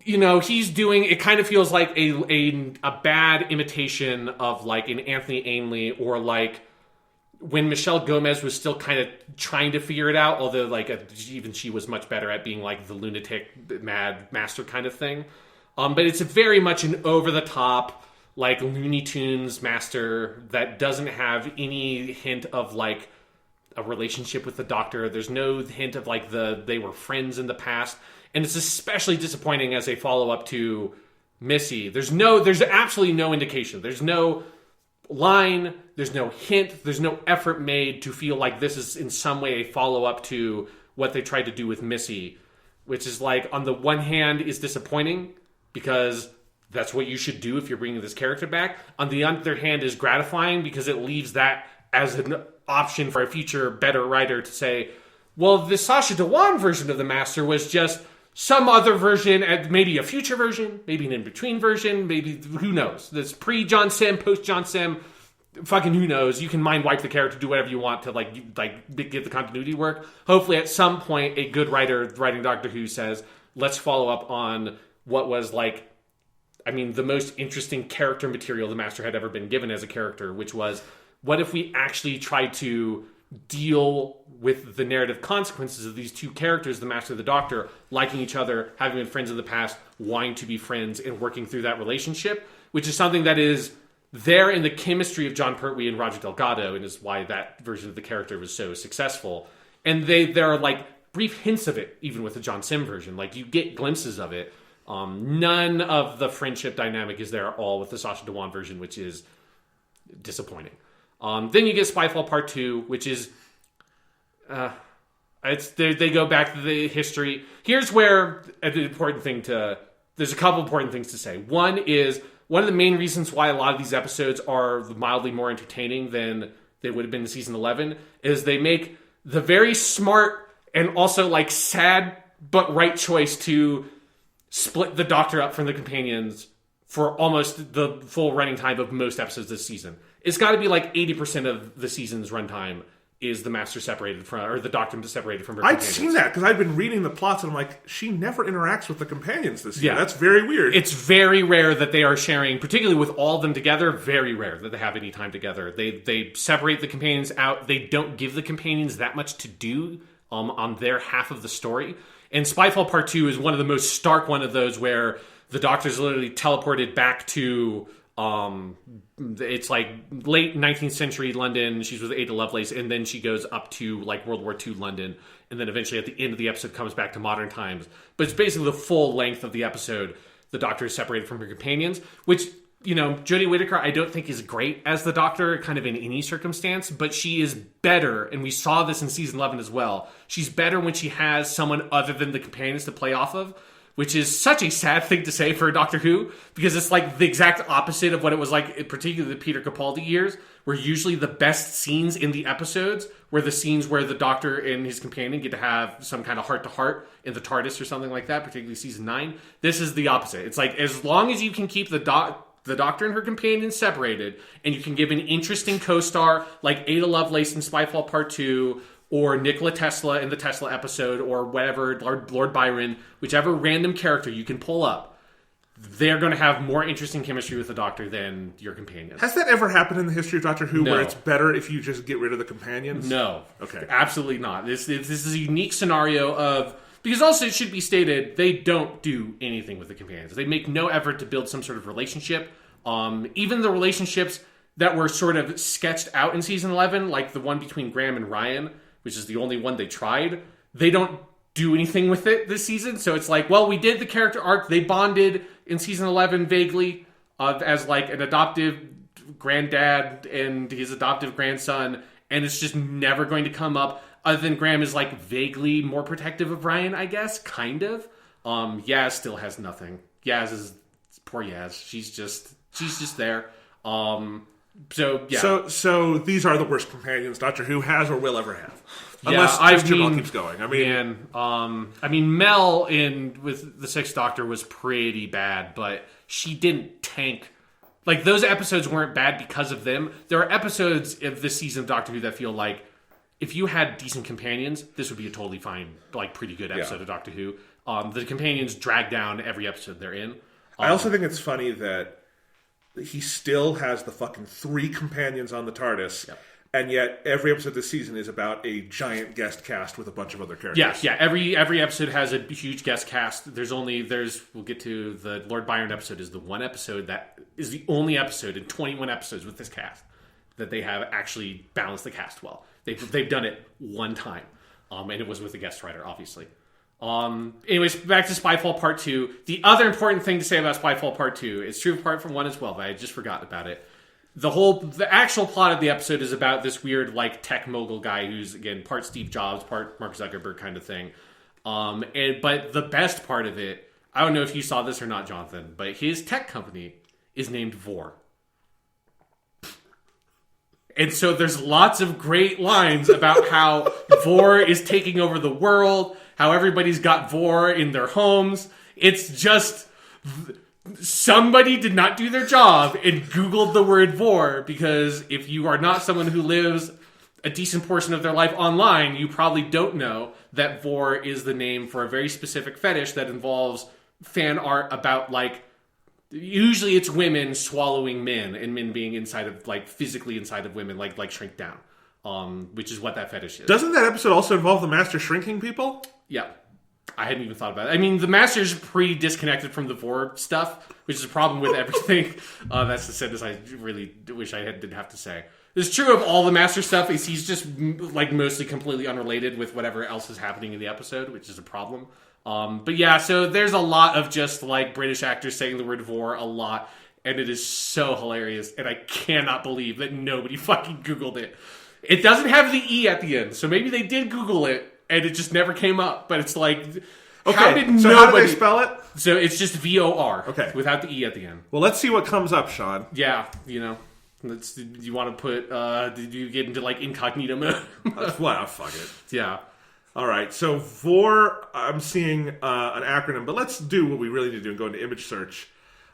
Speaker 3: doing, it kind of feels like a bad imitation of like an Anthony Ainley, or like when Michelle Gomez was still kind of trying to figure it out, although like even she was much better at being like the lunatic mad Master kind of thing. But it's very much an over the top, like Looney Tunes Master that doesn't have any hint of like a relationship with the Doctor. There's no hint of like they were friends in the past, and it's especially disappointing as a follow-up to Missy. There's absolutely no indication. There's no line, there's no hint, there's no effort made to feel like this is in some way a follow-up to what they tried to do with Missy, which is like, on the one hand is disappointing because that's what you should do if you're bringing this character back. On the other hand is gratifying because it leaves that as an option for a future better writer to say, well, the Sacha Dhawan version of the Master was just some other version, and maybe a future version, maybe an in-between version, maybe, who knows? This pre-John Sim, post-John Sim, fucking who knows? You can mind wipe the character, do whatever you want to like get the continuity work. Hopefully, at some point, a good writer writing Doctor Who says, "Let's follow up on what was like, I mean, the most interesting character material the Master had ever been given as a character, which was what if we actually tried to deal with the narrative consequences of these two characters, the Master and the Doctor, liking each other, having been friends in the past, wanting to be friends, and working through that relationship, which is something that is." There in the chemistry of John Pertwee and Roger Delgado, and is why that version of the character was so successful. And there are like brief hints of it, even with the John Sim version. Like you get glimpses of it. None of the friendship dynamic is there at all with the Sacha Dhawan version, which is disappointing. Then you get Spyfall Part 2, which is they go back to the history. Here's where there's a couple important things to say. One is, one of the main reasons why a lot of these episodes are mildly more entertaining than they would have been in season 11 is they make the very smart and also like sad but right choice to split the Doctor up from the companions for almost the full running time of most episodes this season. It's got to be like 80% of the season's runtime is the Master separated from, or the Doctor separated from her companions.
Speaker 2: I'd seen that, because I'd been reading the plots, and I'm like, she never interacts with the companions this year. Yeah. That's very weird.
Speaker 3: It's very rare that they are sharing, particularly with all of them together, very rare that they have any time together. They separate the companions out. They don't give the companions that much to do on their half of the story. And Spyfall Part 2 is one of the most stark one of those where the Doctor's literally teleported back to... it's like late 19th century London. She's with Ada Lovelace, and then she goes up to like World War II London, and then eventually at the end of the episode comes back to modern times. But it's basically the full length of the episode. The Doctor is separated from her companions, which, you know, Jodie Whittaker I don't think is great as the Doctor kind of in any circumstance, but she is better, and we saw this in season 11 as well. She's better when she has someone other than the companions to play off of, which is such a sad thing to say for Doctor Who, because it's like the exact opposite of what it was like, particularly the Peter Capaldi years, where usually the best scenes in the episodes were the scenes where the Doctor and his companion get to have some kind of heart-to-heart in the TARDIS or something like that, particularly season 9. This is the opposite. It's like, as long as you can keep the Doctor and her companion separated, and you can give an interesting co-star like Ada Lovelace in Spyfall Part 2, or Nikola Tesla in the Tesla episode, or whatever, Lord Byron, whichever random character you can pull up, they're going to have more interesting chemistry with the Doctor than your companions.
Speaker 2: Has that ever happened in the history of Doctor Who, where it's better if you just get rid of the companions?
Speaker 3: No.
Speaker 2: Okay.
Speaker 3: Absolutely not. This is a unique scenario of... Because also, it should be stated, they don't do anything with the companions. They make no effort to build some sort of relationship. Even the relationships that were sort of sketched out in season 11, like the one between Graham and Ryan, which is the only one they tried, they don't do anything with it this season. So it's like, well, we did the character arc. They bonded in season 11 vaguely as like an adoptive granddad and his adoptive grandson, and it's just never going to come up, other than Graham is like vaguely more protective of Ryan, I guess, kind of. Yaz still has nothing. Poor Yaz. She's just there. So yeah.
Speaker 2: So these are the worst companions Doctor Who has or will ever have. Unless Chris Chibnall keeps going.
Speaker 3: I mean, Mel with the Sixth Doctor was pretty bad, but she didn't tank. Like, those episodes weren't bad because of them. There are episodes of this season of Doctor Who that feel like, if you had decent companions, this would be a totally fine, like, pretty good episode of Doctor Who. The companions drag down every episode they're in.
Speaker 2: I also think it's funny that he still has the fucking 3 companions on the TARDIS, and yet every episode this season is about a giant guest cast with a bunch of other characters.
Speaker 3: Yeah. Every episode has a huge guest cast. We'll get to the Lord Byron episode is the one episode that is the only episode in 21 episodes with this cast that they have actually balanced the cast well. They've done it one time, and it was with a guest writer, obviously. Anyways, back to Spyfall Part 2. The other important thing to say about Spyfall Part 2, it's true part from 1 as well, but I just forgot about it. The actual plot of the episode is about this weird, like, tech mogul guy who's, again, part Steve Jobs, part Mark Zuckerberg kind of thing. But the best part of it, I don't know if you saw this or not, Jonathan, but his tech company is named Vor. And so there's lots of great lines about how Vor is taking over the world, how everybody's got Vor in their homes. It's just somebody did not do their job and Googled the word vor, because if you are not someone who lives a decent portion of their life online, you probably don't know that vor is the name for a very specific fetish that involves fan art about, like, usually it's women swallowing men and men being inside of, like, physically inside of women, like shrink down, which is what that fetish is.
Speaker 2: Doesn't that episode also involve the master shrinking people?
Speaker 3: Yeah. I hadn't even thought about it. I mean, the Master's pretty disconnected from the vor stuff, which is a problem with everything. That's the sentence I really wish I didn't have to say. It's true of all the Master stuff, is he's just, like, mostly completely unrelated with whatever else is happening in the episode, which is a problem. But yeah, so there's a lot of just, like, British actors saying the word vor a lot, and it is so hilarious, and I cannot believe that nobody fucking Googled it. It doesn't have the E at the end, so maybe they did Google it, and it just never came up. But it's like, how did nobody...
Speaker 2: how do they spell it?
Speaker 3: So it's just VOR.
Speaker 2: Okay.
Speaker 3: Without the E at the end.
Speaker 2: Well, let's see what comes up, Sean.
Speaker 3: Yeah, you know. You want to put... did you get into, like, incognito mode?
Speaker 2: Well, fuck it.
Speaker 3: Yeah.
Speaker 2: All right, so vor, I'm seeing an acronym, but let's do what we really need to do and go into image search.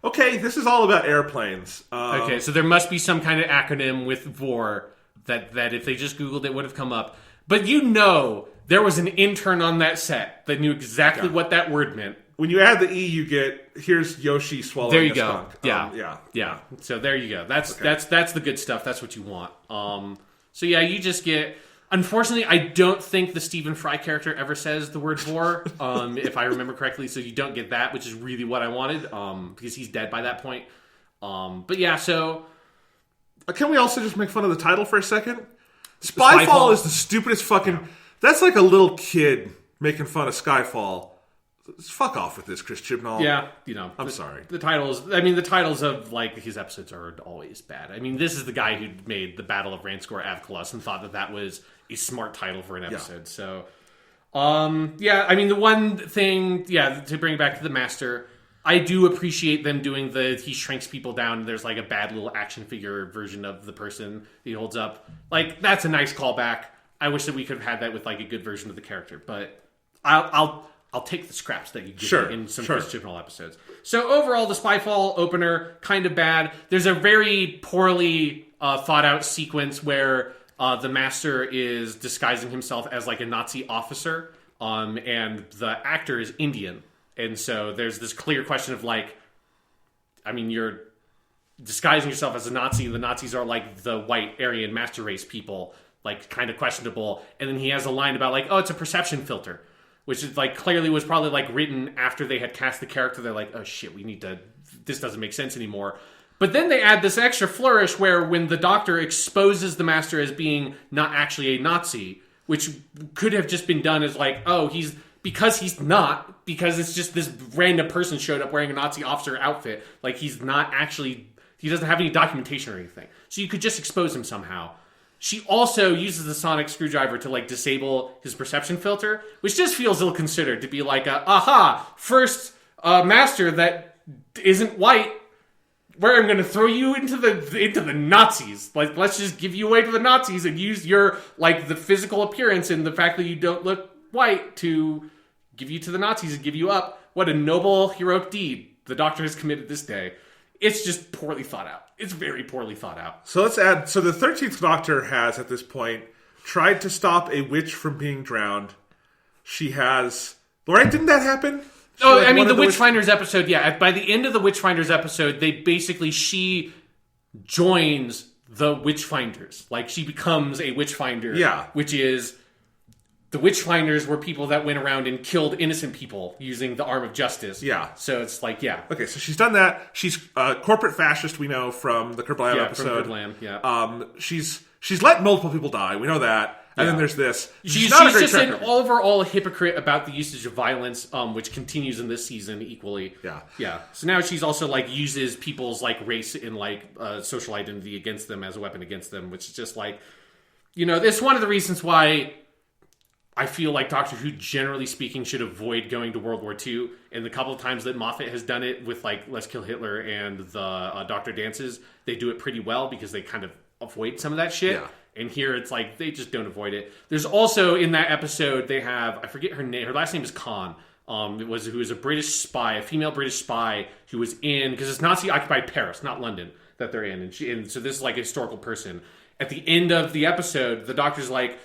Speaker 2: Okay, this is all about airplanes.
Speaker 3: Okay, so there must be some kind of acronym with vor that if they just Googled it would have come up. But you know... There was an intern on that set that knew exactly what that word meant.
Speaker 2: When you add the E, you get, here's Yoshi swallowing
Speaker 3: there you
Speaker 2: a
Speaker 3: go.
Speaker 2: skunk.
Speaker 3: Yeah. So there you go. That's the good stuff. That's what you want. So yeah, you just get... Unfortunately, I don't think the Stephen Fry character ever says the word vor, if I remember correctly. So you don't get that, which is really what I wanted, because he's dead by that point. But yeah, so...
Speaker 2: Can we also just make fun of the title for a second? Spyfall is the stupidest fucking... Yeah. That's like a little kid making fun of Skyfall. Fuck off with this, Chris Chibnall.
Speaker 3: Yeah, you know.
Speaker 2: I'm sorry.
Speaker 3: The titles of, like, his episodes are always bad. I mean, this is the guy who made the Battle of Ranskor Avkulos and thought that was a smart title for an episode. Yeah. So, yeah, I mean, the one thing, to bring it back to the Master, I do appreciate them doing he shrinks people down and there's, like, a bad little action figure version of the person that he holds up. Like, that's a nice callback. I wish that we could have had that with, like, a good version of the character, but I'll take the scraps that you give me in some Chris Chibnall episodes. So overall, the Spyfall opener, kind of bad. There's a very poorly thought out sequence where the Master is disguising himself as, like, a Nazi officer, and the actor is Indian, and so there's this clear question of, like, I mean, you're disguising yourself as a Nazi, and the Nazis are, like, the white Aryan master race people, like, kind of questionable. And then he has a line about, like, oh, it's a perception filter, which is, like, clearly was probably, like, written after they had cast the character. They're like, oh shit, this doesn't make sense anymore. But then they add this extra flourish where when the Doctor exposes the Master as being not actually a Nazi, which could have just been done as, like, oh, because it's just this random person showed up wearing a Nazi officer outfit. Like, he doesn't have any documentation or anything. So you could just expose him somehow. She also uses the sonic screwdriver to, like, disable his perception filter, which just feels ill-considered to be like, first Master that isn't white, where I'm going to throw you into the Nazis. Like, let's just give you away to the Nazis and use your, like, the physical appearance and the fact that you don't look white to give you to the Nazis and give you up. What a noble, heroic deed the Doctor has committed this day. It's just poorly thought out. It's very poorly thought out.
Speaker 2: So let's add... So the 13th Doctor has, at this point, tried to stop a witch from being drowned. She has... Right? Didn't that happen?
Speaker 3: I mean, the Witchfinders episode, yeah. By the end of the Witchfinders episode, she joins the Witchfinders. Like, she becomes a Witchfinder.
Speaker 2: Yeah.
Speaker 3: Which is... The Witchfinders were people that went around and killed innocent people using the arm of justice.
Speaker 2: Yeah.
Speaker 3: So it's like, yeah.
Speaker 2: Okay, so she's done that. She's a corporate fascist, we know, from the Kerblam episode.
Speaker 3: From Kerblam, yeah.
Speaker 2: She's let multiple people die. We know that. And then there's this.
Speaker 3: She's just an overall hypocrite about the usage of violence, which continues in this season equally.
Speaker 2: Yeah.
Speaker 3: Yeah. So now she's also, like, uses people's, like, race and, like, social identity against them as a weapon against them, which is just, like, you know, it's one of the reasons why I feel like Doctor Who, generally speaking, should avoid going to World War II. And the couple of times that Moffat has done it with, like, Let's Kill Hitler and the Doctor Dances, they do it pretty well because they kind of avoid some of that shit.
Speaker 2: Yeah.
Speaker 3: And here it's like, they just don't avoid it. There's also, in that episode, they have, I forget her name, her last name is Khan, who was a British spy, a female British spy who was in, because it's Nazi-occupied Paris, not London, that they're in. And so this is like a historical person. At the end of the episode, the Doctor's like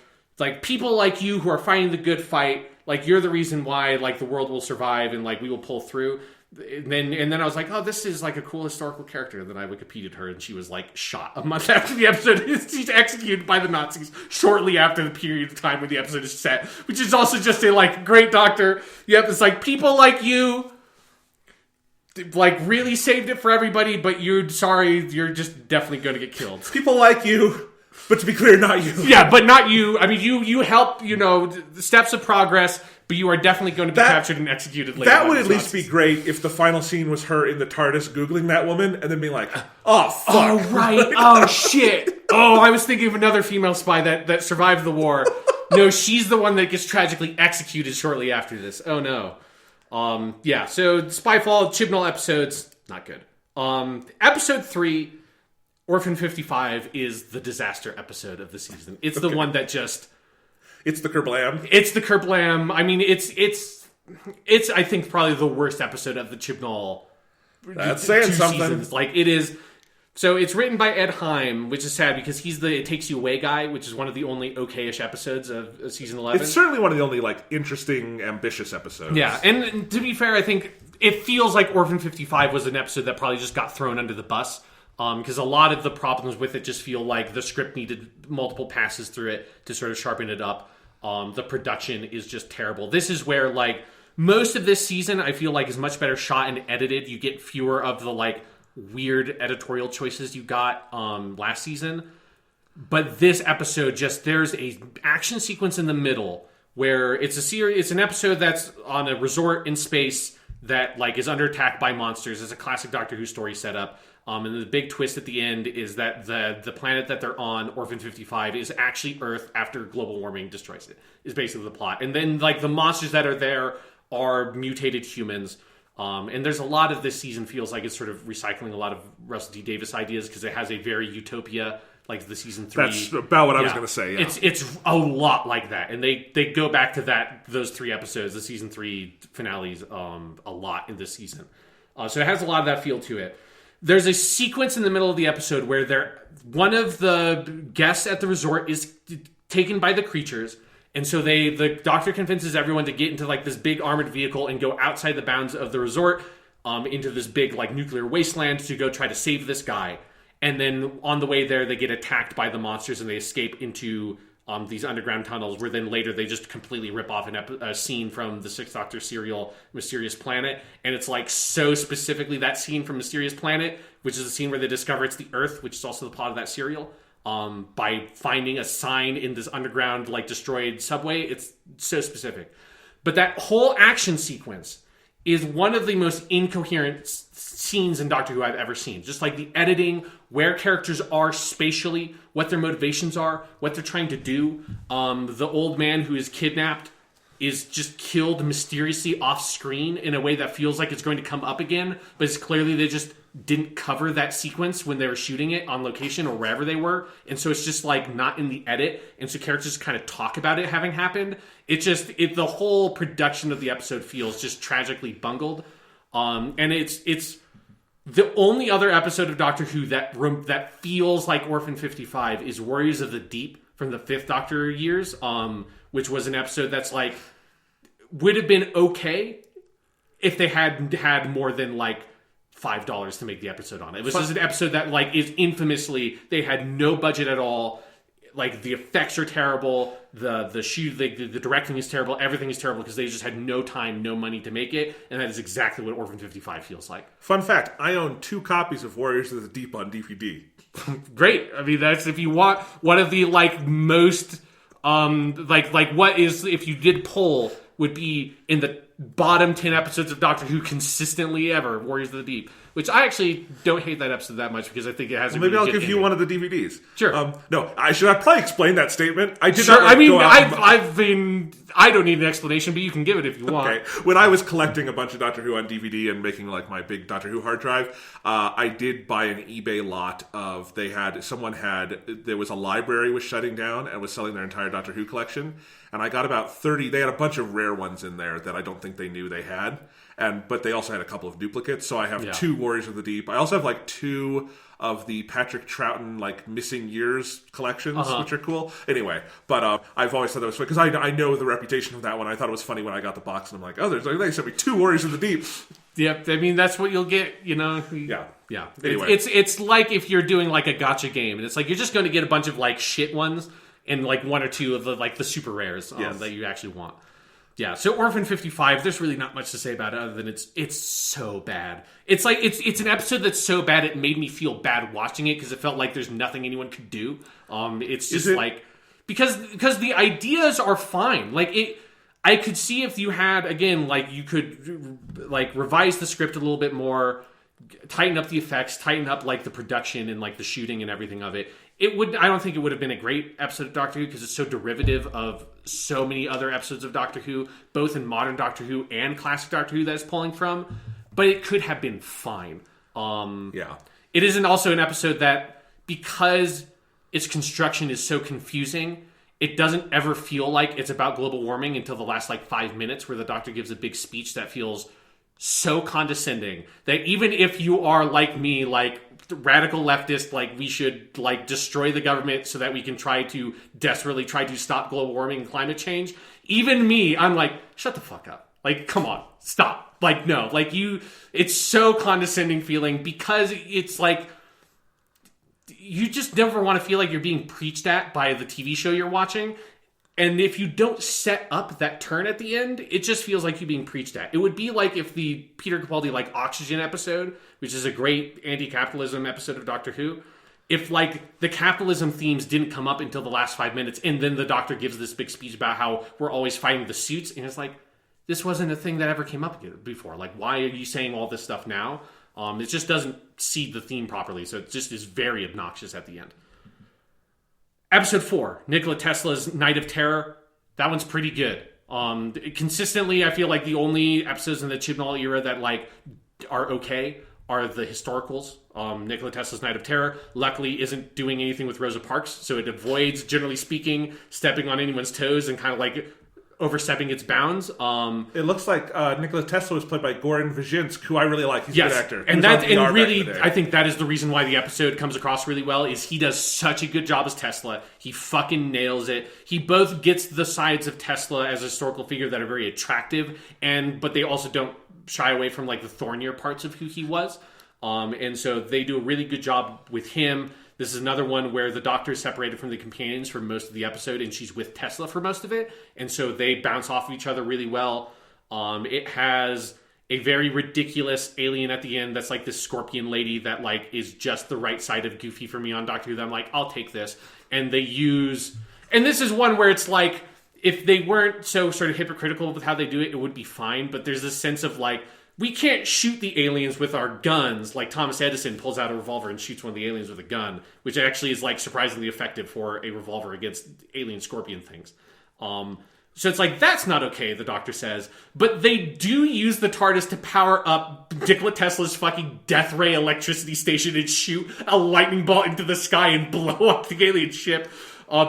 Speaker 3: people like you who are fighting the good fight, like you're the reason why like the world will survive and like we will pull through. And then I was like, oh, this is like a cool historical character. Then I Wikipedia'd her, and she was like shot a month after the episode. She's executed by the Nazis shortly after the period of time when the episode is set, which is also just a like great Doctor. Yep, it's like people like you, like really saved it for everybody, but you're just definitely going to get killed.
Speaker 2: People like you. But to be clear, not you.
Speaker 3: Yeah, but not you. I mean, you help, the steps of progress, but you are definitely going to be captured and executed later.
Speaker 2: That would at least be great if the final scene was her in the TARDIS Googling that woman and then being like, oh, fuck.
Speaker 3: Oh, right. Oh, shit. Oh, I was thinking of another female spy that survived the war. No, she's the one that gets tragically executed shortly after this. Oh, no. Yeah, so Spyfall, Chibnall episodes, not good. Episode 3... Orphan 55 is the disaster episode of the season. It's the one that just...
Speaker 2: It's the kerblam.
Speaker 3: It's the kerblam. I mean, it's I think, probably the worst episode of the Chibnall.
Speaker 2: That's saying something.
Speaker 3: Seasons. Like, it is... So, it's written by Ed Heim, which is sad because he's the It Takes You Away guy, which is one of the only okay-ish episodes of season 11.
Speaker 2: It's certainly one of the only, like, interesting, ambitious episodes.
Speaker 3: Yeah, and to be fair, I think it feels like Orphan 55 was an episode that probably just got thrown under the bus. Because a lot of the problems with it just feel like the script needed multiple passes through it to sort of sharpen it up. The production is just terrible. This is where, like, most of this season, I feel like is much better shot and edited. You get fewer of the, like, weird editorial choices you got last season. But this episode, there's a action sequence in the middle where it's an episode that's on a resort in space that, like, is under attack by monsters. It's a classic Doctor Who story setup. And the big twist at the end is that the planet that they're on, Orphan 55, is actually Earth after global warming destroys it, is basically the plot. And then, like, the monsters that are there are mutated humans. And there's a lot of this season feels like it's sort of recycling a lot of Russell T Davies ideas because it has a very utopia, like the season 3.
Speaker 2: That's about what I was going to say, yeah.
Speaker 3: It's a lot like that. And they go back to those 3 episodes, the season 3 finales, a lot in this season. So it has a lot of that feel to it. There's a sequence in the middle of the episode where one of the guests at the resort is taken by the creatures, and so the Doctor convinces everyone to get into like this big armored vehicle and go outside the bounds of the resort into this big like nuclear wasteland to go try to save this guy. And then on the way there, they get attacked by the monsters and they escape into these underground tunnels, where then later they just completely rip off a scene from the Sixth Doctor serial Mysterious Planet. And it's like so specifically that scene from Mysterious Planet, which is the scene where they discover it's the Earth, which is also the plot of that serial, by finding a sign in this underground like destroyed subway. It's so specific. But that whole action sequence is one of the most incoherent scenes in Doctor Who I've ever seen. Just like the editing, where characters are spatially, what their motivations are, what they're trying to do. The old man who is kidnapped is just killed mysteriously off screen in a way that feels like it's going to come up again, but it's clearly they just didn't cover that sequence when they were shooting it on location or wherever they were, and so it's just like not in the edit, and so characters kind of talk about it having happened. The whole production of the episode feels just tragically bungled, and it's the only other episode of Doctor Who that feels like Orphan 55 is Warriors of the Deep from the 5th Doctor years, which was an episode that's like would have been okay if they had more than like $5 to make the episode on it. It was just an episode that like is infamously, they had no budget at all. Like the effects are terrible, the shoot, the directing is terrible, everything is terrible because they just had no time, no money to make it, and that is exactly what Orphan 55 feels like.
Speaker 2: Fun fact: I own 2 copies of Warriors of the Deep on DVD.
Speaker 3: Great. I mean, that's if you want one of the like most like what is, if you did poll, would be in the bottom 10 episodes of Doctor Who consistently ever, Warriors of the Deep. which I actually don't hate that episode that much because I think it has.
Speaker 2: Maybe I'll give you one of the DVDs.
Speaker 3: Sure.
Speaker 2: No, should I probably explain that statement? I did
Speaker 3: Sure.
Speaker 2: not.
Speaker 3: I don't need an explanation, but you can give it if you want.
Speaker 2: Okay. When I was collecting a bunch of Doctor Who on DVD and making like my big Doctor Who hard drive, I did buy an eBay lot of. There was a library was shutting down and was selling their entire Doctor Who collection, and I got about 30. They had a bunch of rare ones in there that I don't think they knew they had, but they also had a couple of duplicates. So I have 2 Warriors of the Deep. I also have like 2 of the Patrick Troughton like missing years collections, which are cool. Anyway, but I've always thought that was funny because I know the reputation of that one. I thought it was funny when I got the box and I'm like, oh, they sent me 2 Warriors of the Deep.
Speaker 3: Yep, I mean that's what you'll get,
Speaker 2: Yeah.
Speaker 3: Anyway.
Speaker 2: It's
Speaker 3: It's like if you're doing like a gacha game, and it's like you're just going to get a bunch of like shit ones and like 1 or 2 of the like the super rares that you actually want. Yeah, so Orphan 55, there's really not much to say about it other than it's so bad. It's like it's an episode that's so bad it made me feel bad watching it because it felt like there's nothing anyone could do. It's just like because the ideas are fine. Like I could see if you had again like you could like revise the script a little bit more, tighten up the effects, tighten up like the production and like the shooting and everything of it. I don't think it would have been a great episode of Doctor Who because it's so derivative of so many other episodes of Doctor Who, both in modern Doctor Who and classic Doctor Who that it's pulling from. But it could have been fine. It isn't also an episode that, because its construction is so confusing, it doesn't ever feel like it's about global warming until the last like 5 minutes where the Doctor gives a big speech that feels so condescending that even if you are like me, like radical leftist, like we should like destroy the government so that we can desperately try to stop global warming and climate change. Even me, I'm like, shut the fuck up. Like, come on, stop. Like, no, like it's so condescending feeling because it's like, you just never want to feel like you're being preached at by the TV show you're watching. And if you don't set up that turn at the end, it just feels like you're being preached at. It would be like if the Peter Capaldi like Oxygen episode, which is a great anti-capitalism episode of Doctor Who, if like the capitalism themes didn't come up until the last 5 minutes, and then the Doctor gives this big speech about how we're always fighting the suits, and it's like, this wasn't a thing that ever came up before. Like, why are you saying all this stuff now? It just doesn't seed the theme properly, so it just is very obnoxious at the end. Episode 4, Nikola Tesla's Night of Terror. That one's pretty good. Consistently, I feel like the only episodes in the Chibnall era that like are okay are the historicals. Nikola Tesla's Night of Terror, luckily, isn't doing anything with Rosa Parks, so it avoids, generally speaking, stepping on anyone's toes and kind of like overstepping its bounds.
Speaker 2: It looks like Nikola Tesla was played by Goran Vizhinsk, who I really like. He's a good actor.
Speaker 3: And really, I think that is the reason why the episode comes across really well, is he does such a good job as Tesla. He fucking nails it. He both gets the sides of Tesla as a historical figure that are very attractive, but they also don't shy away from like the thornier parts of who he was. And so they do a really good job with him. This is another one where the Doctor is separated from the companions for most of the episode, and she's with Tesla for most of it. And so they bounce off of each other really well. It has a very ridiculous alien at the end that's like this scorpion lady that like is just the right side of goofy for me on Doctor Who. That I'm like, I'll take this. And this is one where it's like, if they weren't so sort of hypocritical with how they do it, it would be fine. But there's this sense of like, we can't shoot the aliens with our guns. Like Thomas Edison pulls out a revolver and shoots one of the aliens with a gun, which actually is like surprisingly effective for a revolver against alien scorpion things. So it's like, that's not okay, the Doctor says. But they do use the TARDIS to power up Nikola Tesla's fucking death ray electricity station and shoot a lightning bolt into the sky and blow up the alien ship.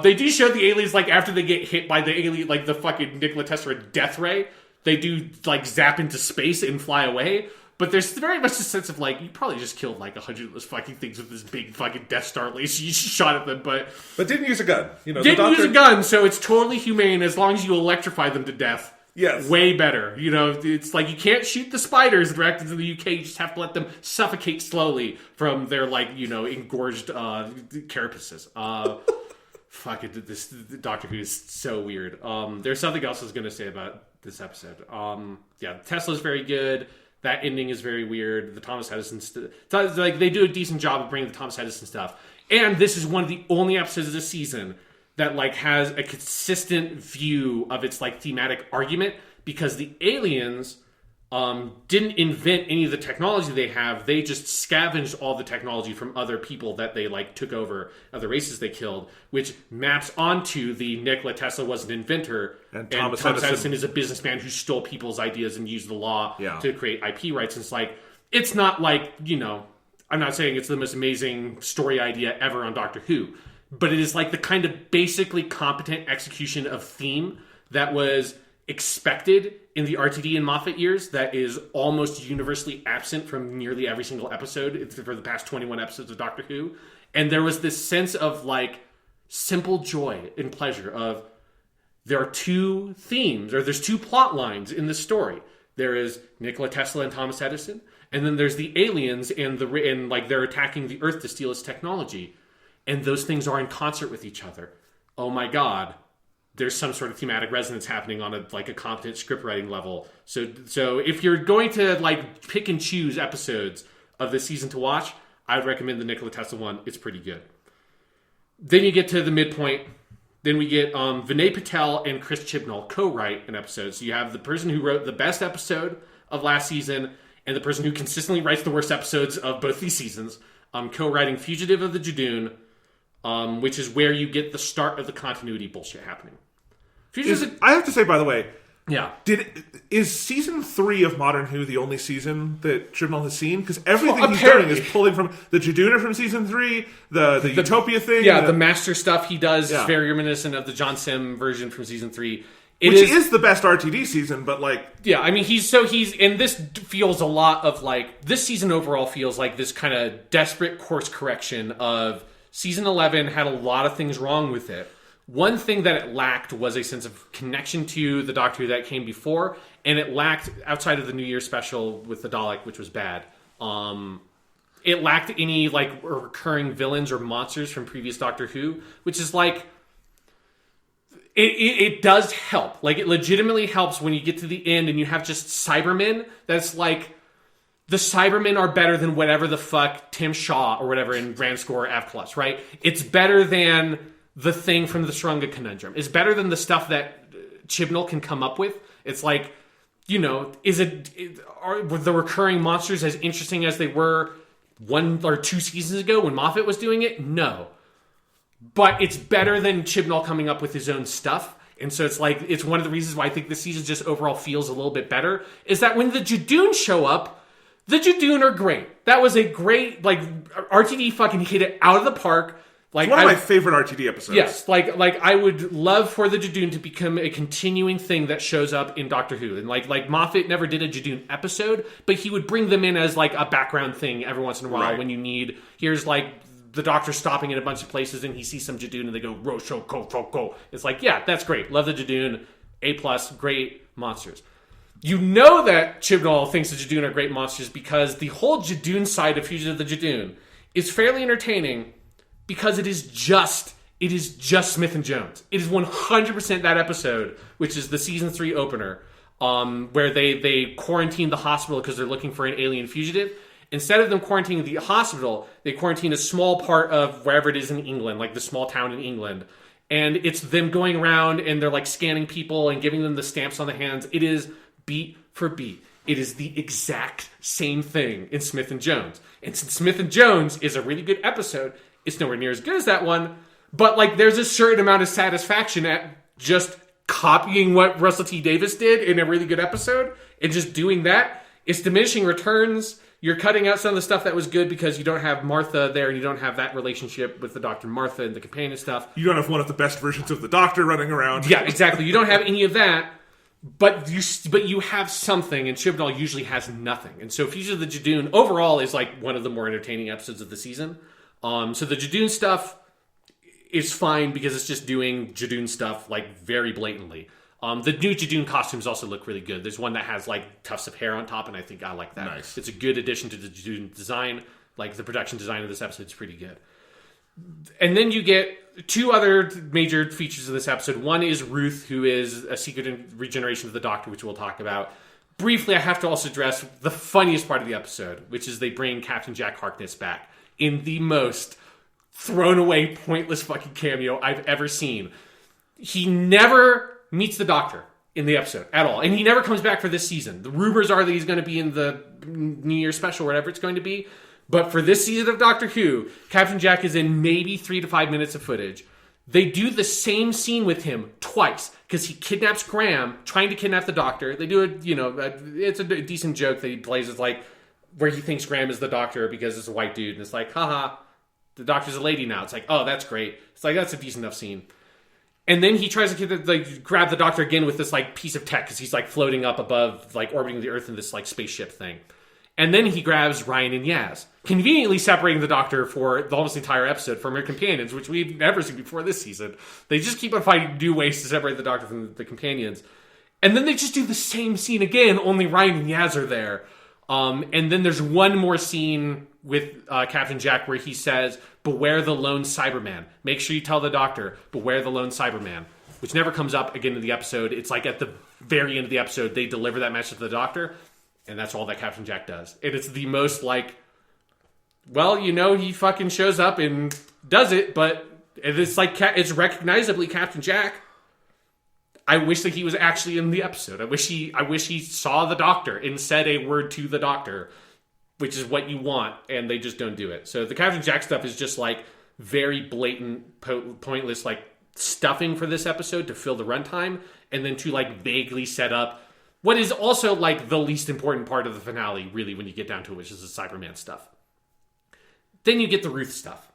Speaker 3: They do show the aliens, like, after they get hit by the alien, like, the fucking Nikola Tesla death ray, they do, like, zap into space and fly away. But there's very much a sense of, like, you probably just killed, like, 100 of those fucking things with this big fucking Death Star laser. You shot at them, but
Speaker 2: didn't use a gun.
Speaker 3: Didn't use a gun, so it's totally humane as long as you electrify them to death.
Speaker 2: Yes.
Speaker 3: Way better. It's like you can't shoot the spiders directed to the UK. You just have to let them suffocate slowly from their, like, engorged carapaces. Fuck it, this Doctor Who is so weird. There's something else I was going to say about this episode. Tesla's very good. That ending is very weird. The Thomas Edison like they do a decent job of bringing the Thomas Edison stuff. And this is one of the only episodes of the season that like has a consistent view of its like thematic argument, because the aliens didn't invent any of the technology they have. They just scavenged all the technology from other people that they like took over, other races they killed, which maps onto the Nikola Tesla was an inventor, and Thomas Edison is a businessman who stole people's ideas and used the law to create IP rights. And it's not like, I'm not saying it's the most amazing story idea ever on Doctor Who, but it is like the kind of basically competent execution of theme that was expected in the RTD and Moffat years that is almost universally absent from nearly every single episode for the past 21 episodes of Doctor Who. And there was this sense of like simple joy and pleasure of there are two themes, or there's two plot lines in the story. There is Nikola Tesla and Thomas Edison, and then there's the aliens and they're attacking the Earth to steal its technology. And those things are in concert with each other. Oh my God. There's some sort of thematic resonance happening on a competent script writing level. So if you're going to like pick and choose episodes of this season to watch, I would recommend the Nikola Tesla one. It's pretty good. Then you get to the midpoint. Then we get Vinay Patel and Chris Chibnall co-write an episode. So you have the person who wrote the best episode of last season and the person who consistently writes the worst episodes of both these seasons, co-writing Fugitive of the Judoon, which is where you get the start of the continuity bullshit happening.
Speaker 2: I have to say, by the way,
Speaker 3: yeah,
Speaker 2: is season 3 of Modern Who the only season that Chibnall has seen? Because everything he's doing is pulling from the Judoon from season 3, the Utopia thing.
Speaker 3: Yeah, the Master stuff he does is very reminiscent of the John Sim version from season 3.
Speaker 2: Which is the best RTD season, but like...
Speaker 3: Yeah, I mean, and this feels a lot of like, this season overall feels like this kind of desperate course correction of season 11 had a lot of things wrong with it. One thing that it lacked was a sense of connection to the Doctor Who that came before, and it lacked, outside of the New Year special with the Dalek, which was bad, it lacked any like recurring villains or monsters from previous Doctor Who, which is like, it does help. Like, it legitimately helps when you get to the end and you have just Cybermen that's like, the Cybermen are better than whatever the fuck Tim Shaw or whatever in Grand Score Avclus, right? It's better than the thing from the Shrunga Conundrum. It's better than the stuff that Chibnall can come up with. It's like, are the recurring monsters as interesting as they were 1 or 2 seasons ago when Moffat was doing it? No. But it's better than Chibnall coming up with his own stuff. And so it's like, it's one of the reasons why I think this season just overall feels a little bit better, is that when the Judoon show up, the Judoon are great. That was a great, like, RTD fucking hit it out of the park. Like,
Speaker 2: it's one of my favorite RTD episodes.
Speaker 3: Yes, like I would love for the Judoon to become a continuing thing that shows up in Doctor Who. And like Moffat never did a Judoon episode, but he would bring them in as like a background thing every once in a while when you need, here's like the Doctor stopping in a bunch of places and he sees some Judoon and they go, Rosho, go. It's like, yeah, that's great. Love the Judoon. A+, great monsters. You know that Chibnall thinks the Judoon are great monsters because the whole Judoon side of Fugitive of the Judoon is fairly entertaining because it is just Smith and Jones. It is 100% that episode, which is the season 3 opener, where they quarantine the hospital because they're looking for an alien fugitive. Instead of them quarantining the hospital, they quarantine a small part of wherever it is in England, like the small town in England. And it's them going around and they're like scanning people and giving them the stamps on the hands. It is beat for beat. It is the exact same thing in Smith and Jones. And since Smith and Jones is a really good episode, it's nowhere near as good as that one. But like, there's a certain amount of satisfaction at just copying what Russell T Davies did in a really good episode and just doing that. It's diminishing returns. You're cutting out some of the stuff that was good because you don't have Martha there and you don't have that relationship with the Doctor and Martha and the companion stuff.
Speaker 2: You don't have one of the best versions of the Doctor running around.
Speaker 3: Yeah, exactly. You don't have any of that, but you have something, and Chibnall usually has nothing. And so Fugitive of the Judoon overall is like one of the more entertaining episodes of the season. So the Judoon stuff is fine because it's just doing Judoon stuff like very blatantly. The new Judoon costumes also look really good. There's one that has like tufts of hair on top, and I think I like that.
Speaker 2: Nice.
Speaker 3: It's a good addition to the Judoon design. Like the production design of this episode is pretty good. And then you get 2 other major features of this episode. One is Ruth, who is a secret regeneration of the Doctor, which we'll talk about. Briefly, I have to also address the funniest part of the episode, which is they bring Captain Jack Harkness back in the most thrown away, pointless fucking cameo I've ever seen. He never meets the Doctor in the episode at all. And he never comes back for this season. The rumors are that he's going to be in the New Year special, whatever it's going to be. But for this season of Doctor Who, Captain Jack is in maybe 3 to 5 minutes of footage. They do the same scene with him twice because he kidnaps Graham, trying to kidnap the Doctor. They do it, it's a decent joke that he plays. It's like where he thinks Graham is the Doctor because it's a white dude. And it's like, haha, the Doctor's a lady now. It's like, oh, that's great. It's like, that's a decent enough scene. And then he tries to grab the Doctor again with this piece of tech because he's floating up above, orbiting the Earth in this spaceship thing. And then he grabs Ryan and Yaz, conveniently separating the Doctor for the almost entire episode from her companions, which we've never seen before this season. They just keep on finding new ways to separate the Doctor from the companions. And then they just do the same scene again, only Ryan and Yaz are there. And then there's one more scene with Captain Jack where he says, "Beware the lone Cyberman. Make sure you tell the Doctor, beware the lone Cyberman," which never comes up again in the episode. It's at the very end of the episode, they deliver that message to the Doctor, and that's all that Captain Jack does. And it's the most he fucking shows up and does it, but it's it's recognizably Captain Jack. I wish that he was actually in the episode. I wish he saw the Doctor and said a word to the Doctor, which is what you want, and they just don't do it. So the Captain Jack stuff is just very blatant, pointless, stuffing for this episode to fill the runtime, and then to vaguely set up what is also the least important part of the finale, really, when you get down to it, which is the Cyberman stuff. Then you get the Ruth stuff.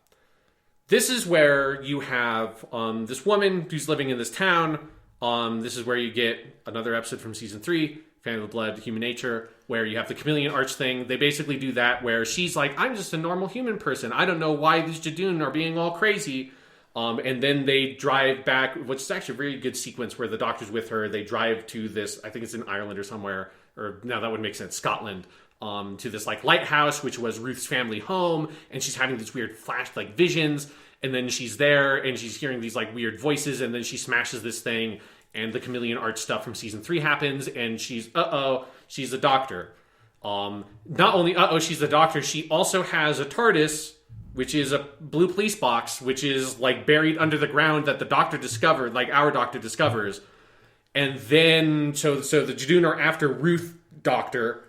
Speaker 3: This is where you have this woman who's living in this town. This is where you get another episode from season 3, Fan of the Blood, Human Nature, where you have the chameleon arch thing. They basically do that where she's I'm just a normal human person. I don't know why these Jadoon are being all crazy. And then they drive back, which is actually a very good sequence where the Doctor's with her. They drive to this, I think it's in Ireland or somewhere, or no, that would make sense, Scotland, to this lighthouse, which was Ruth's family home. And she's having these weird flash visions. And then she's there and she's hearing these weird voices. And then she smashes this thing. And the chameleon arch stuff from season 3 happens, and she's the Doctor. Not only she's the Doctor, she also has a TARDIS, which is a blue police box, which is buried under the ground that the Doctor discovered, our Doctor discovers. And then, so the Jadoon are after Ruth Doctor.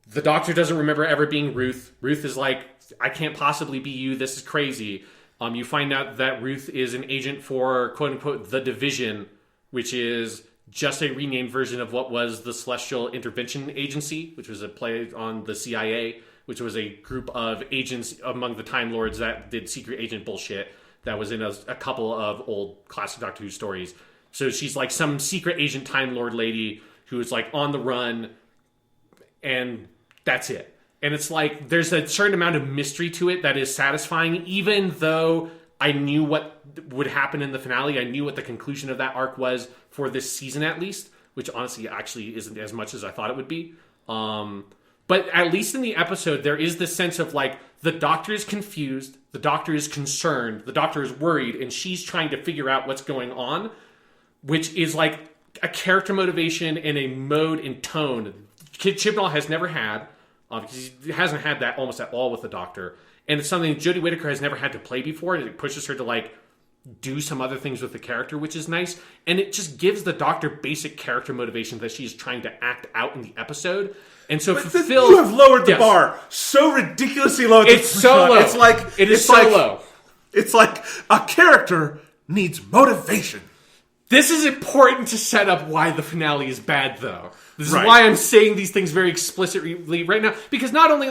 Speaker 3: The Doctor doesn't remember ever being Ruth. Ruth is I can't possibly be you, this is crazy. You find out that Ruth is an agent for, quote-unquote, the Division, which is just a renamed version of what was the Celestial Intervention Agency, which was a play on the CIA, which was a group of agents among the Time Lords that did secret agent bullshit that was in a couple of old classic Doctor Who stories. So she's some secret agent Time Lord lady who is on the run, and that's it. And it's there's a certain amount of mystery to it that is satisfying, even though I knew what would happen in the finale. I knew what the conclusion of that arc was for this season, at least, which honestly actually isn't as much as I thought it would be. But at least in the episode, there is this sense of the Doctor is confused, the Doctor is concerned, the Doctor is worried, and she's trying to figure out what's going on, which is a character motivation and a mode and tone Chibnall has never had, because he hasn't had that almost at all with the Doctor. And it's something Jodie Whittaker has never had to play before, and it pushes her to do some other things with the character, which is nice. And it just gives the Doctor basic character motivation that she's trying to act out in the episode. And so fulfill.
Speaker 2: You have lowered the bar so ridiculously low.
Speaker 3: It's so low.
Speaker 2: It is so low. It's a character needs motivation.
Speaker 3: This is important to set up why the finale is bad, though. This is why I'm saying these things very explicitly right now, because not only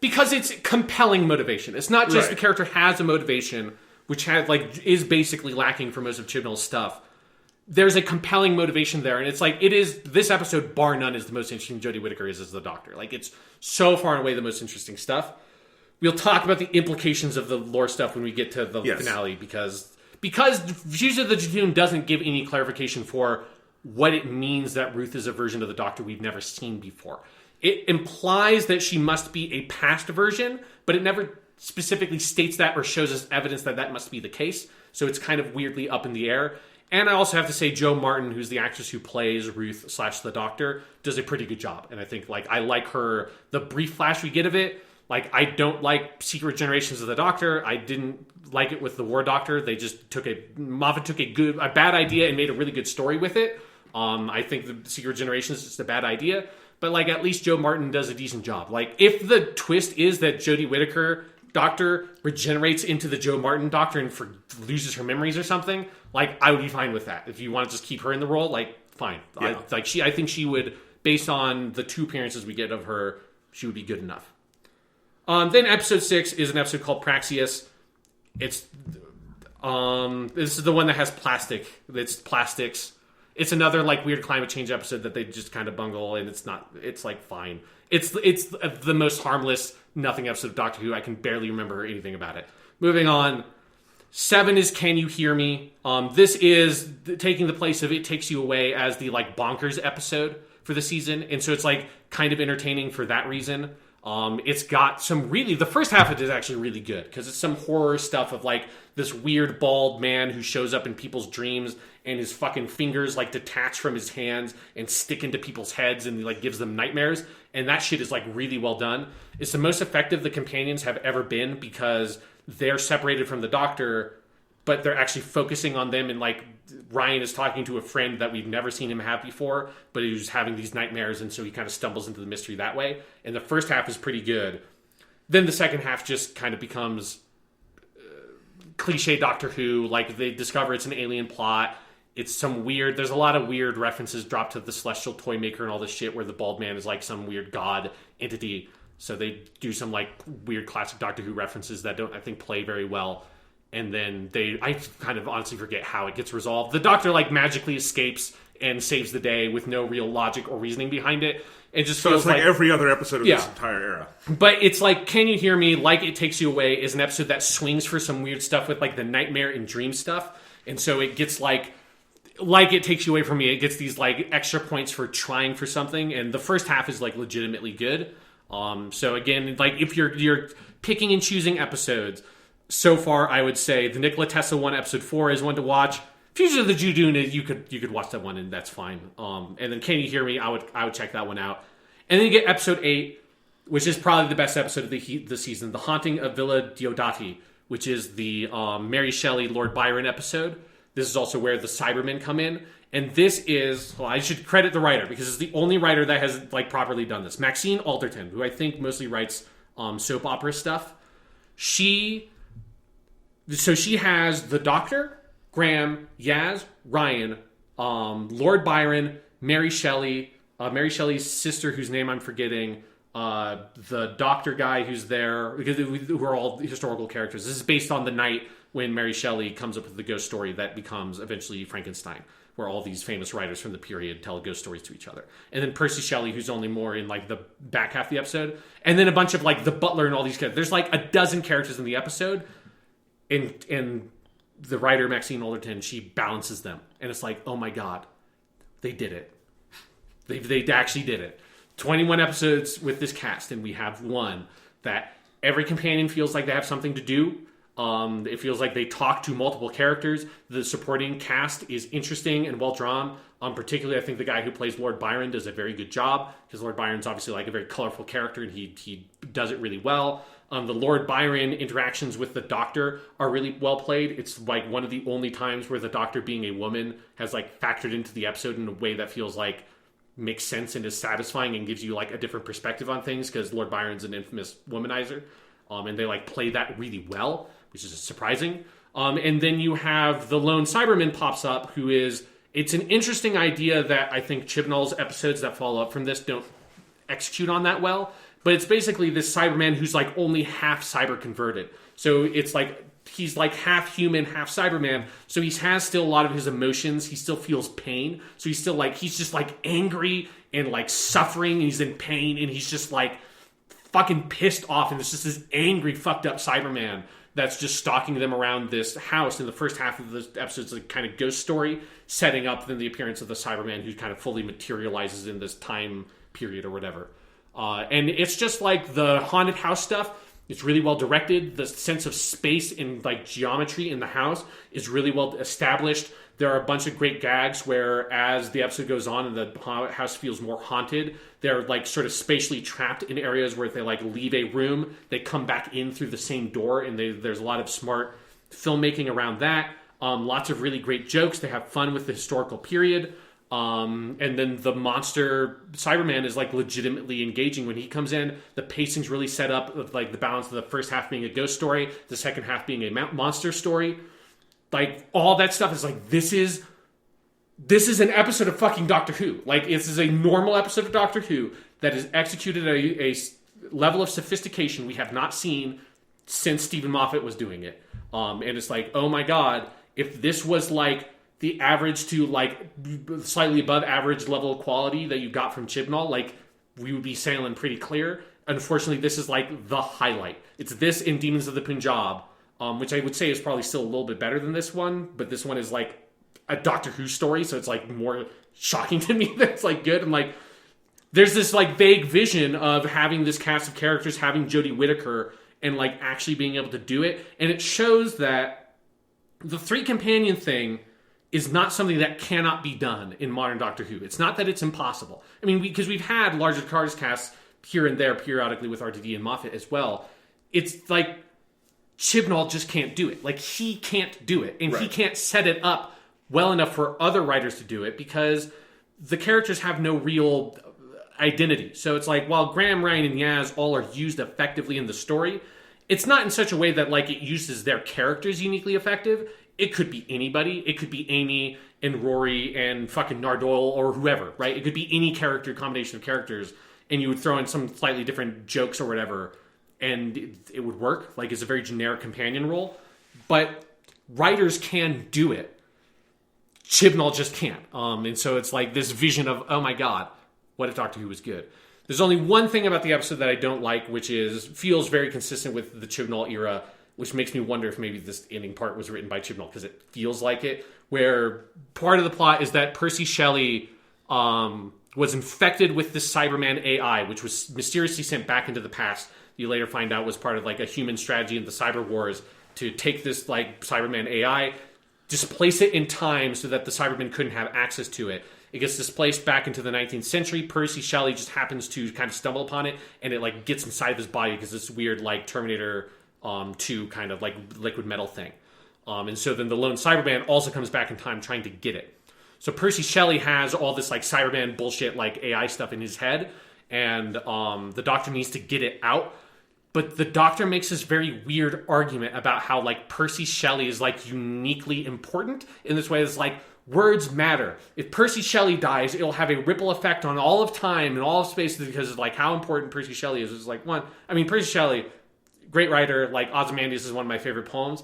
Speaker 3: because it's compelling motivation. It's not just the character has a motivation, which is basically lacking for most of Chibnall's stuff. There's a compelling motivation there, and it's it is, this episode, bar none, is the most interesting Jodie Whittaker is as the Doctor. It's so far and away the most interesting stuff. We'll talk about the implications of the lore stuff when we get to the finale, because Fuse of the Jadoon doesn't give any clarification for what it means that Ruth is a version of the Doctor we've never seen before. It implies that she must be a past version, but it never specifically states that or shows us evidence that that must be the case. So it's kind of weirdly up in the air. And I also have to say Jo Martin, who's the actress who plays Ruth / the Doctor, does a pretty good job. And I think I like her, the brief flash we get of it. I don't like Secret Generations of the Doctor. I didn't like it with the War Doctor. They just Moffat took a bad idea and made a really good story with it. I think the Secret Generation is just a bad idea. But, like, at least Joe Martin does a decent job. Like, if the twist is that Jodie Whittaker, Doctor, regenerates into the Joe Martin Doctor and loses her memories or something, like, I would be fine with that. If you want to just keep her in the role, like, fine.
Speaker 2: Yeah.
Speaker 3: I think she would, based on the 2 appearances we get of her, she would be good enough. Then episode 6 is an episode called Praxeus. It's this is the one that has plastics. It's another like weird climate change episode that they just kind of bungle, and it's like fine. It's the most harmless nothing episode of Doctor Who. I can barely remember anything about it. Moving on. 7 is Can You Hear Me? This is taking the place of It Takes You Away as the like bonkers episode for the season, and so it's like kind of entertaining for that reason. It's got some the first half of it is actually really good because it's some horror stuff of like this weird bald man who shows up in people's dreams and his fucking fingers like detach from his hands and stick into people's heads and like gives them nightmares. And that shit is like really well done. It's the most effective the companions have ever been because they're separated from the Doctor, but they're actually focusing on them, and like Ryan is talking to a friend that we've never seen him have before, but he's having these nightmares, and so he kind of stumbles into the mystery that way. And the first half is pretty good. Then the second half just kind of becomes cliche Doctor Who, like they discover it's an alien plot. It's some weird, there's a lot of weird references dropped to the Celestial Toy Maker and all this shit where the bald man is like some weird god entity. So they do some like weird classic Doctor Who references that don't, I think, play very well. And then I kind of honestly forget how it gets resolved. The Doctor like magically escapes and saves the day with no real logic or reasoning behind it. It just feels
Speaker 2: it's like every other episode of this entire era.
Speaker 3: But it's like Can You Hear Me? Like It Takes You Away is an episode that swings for some weird stuff with like the nightmare and dream stuff. And so it gets like It Takes You Away from Me. It gets these like extra points for trying for something. And the first half is like legitimately good. So again, like if you're picking and choosing episodes, so far I would say the Nikola Tesla one, episode 4 is one to watch. Future of the Judoon, you could watch that one and that's fine. And then Can You Hear Me? I would check that one out. And then you get episode 8, which is probably the best episode of the season, The Haunting of Villa Diodati, which is the Mary Shelley, Lord Byron episode. This is also where the Cybermen come in. And this is, well, I should credit the writer because it's the only writer that has like properly done this. Maxine Alderton, who I think mostly writes soap opera stuff. She has the Doctor, Graham, Yaz, Ryan, Lord Byron, Mary Shelley, Mary Shelley's sister, whose name I'm forgetting, the Doctor guy who's there, who are all historical characters. This is based on the night when Mary Shelley comes up with the ghost story that becomes eventually Frankenstein, where all these famous writers from the period tell ghost stories to each other. And then Percy Shelley, who's only more in like the back half of the episode. And then a bunch of like the butler and all these characters. There's like a dozen characters in the episode. And the writer, Maxine Alderton, she balances them. And it's like, oh my God, they did it. They actually did it. 21 episodes with this cast, and we have one that every companion feels like they have something to do. It feels like they talk to multiple characters. The supporting cast is interesting and well drawn. Particularly, I think the guy who plays Lord Byron does a very good job, because Lord Byron's obviously like a very colorful character, and he does it really well. The Lord Byron interactions with the Doctor are really well played. It's like one of the only times where the Doctor being a woman has like factored into the episode in a way that feels like makes sense and is satisfying and gives you like a different perspective on things, because Lord Byron's an infamous womanizer. And they like play that really well, which is surprising. And then you have the lone Cyberman pops up, who is, it's an interesting idea that I think Chibnall's episodes that follow up from this don't execute on that well. But it's basically this Cyberman who's like only half cyber converted. So it's like he's like half human, half Cyberman. So he has still a lot of his emotions. He still feels pain. So he's still like, he's just like angry and like suffering. And he's in pain, and he's just like fucking pissed off. And it's just this angry, fucked up Cyberman that's just stalking them around this house. In the first half of the episode, it's a kind of ghost story, setting up then the appearance of the Cyberman, who kind of fully materializes in this time period or whatever. And it's just like the haunted house stuff. It's really well directed. The sense of space and like geometry in the house is really well established. There are a bunch of great gags where, as the episode goes on and the house feels more haunted, they're like sort of spatially trapped in areas where if they like leave a room, they come back in through the same door, and there's a lot of smart filmmaking around that. Lots of really great jokes. They have fun with the historical period. And then the monster Cyberman is like legitimately engaging when he comes in. The pacing's really set up with like the balance of the first half being a ghost story, the second half being a monster story. Like all that stuff is like, this is an episode of fucking Doctor Who. Like this is a normal episode of Doctor Who that is executed at a level of sophistication we have not seen since Stephen Moffat was doing it. And it's like, oh my God, if this was like the average to like slightly above average level of quality that you got from Chibnall, like we would be sailing pretty clear. Unfortunately, this is like the highlight. It's this in Demons of the Punjab, which I would say is probably still a little bit better than this one, but this one is like a Doctor Who story, so it's like more shocking to me that it's like good. And like there's this like vague vision of having this cast of characters, having Jodie Whittaker, and like actually being able to do it. And it shows that the three companion thing is not something that cannot be done in modern Doctor Who. It's not that it's impossible. I mean, because we've had larger casts here and there periodically with RTD and Moffat as well. It's like Chibnall just can't do it. Like he can't do it. And he can't set it up well enough for other writers to do it because the characters have no real identity. So it's like, while Graham, Ryan, and Yaz all are used effectively in the story, it's not in such a way that like it uses their characters uniquely effective. It could be anybody. It could be Amy and Rory and fucking Nardoyle or whoever, right? It could be any character, combination of characters, and you would throw in some slightly different jokes or whatever, and it would work. Like, it's a very generic companion role. But writers can do it. Chibnall just can't. And so it's like this vision of, oh my God, what if Doctor Who was good? There's only one thing about the episode that I don't like, which feels very consistent with the Chibnall era, which makes me wonder if maybe this ending part was written by Chibnall, because it feels like it, where part of the plot is that Percy Shelley was infected with this Cyberman AI, which was mysteriously sent back into the past. You later find out was part of like a human strategy in the Cyber Wars to take this like Cyberman AI, displace it in time so that the Cybermen couldn't have access to it. It gets displaced back into the 19th century. Percy Shelley just happens to kind of stumble upon it, and it like gets inside of his body because this weird like Terminator 2 kind of like liquid metal thing. And so then the lone Cyberman also comes back in time trying to get it. So Percy Shelley has all this like Cyberman bullshit like AI stuff in his head, and the Doctor needs to get it out. But the Doctor makes this very weird argument about how like Percy Shelley is like uniquely important in this way. It's like, words matter. If Percy Shelley dies, it'll have a ripple effect on all of time and all of space because of like how important Percy Shelley is. It's like, one, I mean, Percy Shelley, great writer, like Ozymandias is one of my favorite poems.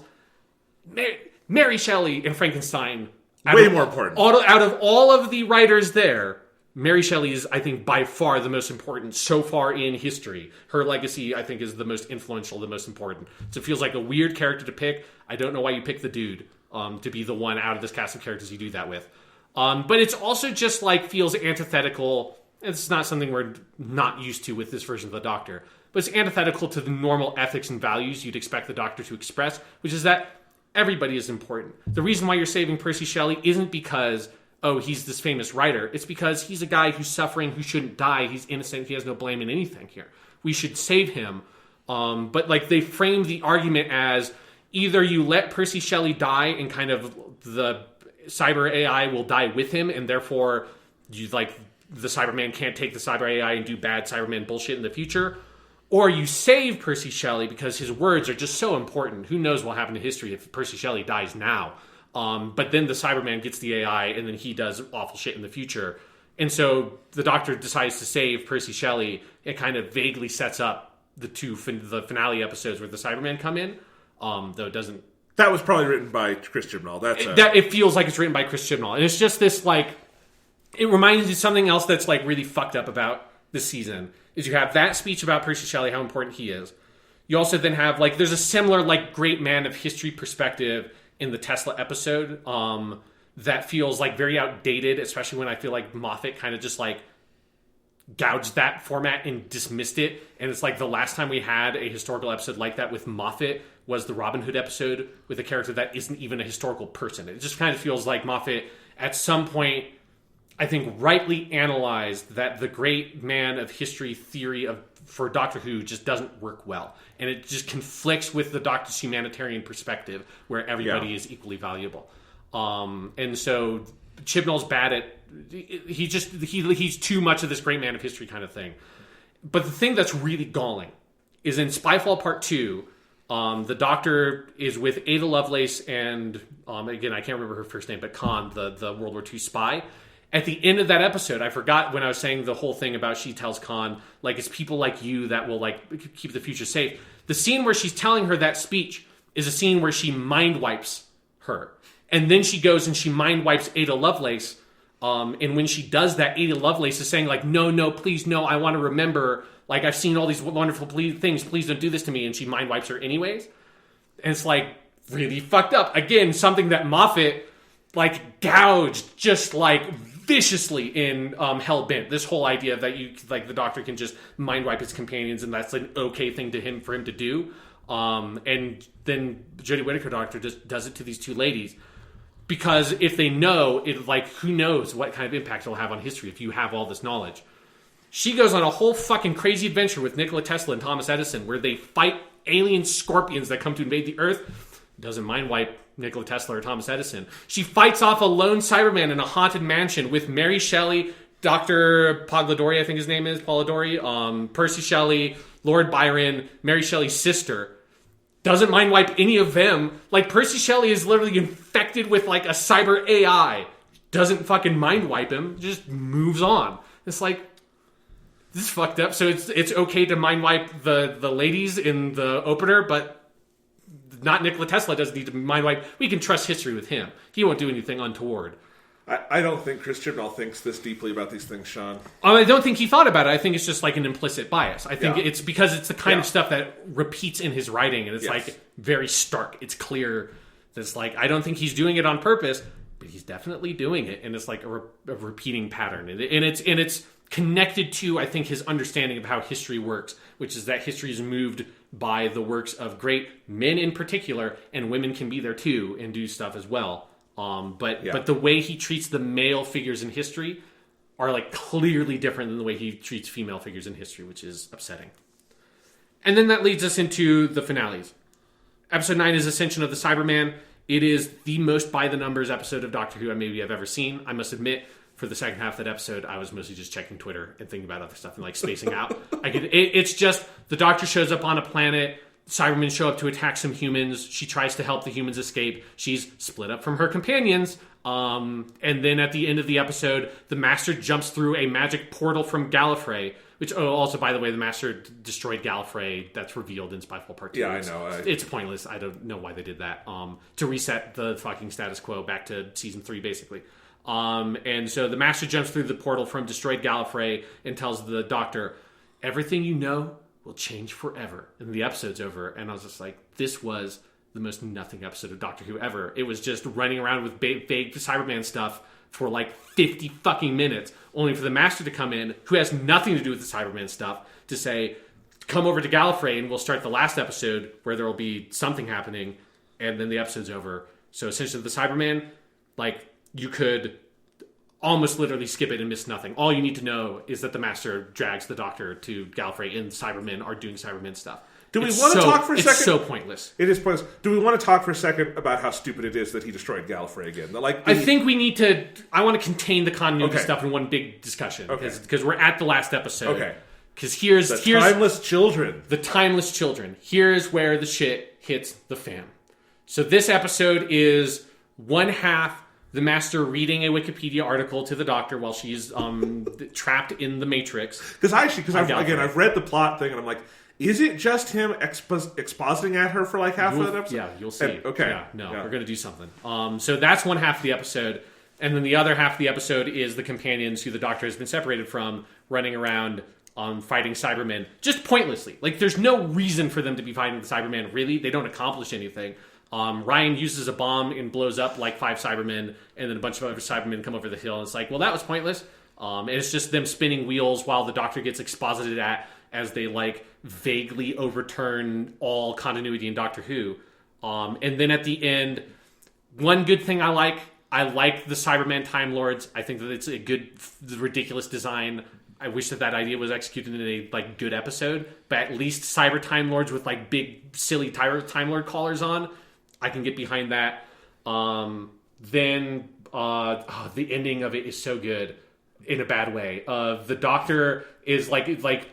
Speaker 3: Mary Shelley and Frankenstein.
Speaker 2: Way more important.
Speaker 3: Out of all of the writers there, Mary Shelley is, I think, by far the most important so far in history. Her legacy, I think, is the most influential, the most important. So it feels like a weird character to pick. I don't know why you pick the dude to be the one out of this cast of characters you do that with. But it's also just like feels antithetical. It's not something we're not used to with this version of the Doctor. But it's antithetical to the normal ethics and values you'd expect the Doctor to express, which is that everybody is important. The reason why you're saving Percy Shelley isn't because, oh, he's this famous writer. It's because he's a guy who's suffering, who shouldn't die. He's innocent. He has no blame in anything here. We should save him. But like they frame the argument as either you let Percy Shelley die and kind of the cyber AI will die with him, and therefore you like the Cyberman can't take the cyber AI and do bad Cyberman bullshit in the future, or you save Percy Shelley because his words are just so important. Who knows what happened to history if Percy Shelley dies now? But then the Cyberman gets the AI, and then he does awful shit in the future. And so the Doctor decides to save Percy Shelley. It kind of vaguely sets up the the finale episodes where the Cybermen come in, though it doesn't.
Speaker 2: That was probably written by Chris Chibnall.
Speaker 3: It feels like it's written by Chris Chibnall. And it's just this, like, it reminds you of something else that's, like, really fucked up about this season, is you have that speech about Percy Shelley, how important he is. You also then have, like, there's a similar, like, great man of history perspective in the Tesla episode that feels, like, very outdated, especially when I feel like Moffat kind of just, like, gouged that format and dismissed it. And it's like the last time we had a historical episode like that with Moffat was the Robin Hood episode with a character that isn't even a historical person. It just kind of feels like Moffat at some point, I think, rightly analyzed that the great man of history theory for Doctor Who just doesn't work well. And it just conflicts with the Doctor's humanitarian perspective where everybody is equally valuable. And so Chibnall's bad at. He's too much of this great man of history kind of thing. But the thing that's really galling is in Spyfall Part 2, the Doctor is with Ada Lovelace and, again, I can't remember her first name, but Khan, the World War II spy. At the end of that episode, I forgot when I was saying the whole thing about she tells Khan, like, it's people like you that will, like, keep the future safe. The scene where she's telling her that speech is a scene where she mind wipes her. And then she goes and she mind wipes Ada Lovelace. And when she does that, Ada Lovelace is saying, like, no, please, no, I want to remember, like, I've seen all these wonderful things, please don't do this to me, and she mind wipes her anyways. And it's, like, really fucked up. Again, something that Moffat, like, gouged just, like, viciously in Hellbent. This whole idea that you, like, the Doctor can just mind wipe his companions, and that's an okay thing for him to do. And then Jodie Whittaker Doctor just does it to these two ladies. Because if they know, it, like, who knows what kind of impact it'll have on history if you have all this knowledge. She goes on a whole fucking crazy adventure with Nikola Tesla and Thomas Edison where they fight alien scorpions that come to invade the Earth. Doesn't mind wipe Nikola Tesla or Thomas Edison. She fights off a lone Cyberman in a haunted mansion with Mary Shelley, Dr. Polidori, I think his name is, Polidori, Percy Shelley, Lord Byron, Mary Shelley's sister. Doesn't mind wipe any of them. Like, Percy Shelley is literally infected with, like, a cyber AI. Doesn't fucking mind wipe him. Just moves on. It's like, this is fucked up. So it's okay to mind wipe the ladies in the opener, but not Nikola Tesla doesn't need to mind wipe. We can trust history with him. He won't do anything untoward.
Speaker 2: I don't think Chris Chibnall thinks this deeply about these things, Sean.
Speaker 3: I don't think he thought about it. I think it's just like an implicit bias. I think it's because it's the kind of stuff that repeats in his writing, and it's like very stark. It's clear. That's like, I don't think he's doing it on purpose, but he's definitely doing it, and it's like a repeating pattern. And it's connected to, I think, his understanding of how history works, which is that history is moved by the works of great men in particular, and women can be there too and do stuff as well. But the way he treats the male figures in history are, like, clearly different than the way he treats female figures in history, which is upsetting. And then that leads us into the finales. Episode 9 is Ascension of the Cyberman. It is the most by-the-numbers episode of Doctor Who maybe I've ever seen. I must admit, for the second half of that episode, I was mostly just checking Twitter and thinking about other stuff and, like, spacing out. It's just the Doctor shows up on a planet. Cybermen show up to attack some humans. She tries to help the humans escape. She's split up from her companions. And then at the end of the episode, the Master jumps through a magic portal from Gallifrey. Which, also, by the way, the Master destroyed Gallifrey. That's revealed in Spyfall Part 2.
Speaker 2: Yeah, I know.
Speaker 3: It's pointless. I don't know why they did that. To reset the fucking status quo back to Season 3, basically. And so the Master jumps through the portal from destroyed Gallifrey and tells the Doctor, everything you know will change forever. And the episode's over. And I was just like, this was the most nothing episode of Doctor Who ever. It was just running around with vague Cyberman stuff for like 50 fucking minutes, only for the Master to come in, who has nothing to do with the Cyberman stuff, to say, come over to Gallifrey and we'll start the last episode where there will be something happening, and then the episode's over. So essentially the Cyberman, like, you could almost literally skip it and miss nothing. All you need to know is that the Master drags the Doctor to Gallifrey and the Cybermen are doing Cybermen stuff.
Speaker 2: Do we want to talk for a second?
Speaker 3: It's so pointless.
Speaker 2: It is pointless. Do we want to talk for a second about how stupid it is that he destroyed Gallifrey again?
Speaker 3: I think we need to... I want to contain the continuity stuff in one big discussion. Because we're at the last episode. Okay. Because here's...
Speaker 2: The timeless children.
Speaker 3: The timeless children. Here's where the shit hits the fan. So this episode is one half the Master reading a Wikipedia article to the Doctor while she's trapped in the Matrix.
Speaker 2: Because I've read the plot thing and I'm like... Is it just him expositing at her for like half of that episode?
Speaker 3: Yeah, you'll see.
Speaker 2: Okay.
Speaker 3: We're going to do something. So that's one half of the episode. And then the other half of the episode is the companions who the Doctor has been separated from running around fighting Cybermen. Just pointlessly. Like, there's no reason for them to be fighting the Cybermen, really. They don't accomplish anything. Ryan uses a bomb and blows up like 5 Cybermen, and then a bunch of other Cybermen come over the hill. And it's like, well, that was pointless. And it's just them spinning wheels while the Doctor gets exposited at as they, like, vaguely overturn all continuity in Doctor Who. And then at the end, one good thing I like the Cyberman Time Lords. I think that it's a good, ridiculous design. I wish that idea was executed in a, like, good episode. But at least Cyber Time Lords with, like, big, silly Time Lord collars on, I can get behind that. Then the ending of it is so good in a bad way. The Doctor is like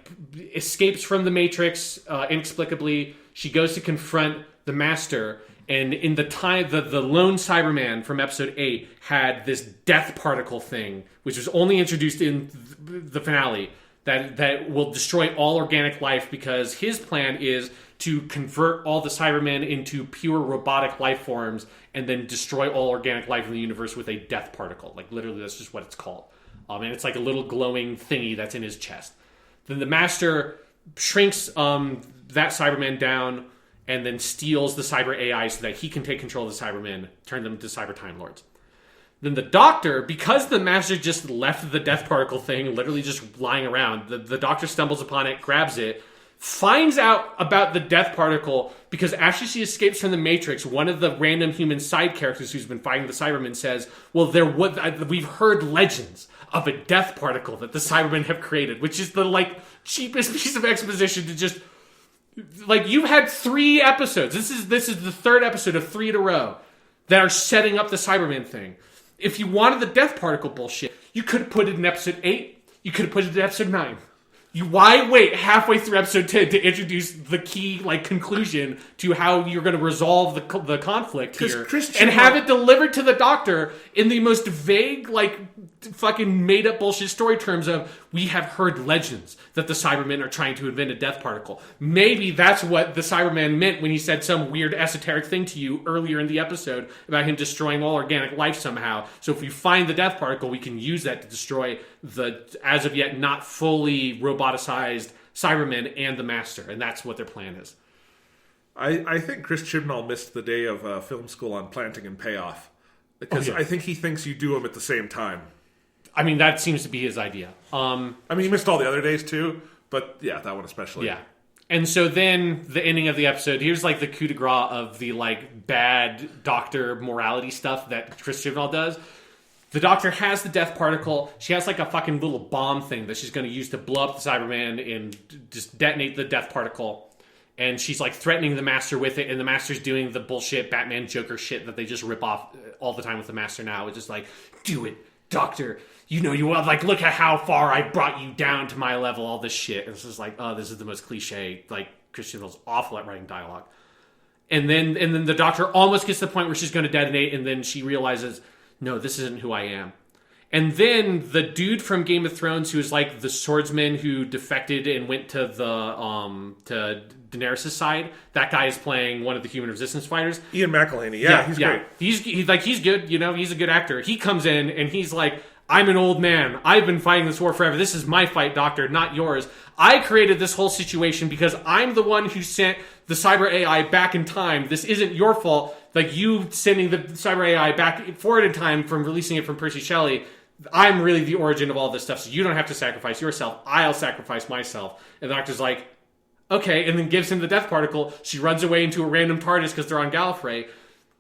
Speaker 3: escapes from the Matrix inexplicably. She goes to confront the Master, and in the time the lone Cyberman from episode 8 had this death particle thing, which was only introduced in the finale, that will destroy all organic life, because his plan is to convert all the Cybermen into pure robotic life forms and then destroy all organic life in the universe with a death particle. Like, literally, that's just what it's called. And it's like a little glowing thingy that's in his chest. Then the Master shrinks that Cyberman down and then steals the Cyber AI so that he can take control of the Cybermen, turn them into Cyber Time Lords. Then the Doctor, because the Master just left the death particle thing literally just lying around, the Doctor stumbles upon it, grabs it, finds out about the death particle, because after she escapes from the Matrix, one of the random human side characters who's been fighting the Cybermen says, well, we've heard legends of a death particle that the Cybermen have created, which is the, like, cheapest piece of exposition to just... Like, you've had 3 episodes. This is the 3rd episode of 3 in a row that are setting up the Cyberman thing. If you wanted the death particle bullshit, you could have put it in episode 8. You could have put it in episode 9. Why wait halfway through episode 10 to introduce the key, like, conclusion to how you're going to resolve the conflict here, and have it delivered to the Doctor in the most vague, like, fucking made-up bullshit story terms of, we have heard legends that the Cybermen are trying to invent a death particle. Maybe that's what the Cyberman meant when he said some weird esoteric thing to you earlier in the episode about him destroying all organic life somehow. So if we find the death particle, we can use that to destroy the, as of yet, not fully roboticized Cybermen and the Master. And that's what their plan is.
Speaker 2: I think Chris Chibnall missed the day of film school on planting and payoff. Because I think he thinks you do them at the same time.
Speaker 3: I mean, that seems to be his idea.
Speaker 2: I mean, he missed all the other days too, but yeah, that one especially.
Speaker 3: Yeah. And so then the ending of the episode, here's like the coup de grace of the like bad Doctor morality stuff that Chris Chibnall does. The Doctor has the death particle. She has like a fucking little bomb thing that she's going to use to blow up the Cyberman and just detonate the death particle. And she's like threatening the Master with it, and the Master's doing the bullshit Batman Joker shit that they just rip off all the time with the Master now. It's just like, do it, Doctor. You know, you like, look at how far I brought you down to my level, all this shit. And it's just like, oh, this is the most cliche, like, Chris Chibnall's awful at writing dialogue. And then the Doctor almost gets to the point where she's going to detonate, and then she realizes, no, this isn't who I am. And then the dude from Game of Thrones, who is like the swordsman who defected and went to the to Daenerys' side, that guy is playing one of the human resistance fighters.
Speaker 2: Ian McElhaney, he's great.
Speaker 3: He's good, you know, he's a good actor. He comes in and he's like, I'm an old man. I've been fighting this war forever. This is my fight, Doctor, not yours. I created this whole situation because I'm the one who sent the cyber AI back in time. This isn't your fault. Like, you sending the cyber AI back forward in time from releasing it from Percy Shelley. I'm really the origin of all this stuff, so you don't have to sacrifice yourself. I'll sacrifice myself. And the Doctor's like, okay, and then gives him the death particle. She runs away into a random TARDIS because they're on Gallifrey.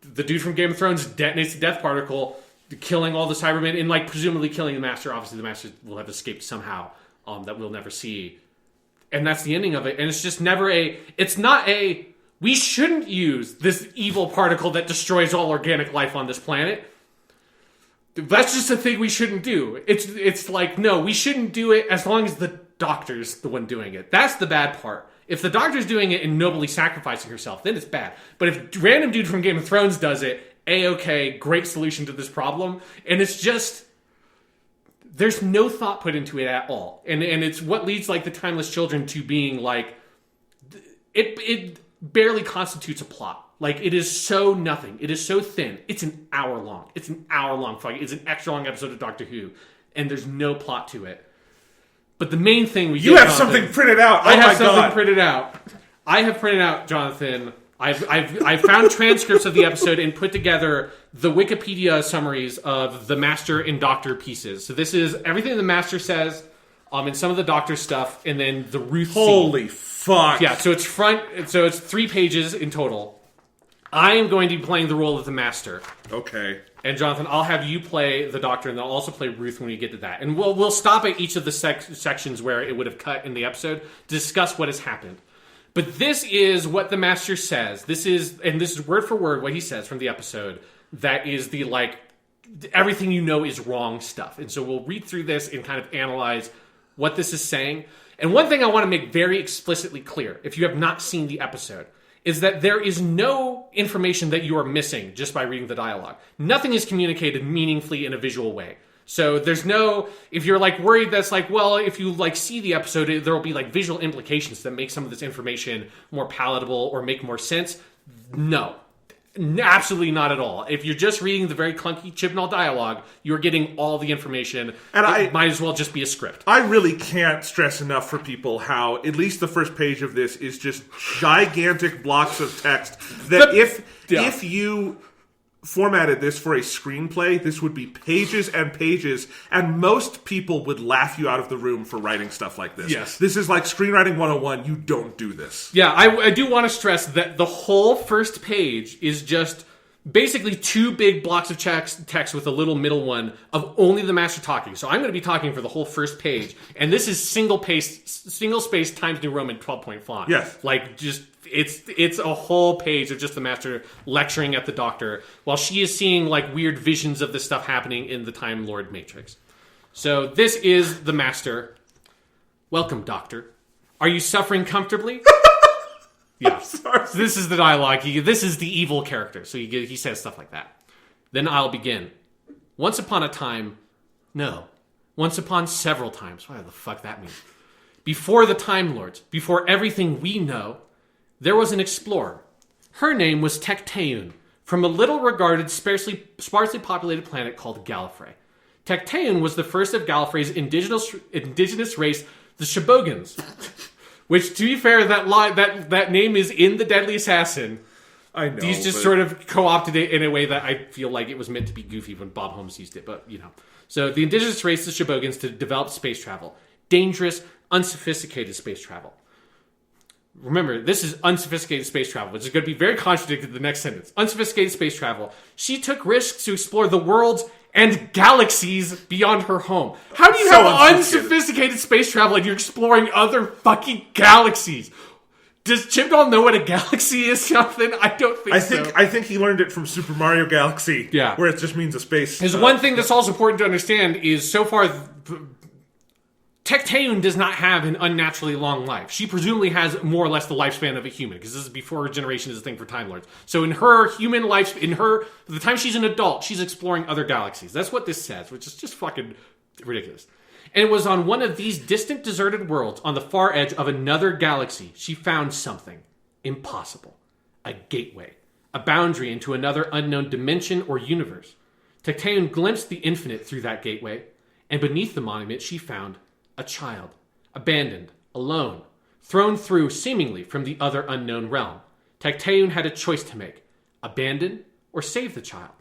Speaker 3: The dude from Game of Thrones detonates the death particle, killing all the Cybermen, and like presumably killing the Master. Obviously, the Master will have escaped somehow, that we'll never see. And that's the ending of it. And it's just never we shouldn't use this evil particle that destroys all organic life on this planet. That's just a thing we shouldn't do. It's like, no, we shouldn't do it as long as the Doctor's the one doing it. That's the bad part. If the Doctor's doing it and nobly sacrificing herself, then it's bad. But if random dude from Game of Thrones does it, A-okay, great solution to this problem. And it's just, there's no thought put into it at all. And it's what leads like the Timeless Children to being like, it barely constitutes a plot. Like, it is so nothing. It is so thin. It's an hour long. It's an extra long episode of Doctor Who. And there's no plot to it. But the main thing we
Speaker 2: You have something printed out. Oh,
Speaker 3: I have something printed out. I have printed out, Jonathan. I've found transcripts of the episode and put together the Wikipedia summaries of the Master and Doctor pieces. So this is everything the Master says, and some of the Doctor stuff, and then the Ruth scene.
Speaker 2: Holy fuck.
Speaker 3: Yeah, so it's 3 pages in total. I am going to be playing the role of the Master.
Speaker 2: Okay.
Speaker 3: And Jonathan, I'll have you play the Doctor, and I'll also play Ruth when we get to that. And we'll stop at each of the sections where it would have cut in the episode to discuss what has happened. But this is what the Master says. This is word for word what he says from the episode. That is the, like, everything you know is wrong stuff. And so we'll read through this and kind of analyze what this is saying. And one thing I want to make very explicitly clear, if you have not seen the episode, is that there is no information that you are missing just by reading the dialogue. Nothing is communicated meaningfully in a visual way. So there's no, if you're like worried that's like, well, if you like see the episode, there will be like visual implications that make some of this information more palatable or make more sense. No. Absolutely not at all. If you're just reading the very clunky Chibnall dialogue, you're getting all the information. And it might as well just be a script.
Speaker 2: I really can't stress enough for people how at least the first page of this is just gigantic blocks of text that if you formatted this for a screenplay, this would be pages and pages, and most people would laugh you out of the room for writing stuff like this.
Speaker 3: Yes.
Speaker 2: This is like screenwriting 101. You don't do this.
Speaker 3: Yeah, I do want to stress that the whole first page is just basically 2 big blocks of text with a little middle one of only the master talking. So I'm going to be talking for the whole first page, and this is single space Times New Roman 12-point font.
Speaker 2: Yes.
Speaker 3: Like, just... It's a whole page of just the master lecturing at the doctor while she is seeing like weird visions of this stuff happening in the Time Lord Matrix. So this is the master. Welcome, doctor. Are you suffering comfortably? Yeah. So this is the dialogue. This is the evil character. So he says stuff like that. Then I'll begin. Once upon a time, no. Once upon several times. What the fuck that means? Before the Time Lords, before everything we know, there was an explorer. Her name was Tecteun, from a little-regarded, sparsely populated planet called Gallifrey. Tecteun was the first of Gallifrey's indigenous race, the Shobogans. Which, to be fair, that name is in The Deadly Assassin.
Speaker 2: I know.
Speaker 3: He's just sort of co-opted it in a way that I feel like it was meant to be goofy when Bob Holmes used it, but, you know. So, the indigenous race, the Shobogans, to develop space travel. Dangerous, unsophisticated space travel. Remember, this is unsophisticated space travel, which is going to be very contradicted in the next sentence. Unsophisticated space travel. She took risks to explore the worlds and galaxies beyond her home. How do you have unsophisticated space travel and you're exploring other fucking galaxies? Does Chibnall know what a galaxy is, Jonathan? I don't think so.
Speaker 2: I think he learned it from Super Mario Galaxy,
Speaker 3: yeah,
Speaker 2: where it just means a space.
Speaker 3: There's one thing that's also important to understand is so far... Tecteun does not have an unnaturally long life. She presumably has more or less the lifespan of a human, because this is before regeneration is a thing for Time Lords. So in her human life, the time she's an adult, she's exploring other galaxies. That's what this says, which is just fucking ridiculous. And it was on one of these distant, deserted worlds on the far edge of another galaxy she found something impossible. A gateway. A boundary into another unknown dimension or universe. Tecteun glimpsed the infinite through that gateway, and beneath the monument she found a child, abandoned, alone, thrown through seemingly from the other unknown realm. Tecteun had a choice to make, abandon or save the child.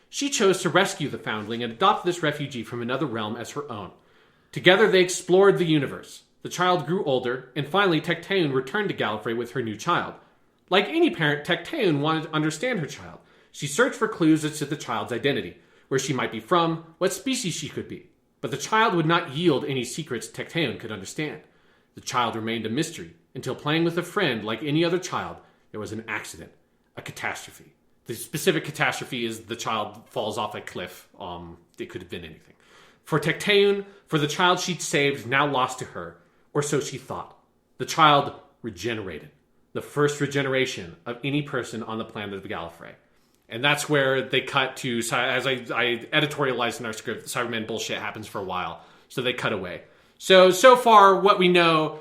Speaker 3: She chose to rescue the foundling and adopt this refugee from another realm as her own. Together they explored the universe. The child grew older, and finally Tecteun returned to Gallifrey with her new child. Like any parent, Tecteun wanted to understand her child. She searched for clues as to the child's identity, where she might be from, what species she could be. But the child would not yield any secrets Tecteun could understand. The child remained a mystery, until playing with a friend like any other child, there was an accident, a catastrophe. The specific catastrophe is the child falls off a cliff. It could have been anything. For Tecteun, for the child she'd saved, now lost to her, or so she thought. The child regenerated. The first regeneration of any person on the planet of Gallifrey. And that's where they cut to, as I editorialized in our script, the Cybermen bullshit happens for a while. So they cut away. So far, what we know,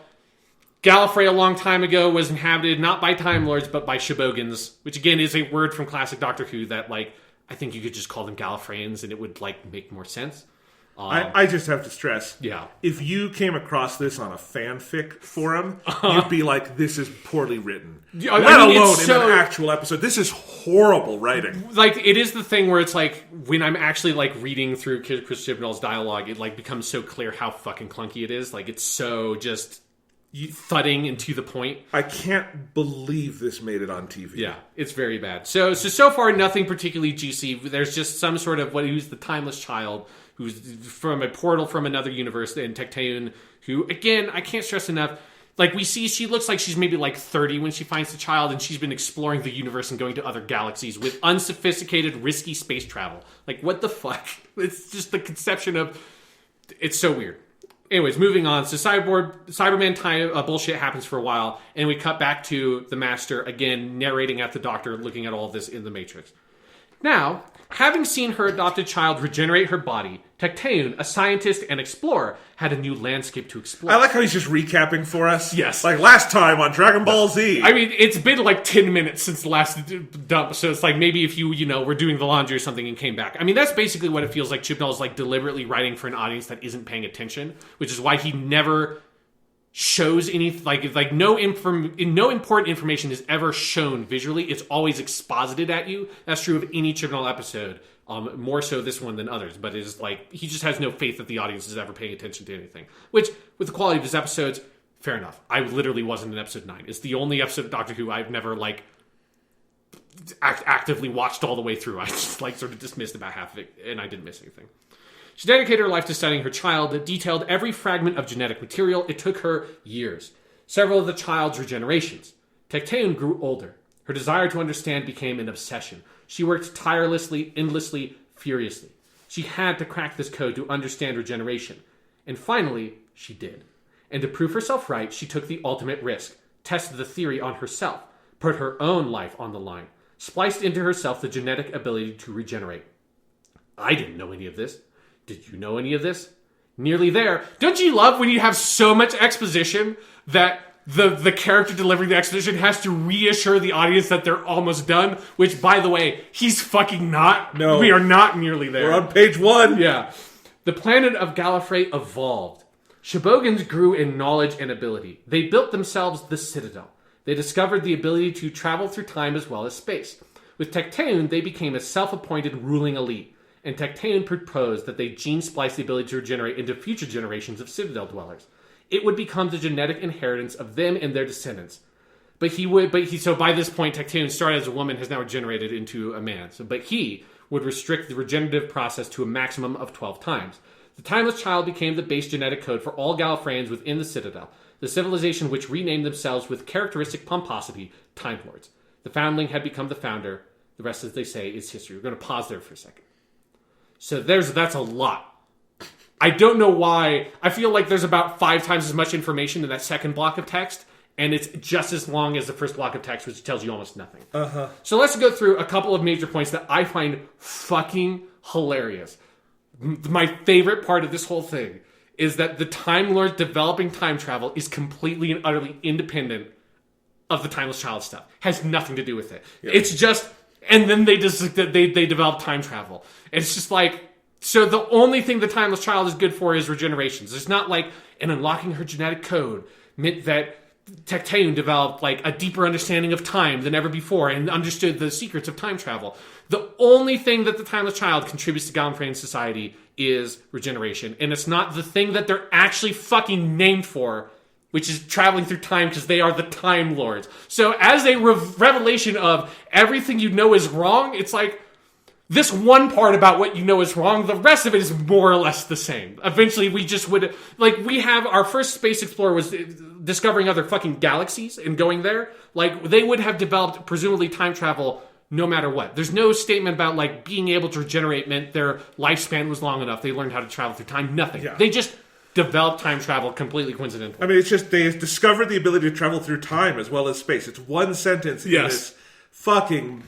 Speaker 3: Gallifrey a long time ago was inhabited not by Time Lords, but by Shobogans, which again is a word from classic Doctor Who that, like, I think you could just call them Gallifreyans and it would, like, make more sense.
Speaker 2: I just have to stress,
Speaker 3: yeah,
Speaker 2: if you came across this on a fanfic forum, you'd be like, this is poorly written. Let alone in an actual episode. This is horrible writing.
Speaker 3: Like, it is the thing where it's like, when I'm actually, like, reading through Chris Chibnall's dialogue, it, like, becomes so clear how fucking clunky it is. Like, it's so just thudding and to the point.
Speaker 2: I can't believe this made it on TV.
Speaker 3: Yeah, it's very bad. So far, nothing particularly juicy. There's just some sort of, who's the timeless child, who's from a portal from another universe, and Tecteun, who, again, I can't stress enough, Like, we see she looks like she's maybe like 30 when she finds the child, and she's been exploring the universe and going to other galaxies with unsophisticated, risky space travel. Like, what the fuck? It's just the conception of... It's so weird. Anyways, moving on. So Cyberman time bullshit happens for a while, and we cut back to the Master, again, narrating at the Doctor, looking at all of this in the Matrix. Now, having seen her adopted child regenerate her body, Tecteun, a scientist and explorer, had a new landscape to explore.
Speaker 2: I like how he's just recapping for us.
Speaker 3: Yes.
Speaker 2: Like last time on Dragon Ball Z.
Speaker 3: I mean, it's been like 10 minutes since the last dump, so it's like maybe if you were doing the laundry or something and came back. I mean, that's basically what it feels like. Chibnall is like deliberately writing for an audience that isn't paying attention, which is why he never shows any, no important information is ever shown visually. It's always exposited at you. That's true of any Chibnall episode. More so this one than others, but it's like he just has no faith that the audience is ever paying attention to anything. Which, with the quality of his episodes, fair enough. I literally wasn't in episode 9. It's the only episode of Doctor Who I've never actively watched all the way through. I just sort of dismissed about half of it, and I didn't miss anything. She dedicated her life to studying her child, detailed every fragment of genetic material. It took her years. Several of the child's regenerations. Tecteun grew older. Her desire to understand became an obsession. She worked tirelessly, endlessly, furiously. She had to crack this code to understand regeneration. And finally, she did. And to prove herself right, she took the ultimate risk, tested the theory on herself, put her own life on the line, spliced into herself the genetic ability to regenerate. I didn't know any of this. Did you know any of this? Nearly there. Don't you love when you have so much exposition that the character delivering the exposition has to reassure the audience that they're almost done? Which, by the way, he's fucking not.
Speaker 2: No.
Speaker 3: We are not nearly there.
Speaker 2: We're on page 1.
Speaker 3: Yeah. The planet of Gallifrey evolved. Shobogans grew in knowledge and ability. They built themselves the Citadel. They discovered the ability to travel through time as well as space. With Tecteun, they became a self-appointed ruling elite. And Tecteun proposed that they gene-splice the ability to regenerate into future generations of Citadel dwellers. It would become the genetic inheritance of them and their descendants. So by this point, Tecteun started as a woman, has now regenerated into a man. But he would restrict the regenerative process to a maximum of 12 times. The Timeless Child became the base genetic code for all Gallifreyans within the Citadel, the civilization which renamed themselves with characteristic pomposity, Time Lords. The foundling had become the founder. The rest, as they say, is history. We're going to pause there for a second. So that's a lot. I don't know why. I feel like there's about 5 times as much information in that second block of text, and it's just as long as the first block of text, which tells you almost nothing.
Speaker 2: Uh-huh.
Speaker 3: So let's go through a couple of major points that I find fucking hilarious. My favorite part of this whole thing is that the Time Lords developing time travel is completely and utterly independent of the Timeless Child stuff. Has nothing to do with it. Yeah. It's just... And then they develop time travel. And it's just like... So the only thing the Timeless Child is good for is regenerations. It's not like in unlocking her genetic code meant that Tecteun developed a deeper understanding of time than ever before and understood the secrets of time travel. The only thing that the Timeless Child contributes to Gallifreyan society is regeneration. And it's not the thing that they're actually fucking named for, which is traveling through time because they are the Time Lords. So as a revelation of everything you know is wrong, it's like... This one part about what you know is wrong, the rest of it is more or less the same. Eventually, we just would... we have... Our first space explorer was discovering other fucking galaxies and going there. They would have developed, presumably, time travel no matter what. There's no statement about, being able to regenerate meant their lifespan was long enough. They learned how to travel through time. Nothing. Yeah. They just developed time travel completely coincidental.
Speaker 2: I mean, it's just they discovered the ability to travel through time as well as space. It's one sentence in this fucking...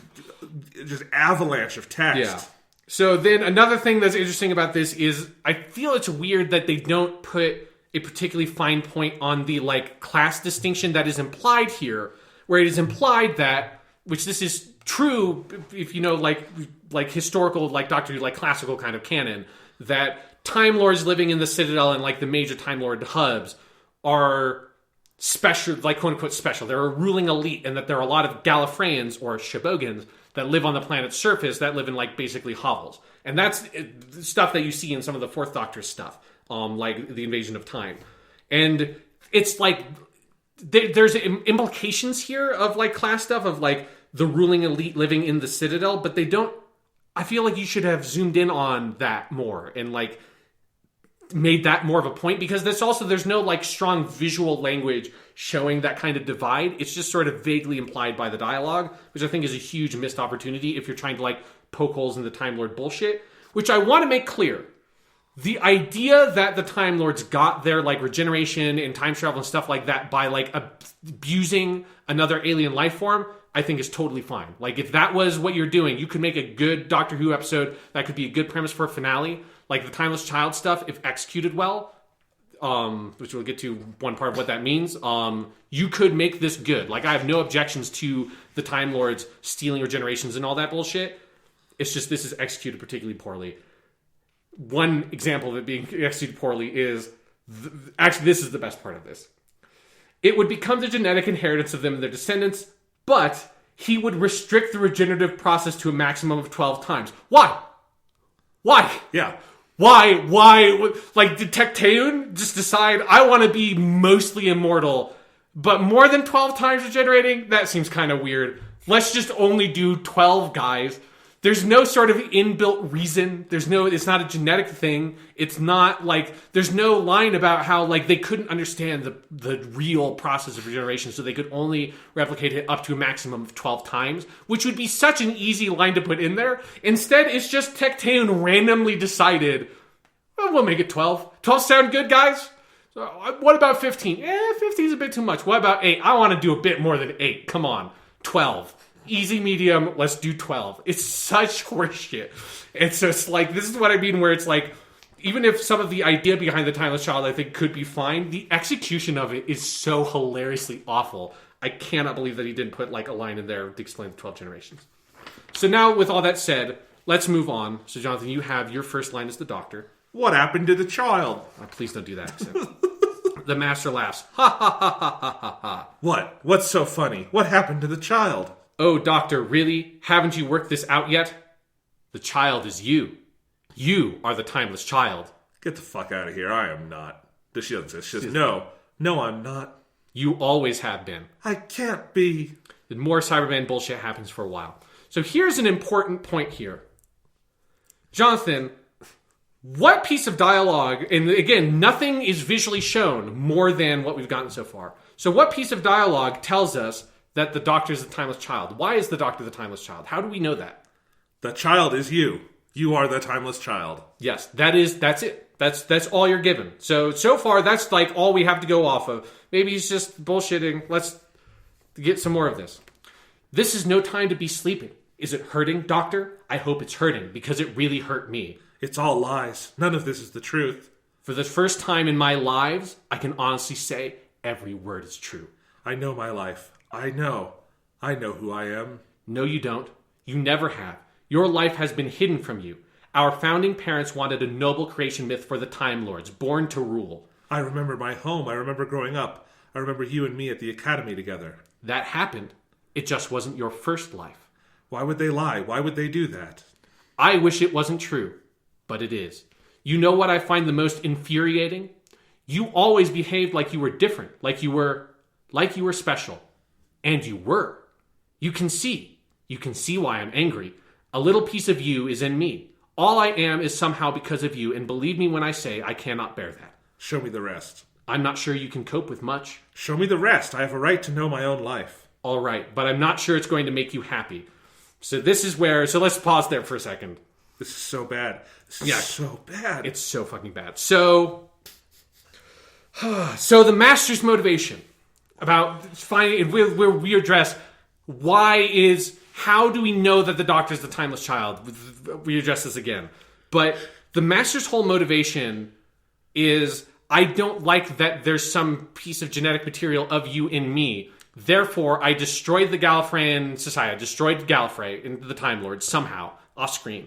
Speaker 2: just avalanche of text.
Speaker 3: Yeah. So then another thing that's interesting about this is I feel it's weird that they don't put a particularly fine point on the class distinction that is implied here, where it is implied that, which this is true if you know historical Doctor Who classical kind of canon, that Time Lords living in the Citadel and the major Time Lord hubs are special, quote unquote special. They're a ruling elite, and that there are a lot of Gallifreyans or Shobogans that live on the planet's surface that live in basically hovels. And that's stuff that you see in some of the Fourth Doctor stuff, like the Invasion of Time. And it's there's implications here of class stuff of the ruling elite living in the Citadel, but they don't... I feel like you should have zoomed in on that more and made that more of a point, because there's no like strong visual language showing that kind of divide. It's just sort of vaguely implied by the dialogue, which I think is a huge missed opportunity if you're trying to like poke holes in the Time Lord bullshit, which I want to make clear. The idea that the Time Lords got their like regeneration and time travel and stuff like that by like abusing another alien life form, I think is totally fine. Like if that was what you're doing, you could make a good Doctor Who episode that could be a good premise for a finale. Like the Timeless Child stuff, if executed well, which we'll get to one part of what that means, you could make this good. Like I have no objections to the Time Lords stealing regenerations and all that bullshit. It's just this is executed particularly poorly. One example of it being executed poorly is, actually this is the best part of this. It would become the genetic inheritance of them and their descendants, but he would restrict the regenerative process to a maximum of 12 times. Why?
Speaker 2: Yeah.
Speaker 3: Why? Like, did Tecteun just decide, I want to be mostly immortal, but more than 12 times regenerating? That seems kind of weird. Let's just only do 12 guys. There's no sort of inbuilt reason. It's not a genetic thing. It's not like, there's no line about how like they couldn't understand the real process of regeneration, so they could only replicate it up to a maximum of 12 times, which would be such an easy line to put in there. Instead, it's just Tecteun randomly decided, well, we'll make it 12. 12 sound good, guys? So, what about 15? 15 is a bit too much. What about 8? I want to do a bit more than 8. Come on. 12. Easy, medium, let's do 12. It's such horseshit. And so it's like, this is what I mean, where it's like, even if some of the idea behind the Timeless Child I think could be fine, the execution of it is so hilariously awful. I cannot believe that he didn't put like a line in there to explain the 12 generations. So now, with all that said, let's move on. So Jonathan, you have your first line as the Doctor.
Speaker 2: What happened to the child?
Speaker 3: Oh, please don't do that accent. The Master laughs. Ha ha ha ha ha ha ha.
Speaker 2: What? What's so funny? What happened to the child?
Speaker 3: Oh, Doctor, really? Haven't you worked this out yet? The child is you. You are the Timeless Child.
Speaker 2: Get the fuck out of here. I am not. She doesn't say. She says, no, I'm not.
Speaker 3: You always have been.
Speaker 2: I can't be.
Speaker 3: And more Cyberman bullshit happens for a while. So here's an important point here. Jonathan, what piece of dialogue, and again, nothing is visually shown more than what we've gotten so far. So what piece of dialogue tells us that the Doctor is the Timeless Child? Why is the Doctor the Timeless Child? How do we know that?
Speaker 2: The child is you. You are the Timeless Child.
Speaker 3: Yes, that's it. That's all you're given. So far, that's like all we have to go off of. Maybe he's just bullshitting. Let's get some more of this. This is no time to be sleeping. Is it hurting, Doctor? I hope it's hurting, because it really hurt me.
Speaker 2: It's all lies. None of this is the truth.
Speaker 3: For the first time in my lives, I can honestly say every word is true.
Speaker 2: I know my life. I know who I am.
Speaker 3: No, you don't. You never have. Your life has been hidden from you. Our founding parents wanted a noble creation myth for the Time Lords, born to rule.
Speaker 2: I remember my home. I remember growing up. I remember you and me at the academy together.
Speaker 3: That happened. It just wasn't your first life.
Speaker 2: Why would they lie? Why would they do that?
Speaker 3: I wish it wasn't true, but it is. You know what I find the most infuriating? You always behaved like you were different, like you were special. And you were. You can see why I'm angry. A little piece of you is in me. All I am is somehow because of you, and believe me when I say I cannot bear that.
Speaker 2: Show me the rest.
Speaker 3: I'm not sure you can cope with much.
Speaker 2: Show me the rest. I have a right to know my own life.
Speaker 3: All right, but I'm not sure it's going to make you happy. So let's pause there for a second.
Speaker 2: This is so bad. This is so bad.
Speaker 3: It's so fucking bad. So the Master's motivation about finding, we address how do we know that the Doctor's the Timeless Child? We address this again. But the Master's whole motivation is, I don't like that there's some piece of genetic material of you in me. Therefore, I destroyed the Gallifreyan society. I destroyed Gallifrey and the Time Lords somehow, off screen.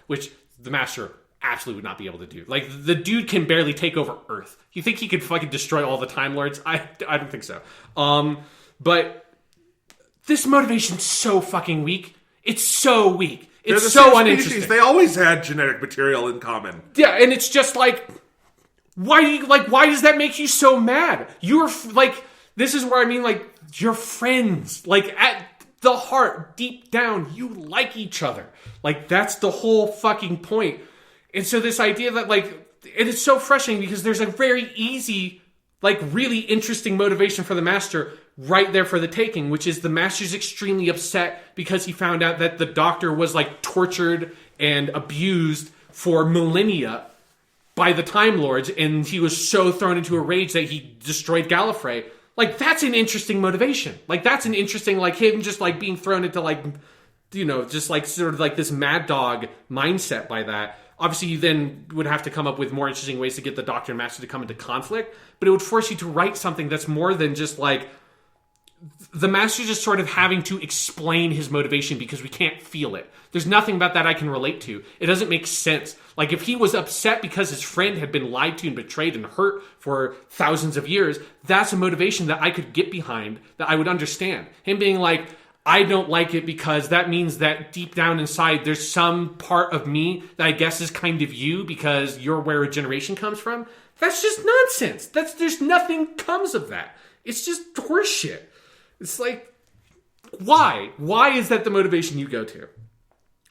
Speaker 3: Which the Master absolutely would not be able to do. Like, the dude can barely take over Earth. You think he could fucking destroy all the Time Lords? I don't think so. But this motivation's so fucking weak. It's so weak. It's so uninteresting.
Speaker 2: Species. They always had genetic material in common.
Speaker 3: Yeah, and it's just like, why does that make you so mad? You're like, this is where I mean, like, you're friends. Like, at the heart, deep down, you like each other. Like, that's the whole fucking point. And so this idea that, like, it is so frustrating because there's a very easy, like really interesting motivation for the Master right there for the taking, which is the Master's extremely upset because he found out that the Doctor was like tortured and abused for millennia by the Time Lords, and he was so thrown into a rage that he destroyed Gallifrey. Like, that's an interesting motivation. Like, that's an interesting, like, him just, like, being thrown into, like, you know, just, like, sort of, like, this mad dog mindset by that. Obviously, you then would have to come up with more interesting ways to get the Doctor and Master to come into conflict, but it would force you to write something that's more than just, like, the Master just sort of having to explain his motivation because we can't feel it. There's nothing about that I can relate to. It doesn't make sense. Like, if he was upset because his friend had been lied to and betrayed and hurt for thousands of years, that's a motivation that I could get behind, that I would understand. Him being like, I don't like it because that means that deep down inside there's some part of me that I guess is kind of you because you're where regeneration comes from. That's just nonsense. There's nothing comes of that. It's just horseshit. It's like, why? Why is that the motivation you go to?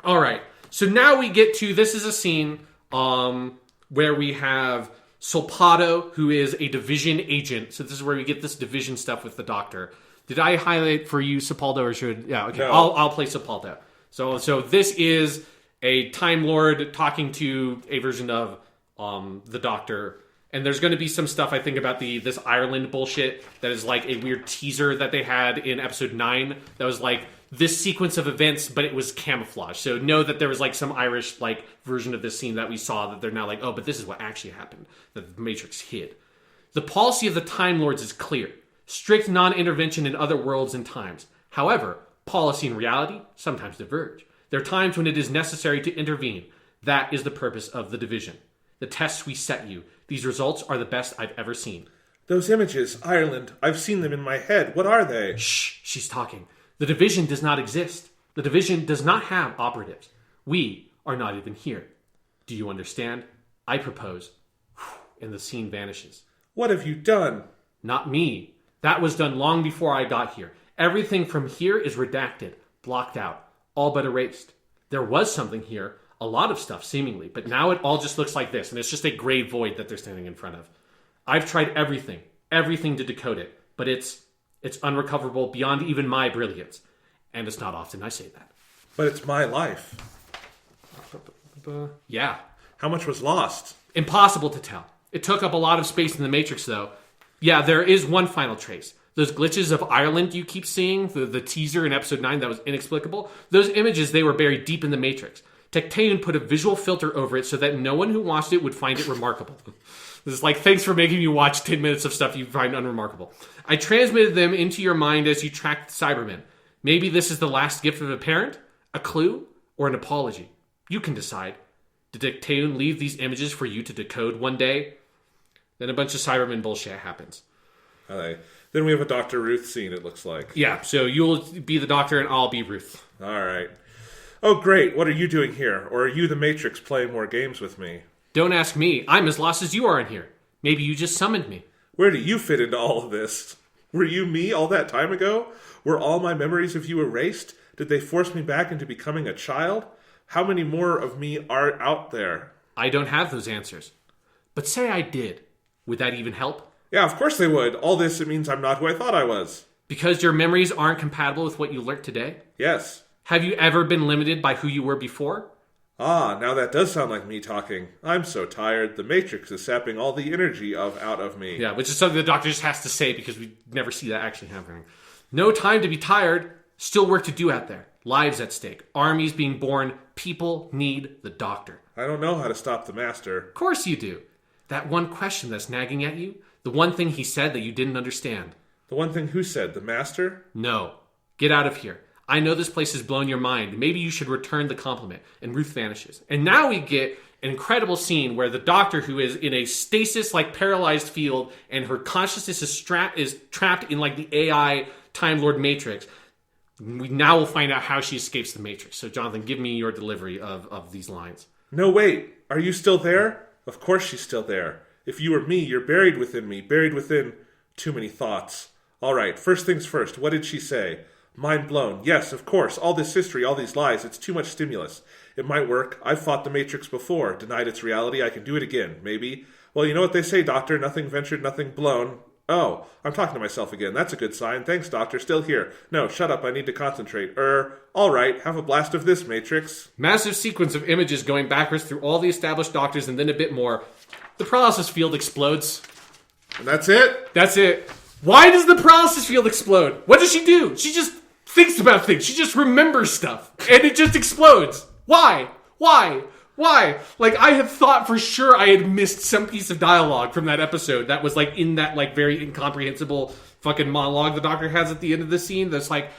Speaker 3: All right. So now we get to, this is a scene where we have Solpato, who is a division agent. So this is where we get this division stuff with the Doctor. Did I highlight for you Sepaldo or should... Yeah, okay. No. I'll play Sepaldo. So this is a Time Lord talking to a version of the Doctor. And there's going to be some stuff, I think, about this Ireland bullshit that is like a weird teaser that they had in episode 9 that was like this sequence of events, but it was camouflage. So know that there was like some Irish like version of this scene that we saw that they're now like, oh, but this is what actually happened, that the Matrix hid. The policy of the Time Lords is clear. Strict non-intervention in other worlds and times. However, policy and reality sometimes diverge. There are times when it is necessary to intervene. That is the purpose of the division. The tests we set you. These results are the best I've ever seen.
Speaker 2: Those images, Ireland, I've seen them in my head. What are they?
Speaker 3: Shh, she's talking. The division does not exist. The division does not have operatives. We are not even here. Do you understand? I propose. And the scene vanishes.
Speaker 2: What have you done?
Speaker 3: Not me. That was done long before I got here. Everything from here is redacted, blocked out, all but erased. There was something here, a lot of stuff seemingly, but now it all just looks like this, and it's just a gray void that they're standing in front of. I've tried everything to decode it, but it's unrecoverable beyond even my brilliance. And it's not often I say that.
Speaker 2: But it's my life.
Speaker 3: Yeah.
Speaker 2: How much was lost?
Speaker 3: Impossible to tell. It took up a lot of space in the Matrix, though. Yeah, there is one final trace. Those glitches of Ireland you keep seeing, the teaser in episode 9 that was inexplicable, those images, they were buried deep in the Matrix. Tecteun put a visual filter over it so that no one who watched it would find it remarkable. This is like, thanks for making me watch 10 minutes of stuff you find unremarkable. I transmitted them into your mind as you tracked Cybermen. Maybe this is the last gift of a parent, a clue, or an apology. You can decide. Did Tecteun leave these images for you to decode one day? Then a bunch of Cybermen bullshit happens.
Speaker 2: Okay. Then we have a Dr. Ruth scene, it looks like.
Speaker 3: Yeah, so you'll be the Doctor and I'll be Ruth.
Speaker 2: All right. Oh, great. What are you doing here? Or are you the Matrix playing more games with me?
Speaker 3: Don't ask me. I'm as lost as you are in here. Maybe you just summoned me.
Speaker 2: Where do you fit into all of this? Were you me all that time ago? Were all my memories of you erased? Did they force me back into becoming a child? How many more of me are out there?
Speaker 3: I don't have those answers. But say I did. Would that even help?
Speaker 2: Yeah, of course they would. All this, it means I'm not who I thought I was.
Speaker 3: Because your memories aren't compatible with what you learned today?
Speaker 2: Yes.
Speaker 3: Have you ever been limited by who you were before?
Speaker 2: Ah, now that does sound like me talking. I'm so tired. The Matrix is sapping all the energy out of me.
Speaker 3: Yeah, which is something the Doctor just has to say because we never see that actually happening. No time to be tired. Still work to do out there. Lives at stake. Armies being born. People need the Doctor.
Speaker 2: I don't know how to stop the Master.
Speaker 3: Of course you do. That one question that's nagging at you. The one thing he said that you didn't understand.
Speaker 2: The one thing who said? The Master?
Speaker 3: No. Get out of here. I know this place has blown your mind. Maybe you should return the compliment. And Ruth vanishes. And now we get an incredible scene where the Doctor, who is in a stasis, like paralyzed field, and her consciousness is trapped in like the AI Time Lord Matrix. We now will find out how she escapes the Matrix. So Jonathan, give me your delivery of these lines.
Speaker 2: No, wait. Are you still there? Of course she's still there. If you were me, you're buried within me. Buried within too many thoughts. All right, first things first. What did she say? Mind blown. Yes, of course. All this history, all these lies. It's too much stimulus. It might work. I've fought the Matrix before. Denied its reality. I can do it again. Maybe. Well, you know what they say, Doctor. Nothing ventured, nothing blown. Oh, I'm talking to myself again. That's a good sign. Thanks, Doctor. Still here. No, shut up. I need to concentrate. All right. Have a blast of this, Matrix.
Speaker 3: Massive sequence of images going backwards through all the established doctors and then a bit more. The paralysis field explodes.
Speaker 2: And that's it?
Speaker 3: That's it. Why does the paralysis field explode? What does she do? She just thinks about things. She just remembers stuff. And it just explodes. Why? Like, I had thought for sure I had missed some piece of dialogue from that episode that was, like, in that, like, very incomprehensible fucking monologue the Doctor has at the end of the scene. That's like,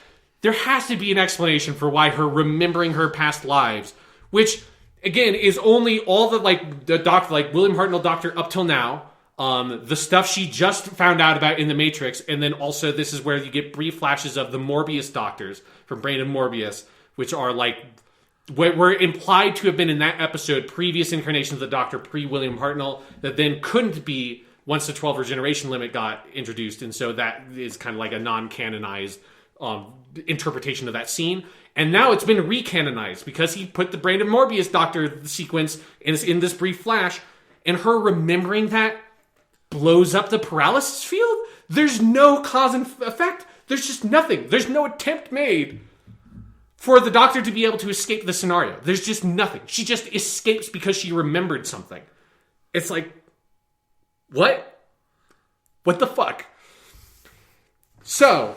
Speaker 3: there has to be an explanation for why her remembering her past lives, which, again, is only all the, like, the Doctor, like, William Hartnell Doctor up till now, the stuff she just found out about in the Matrix, and then also this is where you get brief flashes of the Morbius Doctors from Brandon Morbius, which are, like, were implied to have been in that episode previous incarnations of the Doctor pre-William Hartnell that then couldn't be once the 12 regeneration limit got introduced, and so that is kind of like a non-canonized interpretation of that scene. And now it's been recanonized because he put the Brandon Morbius Doctor sequence in this brief flash, and her remembering that blows up the paralysis field? There's no cause and effect. There's just nothing. There's no attempt made for the Doctor to be able to escape the scenario. There's just nothing. She just escapes because she remembered something. It's like, what? What the fuck? So,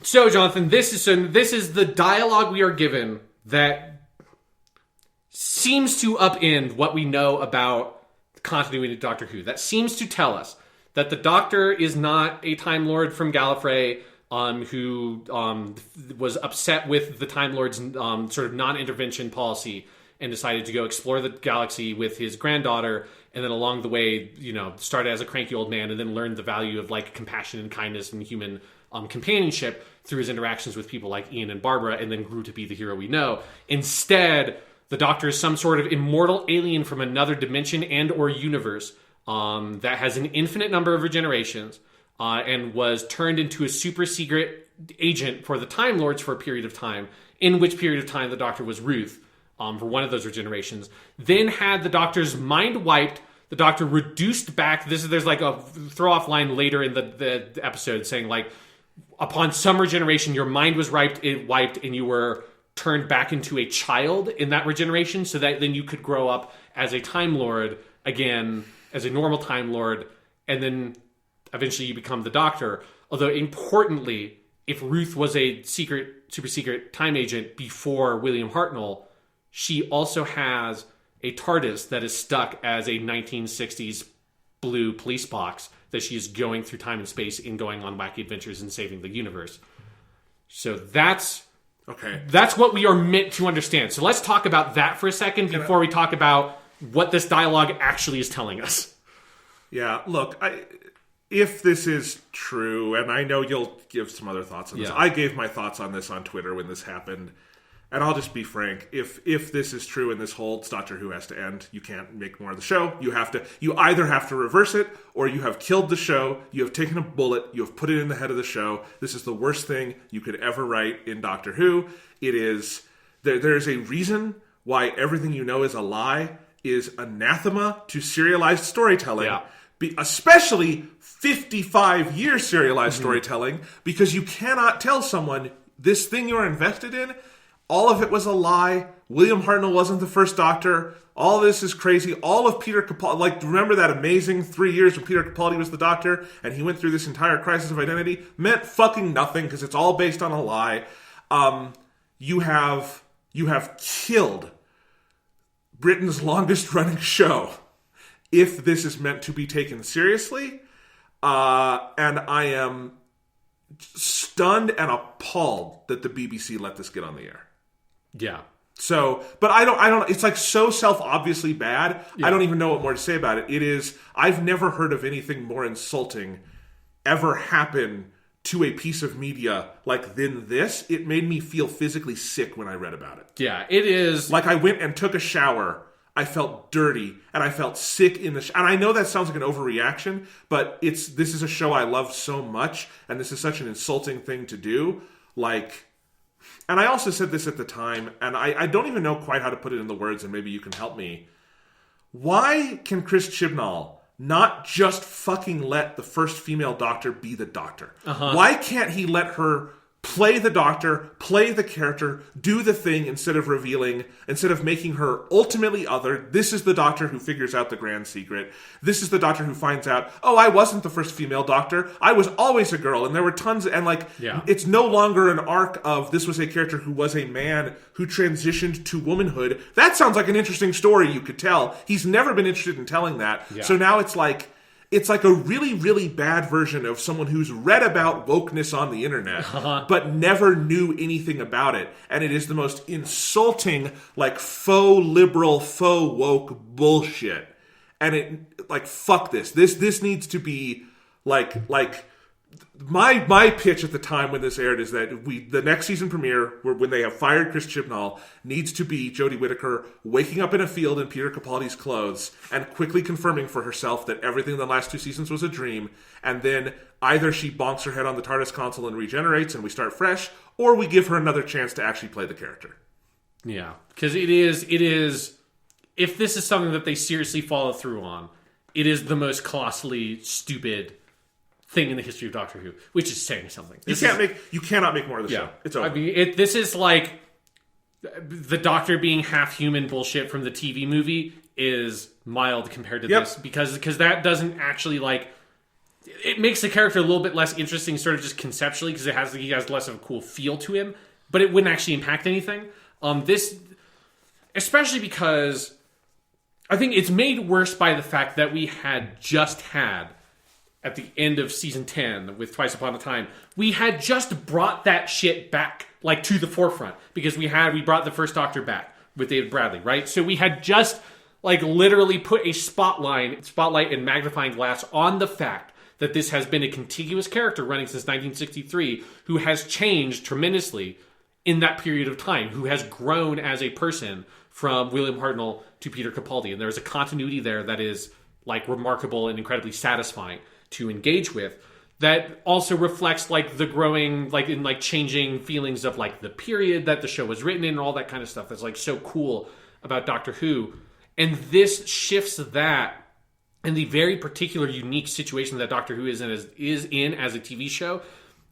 Speaker 3: Jonathan, this is the dialogue we are given that seems to upend what we know about continuity of Doctor Who. That seems to tell us that the Doctor is not a Time Lord from Gallifrey who was upset with the Time Lord's sort of non-intervention policy and decided to go explore the galaxy with his granddaughter, and then along the way, started as a cranky old man and then learned the value of, like, compassion and kindness and human companionship through his interactions with people like Ian and Barbara, and then grew to be the hero we know. Instead, the Doctor is some sort of immortal alien from another dimension and or universe that has an infinite number of regenerations, and was turned into a super secret agent for the Time Lords for a period of time, in which period of time the Doctor was Ruth for one of those regenerations, then had the Doctor's mind wiped, the Doctor reduced back. There's like a throw-off line later in the episode saying, like, upon some regeneration, your mind was wiped, and you were turned back into a child in that regeneration, so that then you could grow up as a Time Lord again, as a normal Time Lord, and then eventually you become the Doctor. Although, importantly, if Ruth was a super secret time agent before William Hartnell, she also has a TARDIS that is stuck as a 1960s blue police box that she is going through time and space in going on wacky adventures and saving the universe. So that's what we are meant to understand. So let's talk about that for a second before we talk about what this dialogue actually is telling us.
Speaker 2: Yeah, look, if this is true, and I know you'll give some other thoughts on this. I gave my thoughts on this on Twitter when this happened. And I'll just be frank, if this is true and this holds, Doctor Who has to end. You can't make more of the show. You either have to reverse it, or you have killed the show, you have taken a bullet, you have put it in the head of the show. This is the worst thing you could ever write in Doctor Who. It is, there's a reason why everything you know is a lie is anathema to serialized storytelling. Yeah. Especially 55-year serialized storytelling, because you cannot tell someone this thing you're invested in, all of it was a lie. William Hartnell wasn't the first Doctor. All this is crazy. All of Peter Capaldi, like, remember that amazing 3 years when Peter Capaldi was the Doctor and he went through this entire crisis of identity? Meant fucking nothing because it's all based on a lie. You have killed Britain's longest running show if this is meant to be taken seriously. And I am stunned and appalled that the BBC let this get on the air.
Speaker 3: Yeah.
Speaker 2: So, but I don't, it's like so self-obviously bad. Yeah. I don't even know what more to say about it. It is, I've never heard of anything more insulting ever happen to a piece of media like than this. It made me feel physically sick when I read about it.
Speaker 3: Yeah, it is.
Speaker 2: Like, I went and took a shower. I felt dirty and I felt sick in the and I know that sounds like an overreaction, but this is a show I love so much, and this is such an insulting thing to do. like, and I also said this at the time, and I don't even know quite how to put it in the words, and maybe you can help me. Why can Chris Chibnall not just fucking let the first female Doctor be the Doctor? Why can't he let her play the Doctor, play the character, do the thing instead of making her ultimately other? This is the Doctor who figures out the grand secret. This is the Doctor who finds out, oh, I wasn't the first female Doctor. I was always a girl. And there were tons, and like, it's no longer an arc of this was a character who was a man who transitioned to womanhood. That sounds like an interesting story you could tell. He's never been interested in telling that. Yeah. So now it's like a really, really bad version of someone who's read about wokeness on the internet, but never knew anything about it. And it is the most insulting, like, faux liberal, faux woke bullshit. And it, like, fuck this. This needs to be, like, my pitch at the time when this aired is that the next season premiere, when they have fired Chris Chibnall, needs to be Jodie Whittaker waking up in a field in Peter Capaldi's clothes and quickly confirming for herself that everything in the last 2 seasons was a dream, and then either she bonks her head on the TARDIS console and regenerates and we start fresh, or we give her another chance to actually play the character.
Speaker 3: Yeah, because it is, if this is something that they seriously follow through on, it is the most colossally stupid thing in the history of Doctor Who, which is saying something.
Speaker 2: You cannot make more of the show. It's over.
Speaker 3: I mean, this is like the Doctor being half human bullshit from the TV movie is mild compared to this because that doesn't actually, like, it makes the character a little bit less interesting, sort of just conceptually, because he has less of a cool feel to him, but it wouldn't actually impact anything. This, especially because I think it's made worse by the fact that we had just had, at the end of season 10 with Twice Upon a Time, we had just brought that shit back, like, to the forefront, because we brought the first Doctor back with David Bradley, right? So we had just, like, literally put a spotlight and magnifying glass on the fact that this has been a contiguous character running since 1963 who has changed tremendously in that period of time, who has grown as a person from William Hartnell to Peter Capaldi. And there's a continuity there that is, like, remarkable and incredibly satisfying to engage with, that also reflects, like, the growing, like, in, like, changing feelings of, like, the period that the show was written in and all that kind of stuff that's, like, so cool about Doctor Who. And this shifts that and the very particular unique situation that Doctor Who is in as a TV show,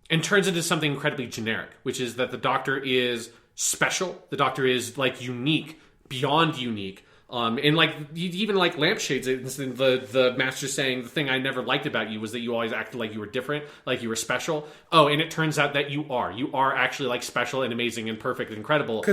Speaker 3: and turns into something incredibly generic, which is that the Doctor is special. The Doctor is, like, unique, beyond unique. And, like, even, like, Lampshades, the Master saying, the thing I never liked about you was that you always acted like you were different, like you were special. Oh, and it turns out that you are actually, like, special and amazing and perfect and incredible.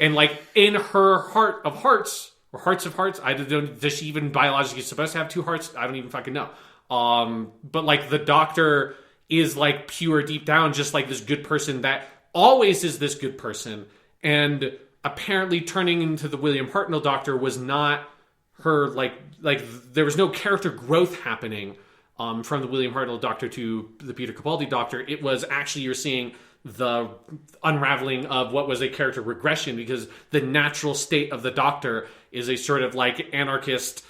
Speaker 3: And, like, in her heart of hearts, or hearts of hearts, I don't know, does she even biologically supposed to have 2 hearts? I don't even fucking know. But, like, the Doctor is, like, pure deep down, just, like, this good person that always is this good person. And apparently turning into the William Hartnell Doctor was not her, like there was no character growth happening from the William Hartnell Doctor to the Peter Capaldi Doctor. It was actually, you're seeing the unraveling of what was a character regression, because the natural state of the Doctor is a sort of, like, anarchist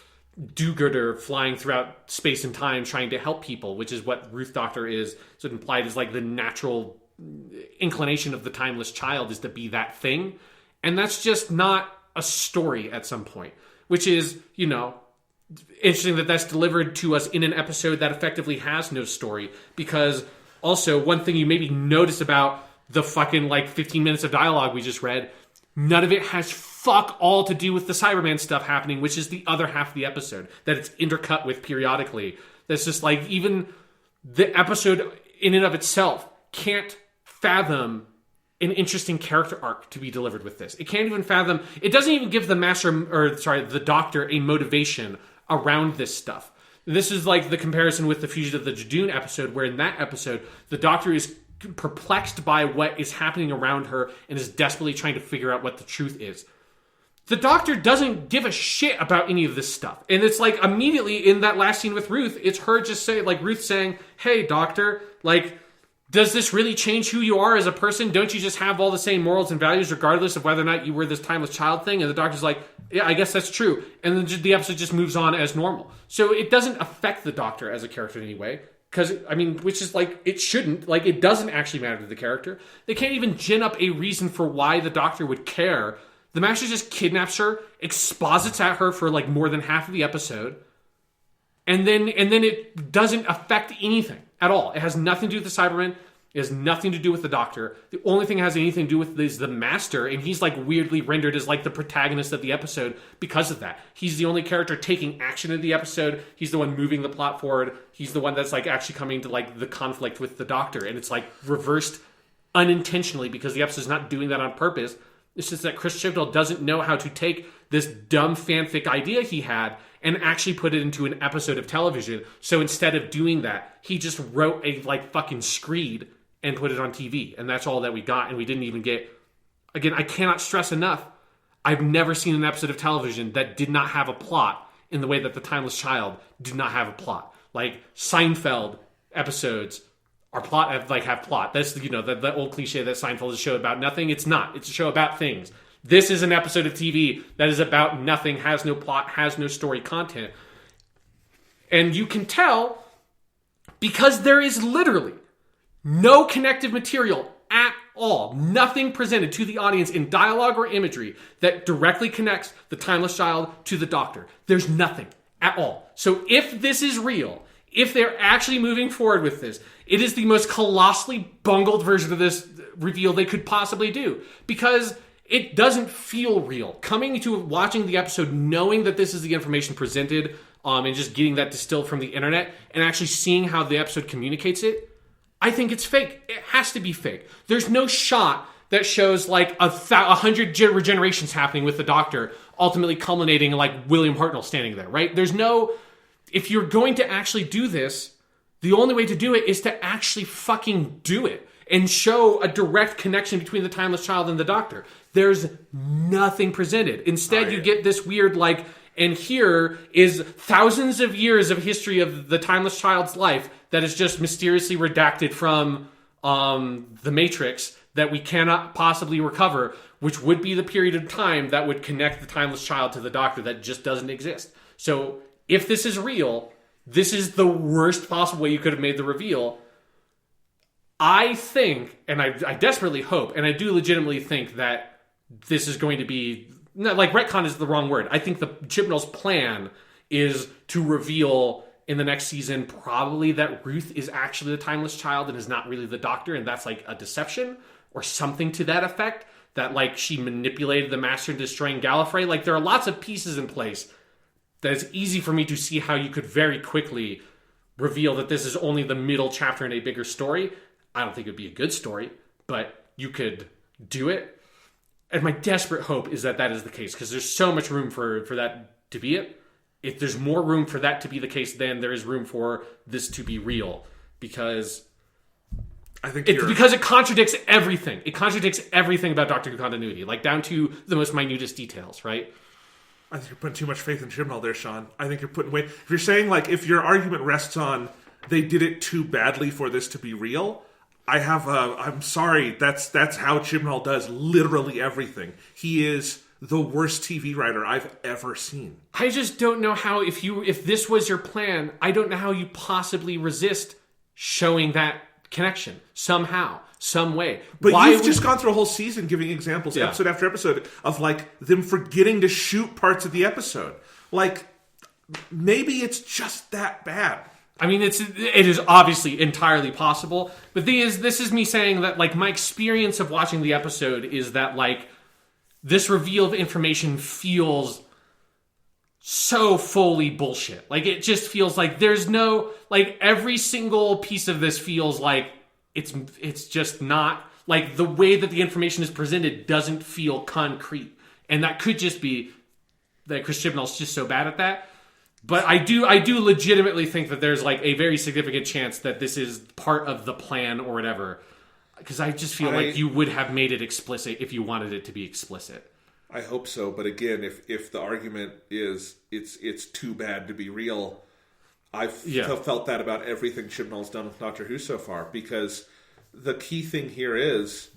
Speaker 3: do-gooder flying throughout space and time trying to help people, which is what Ruth Doctor is. So it implied is, like, the natural inclination of the timeless child is to be that thing. And that's just not a story at some point, which is, you know, interesting that that's delivered to us in an episode that effectively has no story. Because also, one thing you maybe notice about the fucking, like, 15 minutes of dialogue we just read, none of it has fuck all to do with the Cyberman stuff happening, which is the other half of the episode that it's intercut with periodically. That's just, like, even the episode in and of itself can't fathom an interesting character arc to be delivered with this. It can't even fathom, it doesn't even give the Doctor a motivation around this stuff. This is like the comparison with the Fugitive of the Jadoon episode, where in that episode, the Doctor is perplexed by what is happening around her and is desperately trying to figure out what the truth is. The Doctor doesn't give a shit about any of this stuff. And it's like immediately in that last scene with Ruth, it's her just saying, like, Ruth saying, hey, Doctor, like, does this really change who you are as a person? Don't you just have all the same morals and values regardless of whether or not you were this timeless child thing? And the Doctor's like, yeah, I guess that's true. And then the episode just moves on as normal. So it doesn't affect the Doctor as a character in any way. Because, I mean, which is like, it shouldn't. Like, it doesn't actually matter to the character. They can't even gin up a reason for why the Doctor would care. The Master just kidnaps her, exposits at her for like more than half of the episode, and then it doesn't affect anything at all. It has nothing to do with the Cybermen. It has nothing to do with the Doctor. The only thing it has anything to do with is the Master, and he's like weirdly rendered as like the protagonist of the episode because of that. He's the only character taking action in the episode. He's the one moving the plot forward. He's the one that's like actually coming to like the conflict with the Doctor, and it's like reversed unintentionally because the episode's not doing that on purpose. It's just that Chris Chibnall doesn't know how to take this dumb fanfic idea he had and actually put it into an episode of television. So instead of doing that, he just wrote a like fucking screed and put it on TV. And that's all that we got. And we didn't even get... Again, I cannot stress enough, I've never seen an episode of television that did not have a plot in the way that The Timeless Child did not have a plot. Like, Seinfeld episodes are plot, like, have plot. That's, you know, the old cliche that Seinfeld is a show about nothing. It's not. It's a show about things. This is an episode of TV that is about nothing, has no plot, has no story content. And you can tell because there is literally no connective material at all. Nothing presented to the audience in dialogue or imagery that directly connects the Timeless Child to the Doctor. There's nothing at all. So if this is real, if they're actually moving forward with this, it is the most colossally bungled version of this reveal they could possibly do. Because it doesn't feel real. Coming to watching the episode, knowing that this is the information presented, and just getting that distilled from the internet, and actually seeing how the episode communicates it, I think it's fake. It has to be fake. There's no shot that shows like 100 regenerations happening with the Doctor, ultimately culminating in like William Hartnell standing there, right? There's no... If you're going to actually do this, the only way to do it is to actually fucking do it and show a direct connection between the Timeless Child and the Doctor. There's nothing presented. Instead, you get this weird like... And here is thousands of years of history of the Timeless Child's life that is just mysteriously redacted from the Matrix that we cannot possibly recover, which would be the period of time that would connect the Timeless Child to the Doctor that just doesn't exist. So if this is real, this is the worst possible way you could have made the reveal. I think, and I desperately hope, and I do legitimately think that this is going to be... No, like, retcon is the wrong word. I think the Chibnall's plan is to reveal in the next season probably that Ruth is actually the Timeless Child and is not really the Doctor, and that's like a deception or something to that effect, that like she manipulated the Master in destroying Gallifrey. Like, there are lots of pieces in place that it's easy for me to see how you could very quickly reveal that this is only the middle chapter in a bigger story. I don't think it would be a good story, but you could do it. And my desperate hope is that that is the case, because there's so much room for that to be it. If there's more room for that to be the case, then there is room for this to be real, because because it contradicts everything. It contradicts everything about Doctor Who continuity, like down to the most minutest details, right?
Speaker 2: I think you're putting too much faith in Chibnall there, Sean. I think you're putting way... If you're saying, like, if your argument rests on they did it too badly for this to be real... I'm sorry, that's how Chibnall does literally everything. He is the worst TV writer I've ever seen.
Speaker 3: I just don't know how, if this was your plan, I don't know how you possibly resist showing that connection somehow, some way.
Speaker 2: But you've just gone through a whole season giving examples, episode after episode, of like them forgetting to shoot parts of the episode. Like, maybe it's just that bad.
Speaker 3: I mean, it is obviously entirely possible, but this is me saying that, like, my experience of watching the episode is that, like, this reveal of information feels so fully bullshit. Like, it just feels like there's no, like, every single piece of this feels like it's just not, like, the way that the information is presented doesn't feel concrete. And that could just be that Chris Chibnall's just so bad at that. But I do legitimately think that there's like a very significant chance that this is part of the plan or whatever. Because I just feel like you would have made it explicit if you wanted it to be explicit.
Speaker 2: I hope so, but again, if the argument is it's too bad to be real, I've felt that about everything Chibnall's done with Doctor Who so far. Because the key thing here is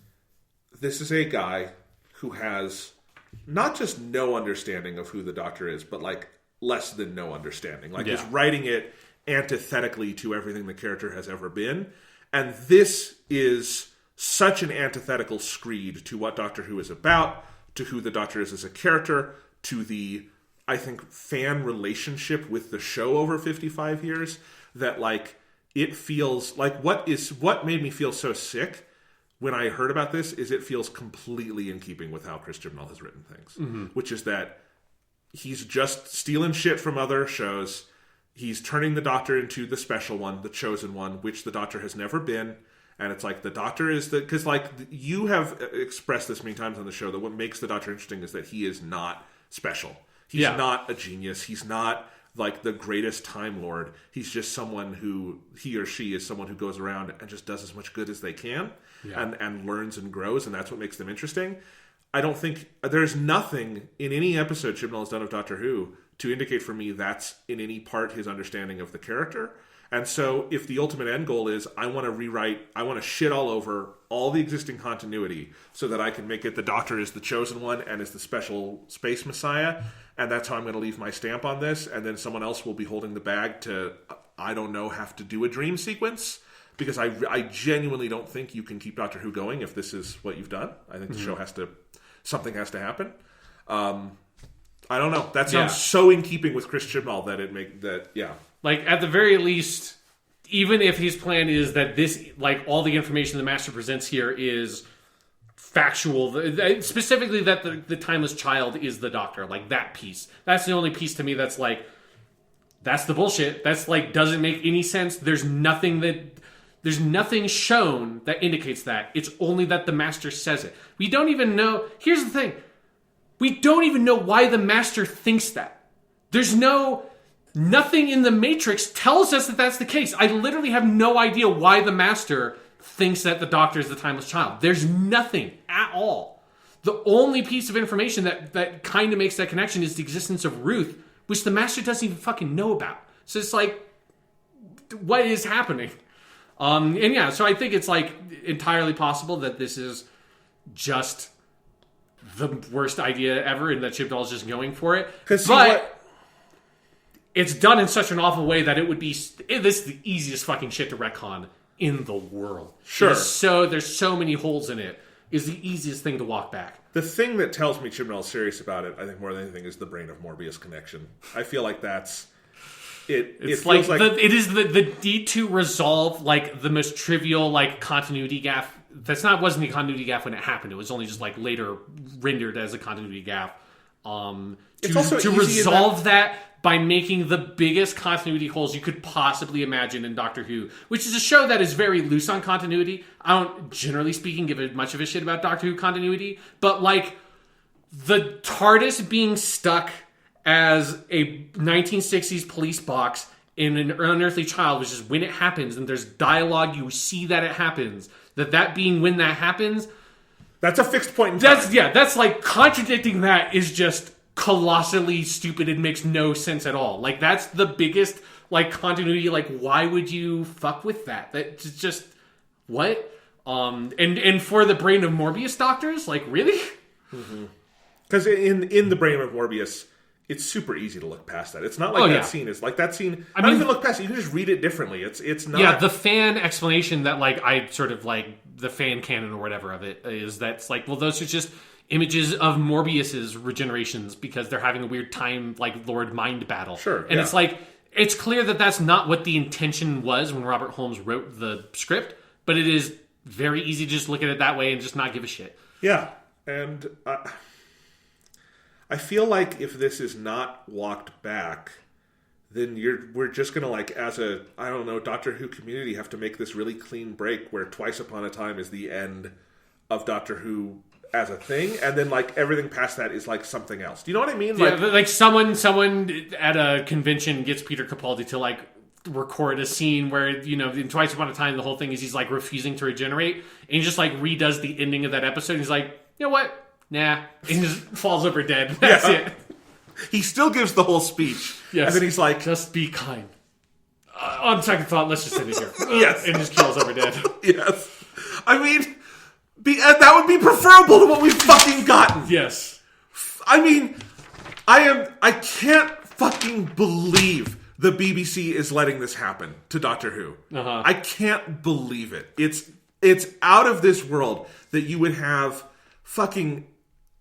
Speaker 2: this is a guy who has not just no understanding of who the Doctor is, but like less than no understanding. Like, he's writing it antithetically to everything the character has ever been. And this is such an antithetical screed to what Doctor Who is about, to who the Doctor is as a character, to the, I think, fan relationship with the show over 55 years, that, like, it feels like what made me feel so sick when I heard about this is it feels completely in keeping with how Chris Chibnall has written things, which is that he's just stealing shit from other shows. He's turning the Doctor into the special one, the chosen one, which the Doctor has never been. And it's like the Doctor is because, like, you have expressed this many times on the show, that what makes the Doctor interesting is that he is not special. He's not a genius. He's not like the greatest Time Lord. He's just someone who, he or she is someone who goes around and just does as much good as they can and learns and grows, and that's what makes them interesting. I don't think there's nothing in any episode Chibnall has done of Doctor Who to indicate for me that's in any part his understanding of the character. And so if the ultimate end goal is I want to shit all over all the existing continuity so that I can make it the Doctor is the chosen one and is the special space messiah, and that's how I'm going to leave my stamp on this, and then someone else will be holding the bag to, I don't know, have to do a dream sequence, because I genuinely don't think you can keep Doctor Who going if this is what you've done. I think the show something has to happen. I don't know. That sounds so in keeping with Chris Chibnall that
Speaker 3: Like, at the very least, even if his plan is that this, like, all the information the Master presents here is factual, specifically that the timeless child is the Doctor, like, that piece. That's the only piece to me that's, like, that's the bullshit. That's, like, doesn't make any sense. There's nothing shown that indicates that. It's only that the Master says it. We don't even know. Here's the thing. We don't even know why the Master thinks that. There's nothing in the Matrix tells us that that's the case. I literally have no idea why the Master thinks that the Doctor is the timeless child. There's nothing at all. The only piece of information that kind of makes that connection is the existence of Ruth, which the Master doesn't even fucking know about. So it's like, what is happening? So I think it's, like, entirely possible that this is just the worst idea ever and that Chibnall is just going for it. It's done in such an awful way that this is the easiest fucking shit to retcon in the world.
Speaker 2: Sure.
Speaker 3: There's so many holes in it. Is the easiest thing to walk back.
Speaker 2: The thing that tells me Chibnall is serious about it, I think more than anything, is the Brain of Morbius connection. I feel like that's it. It's like
Speaker 3: it is the need to resolve, like, the most trivial, like, continuity gaffe. Wasn't a continuity gaffe when it happened. It was only just, like, later rendered as a continuity gaffe. To resolve that by making the biggest continuity holes you could possibly imagine in Doctor Who, which is a show that is very loose on continuity. I don't, generally speaking, give much of a shit about Doctor Who continuity, but, like, the TARDIS being stuck as a 1960s police box in an unearthly child, which is when it happens, and there's dialogue, you see that it happens, that being when that happens,
Speaker 2: that's a fixed point in time.
Speaker 3: That's like, contradicting that is just colossally stupid. It makes no sense at all. Like, that's the biggest, like, continuity. Like, why would you fuck with that? That's just what? And for the Brain of Morbius Doctors, like, really?
Speaker 2: Because in the Brain of Morbius, it's super easy to look past that. It's not like that scene is like that scene. I mean, even look past it. You can just read it differently. It's not.
Speaker 3: Yeah, the fan explanation that, like, I sort of, like, the fan canon or whatever of it is that's like, well, those are just images of Morbius's regenerations because they're having a weird time, like, Lord Mind battle.
Speaker 2: Sure.
Speaker 3: And it's like, it's clear that that's not what the intention was when Robert Holmes wrote the script, but it is very easy to just look at it that way and just not give a shit.
Speaker 2: Yeah. And I feel like if this is not walked back, then we're just going to, like, as a, I don't know, Doctor Who community, have to make this really clean break where Twice Upon a Time is the end of Doctor Who as a thing, and then, like, everything past that is, like, something else. Do you know what I mean?
Speaker 3: Yeah, like someone at a convention gets Peter Capaldi to, like, record a scene where, you know, in Twice Upon a Time, the whole thing is he's, like, refusing to regenerate, and he just, like, redoes the ending of that episode, and he's like, you know what? Nah. And he just falls over dead. That's it.
Speaker 2: He still gives the whole speech.
Speaker 3: Yes.
Speaker 2: And then he's like,
Speaker 3: just be kind. On second thought, let's just end it here.
Speaker 2: Yes.
Speaker 3: And just kills over dead.
Speaker 2: Yes. I mean, that would be preferable to what we've fucking gotten.
Speaker 3: Yes.
Speaker 2: I mean, I can't fucking believe the BBC is letting this happen to Doctor Who. I can't believe it. It's out of this world that you would have fucking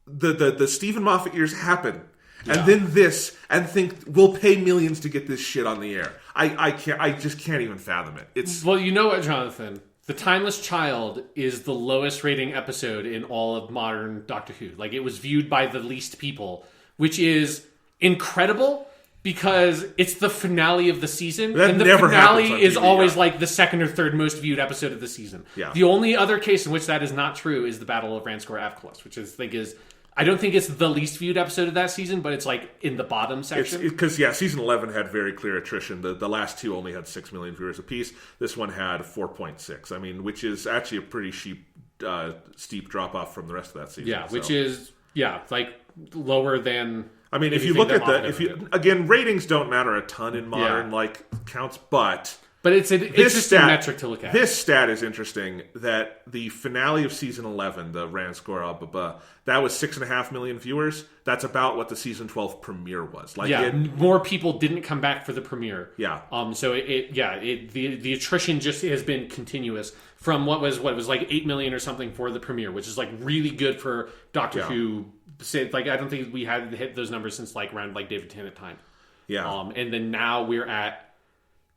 Speaker 2: the Stephen Moffat years happen, and then this, and think we'll pay millions to get this shit on the air. I just can't even fathom it. It's
Speaker 3: well, you know what, Jonathan? The Timeless Child is the lowest rating episode in all of modern Doctor Who. Like, it was viewed by the least people, which is incredible because it's the finale of the season.
Speaker 2: That
Speaker 3: and the
Speaker 2: never happens
Speaker 3: finale
Speaker 2: on
Speaker 3: is
Speaker 2: TV,
Speaker 3: always like the second or third most viewed episode of the season.
Speaker 2: Yeah.
Speaker 3: The only other case in which that is not true is the Battle of Ranskor Avkolos, which I don't think it's the least viewed episode of that season, but it's like in the bottom section.
Speaker 2: Because, season 11 had very clear attrition. The last two only had 6 million viewers apiece. This one had 4.6. I mean, which is actually a pretty steep drop off from the rest of that season.
Speaker 3: Yeah, which is, like lower than...
Speaker 2: I mean, if you look at again, ratings don't matter a ton in modern counts, but
Speaker 3: it's just a metric to look at.
Speaker 2: This stat is interesting that the finale of season 11, the Ranskor that was 6.5 million viewers. That's about what the season 12 premiere was.
Speaker 3: More people didn't come back for the premiere.
Speaker 2: Yeah.
Speaker 3: So the attrition just has been continuous from what was like 8 million or something for the premiere, which is like really good for Doctor Who. Like, I don't think we had hit those numbers since like around like David Tennant time.
Speaker 2: Yeah.
Speaker 3: And then now we're at,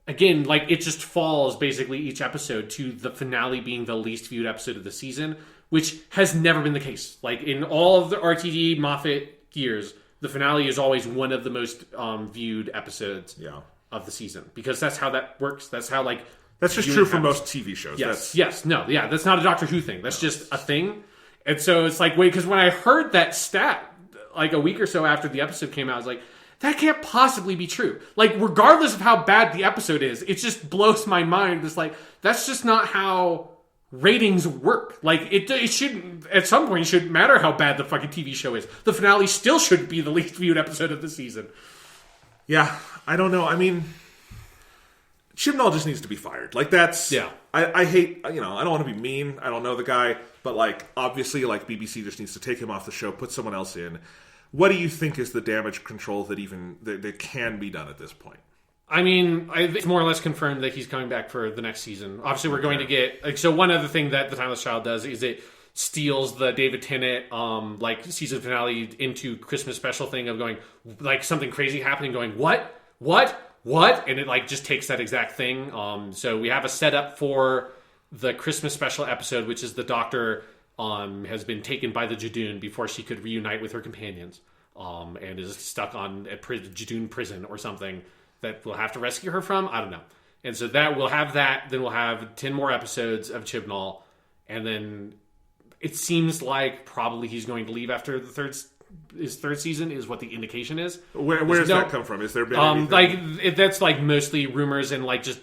Speaker 3: again, like it just falls basically each episode to the finale being the least viewed episode of the season, which has never been the case. Like in all of the RTD Moffat years, the finale is always one of the most viewed episodes of the season, because that's how that works. That's how
Speaker 2: that's just true for most TV shows.
Speaker 3: That's not a Doctor Who thing. That's just a thing. And so it's like, wait, because when I heard that stat like a week or so after the episode came out, I was like, that can't possibly be true. Like, regardless of how bad the episode is, it just blows my mind. It's like, that's just not how ratings work. Like, it shouldn't, at some point, it shouldn't matter how bad the fucking TV show is. The finale still should be the least viewed episode of the season.
Speaker 2: Yeah, I don't know. I mean, Chibnall just needs to be fired. Like, that's...
Speaker 3: Yeah.
Speaker 2: I hate... I don't want to be mean. I don't know the guy. But, like, obviously, like, BBC just needs to take him off the show, put someone else in. What do you think is the damage control that can be done at this point?
Speaker 3: I mean, it's more or less confirmed that he's coming back for the next season. Obviously, we're going to get... so one other thing that The Timeless Child does is it steals the David Tennant, season finale into Christmas special thing of going, like, something crazy happening, going, what? And it, like, just takes that exact thing. So we have a setup for the Christmas special episode, which is the Doctor has been taken by the Judoon before she could reunite with her companions, and is stuck on a Judoon prison or something that we'll have to rescue her from. I don't know. And so that we'll have that. Then we'll have 10 more episodes of Chibnall, and then it seems like probably he's going to leave after his third season is what the indication is.
Speaker 2: Where does that come from? Is there been anything?
Speaker 3: That's like mostly rumors and like just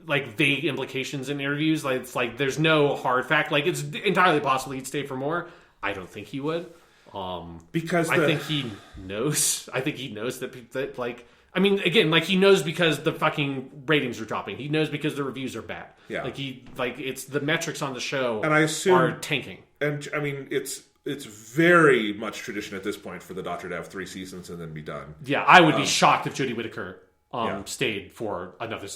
Speaker 3: like vague implications in interviews. Like, it's like there's no hard fact. Like, it's entirely possible he'd stay for more. I don't think he would.
Speaker 2: Because
Speaker 3: I think he knows. I think he knows that like, I mean, again, like, he knows because the fucking ratings are dropping. He knows because the reviews are bad.
Speaker 2: Yeah.
Speaker 3: Like it's the metrics on the show,
Speaker 2: and I assume
Speaker 3: are tanking.
Speaker 2: And I mean, it's very much tradition at this point for the Doctor to have 3 seasons and then be done.
Speaker 3: Yeah, I would be shocked if Jodie Whittaker stayed for another.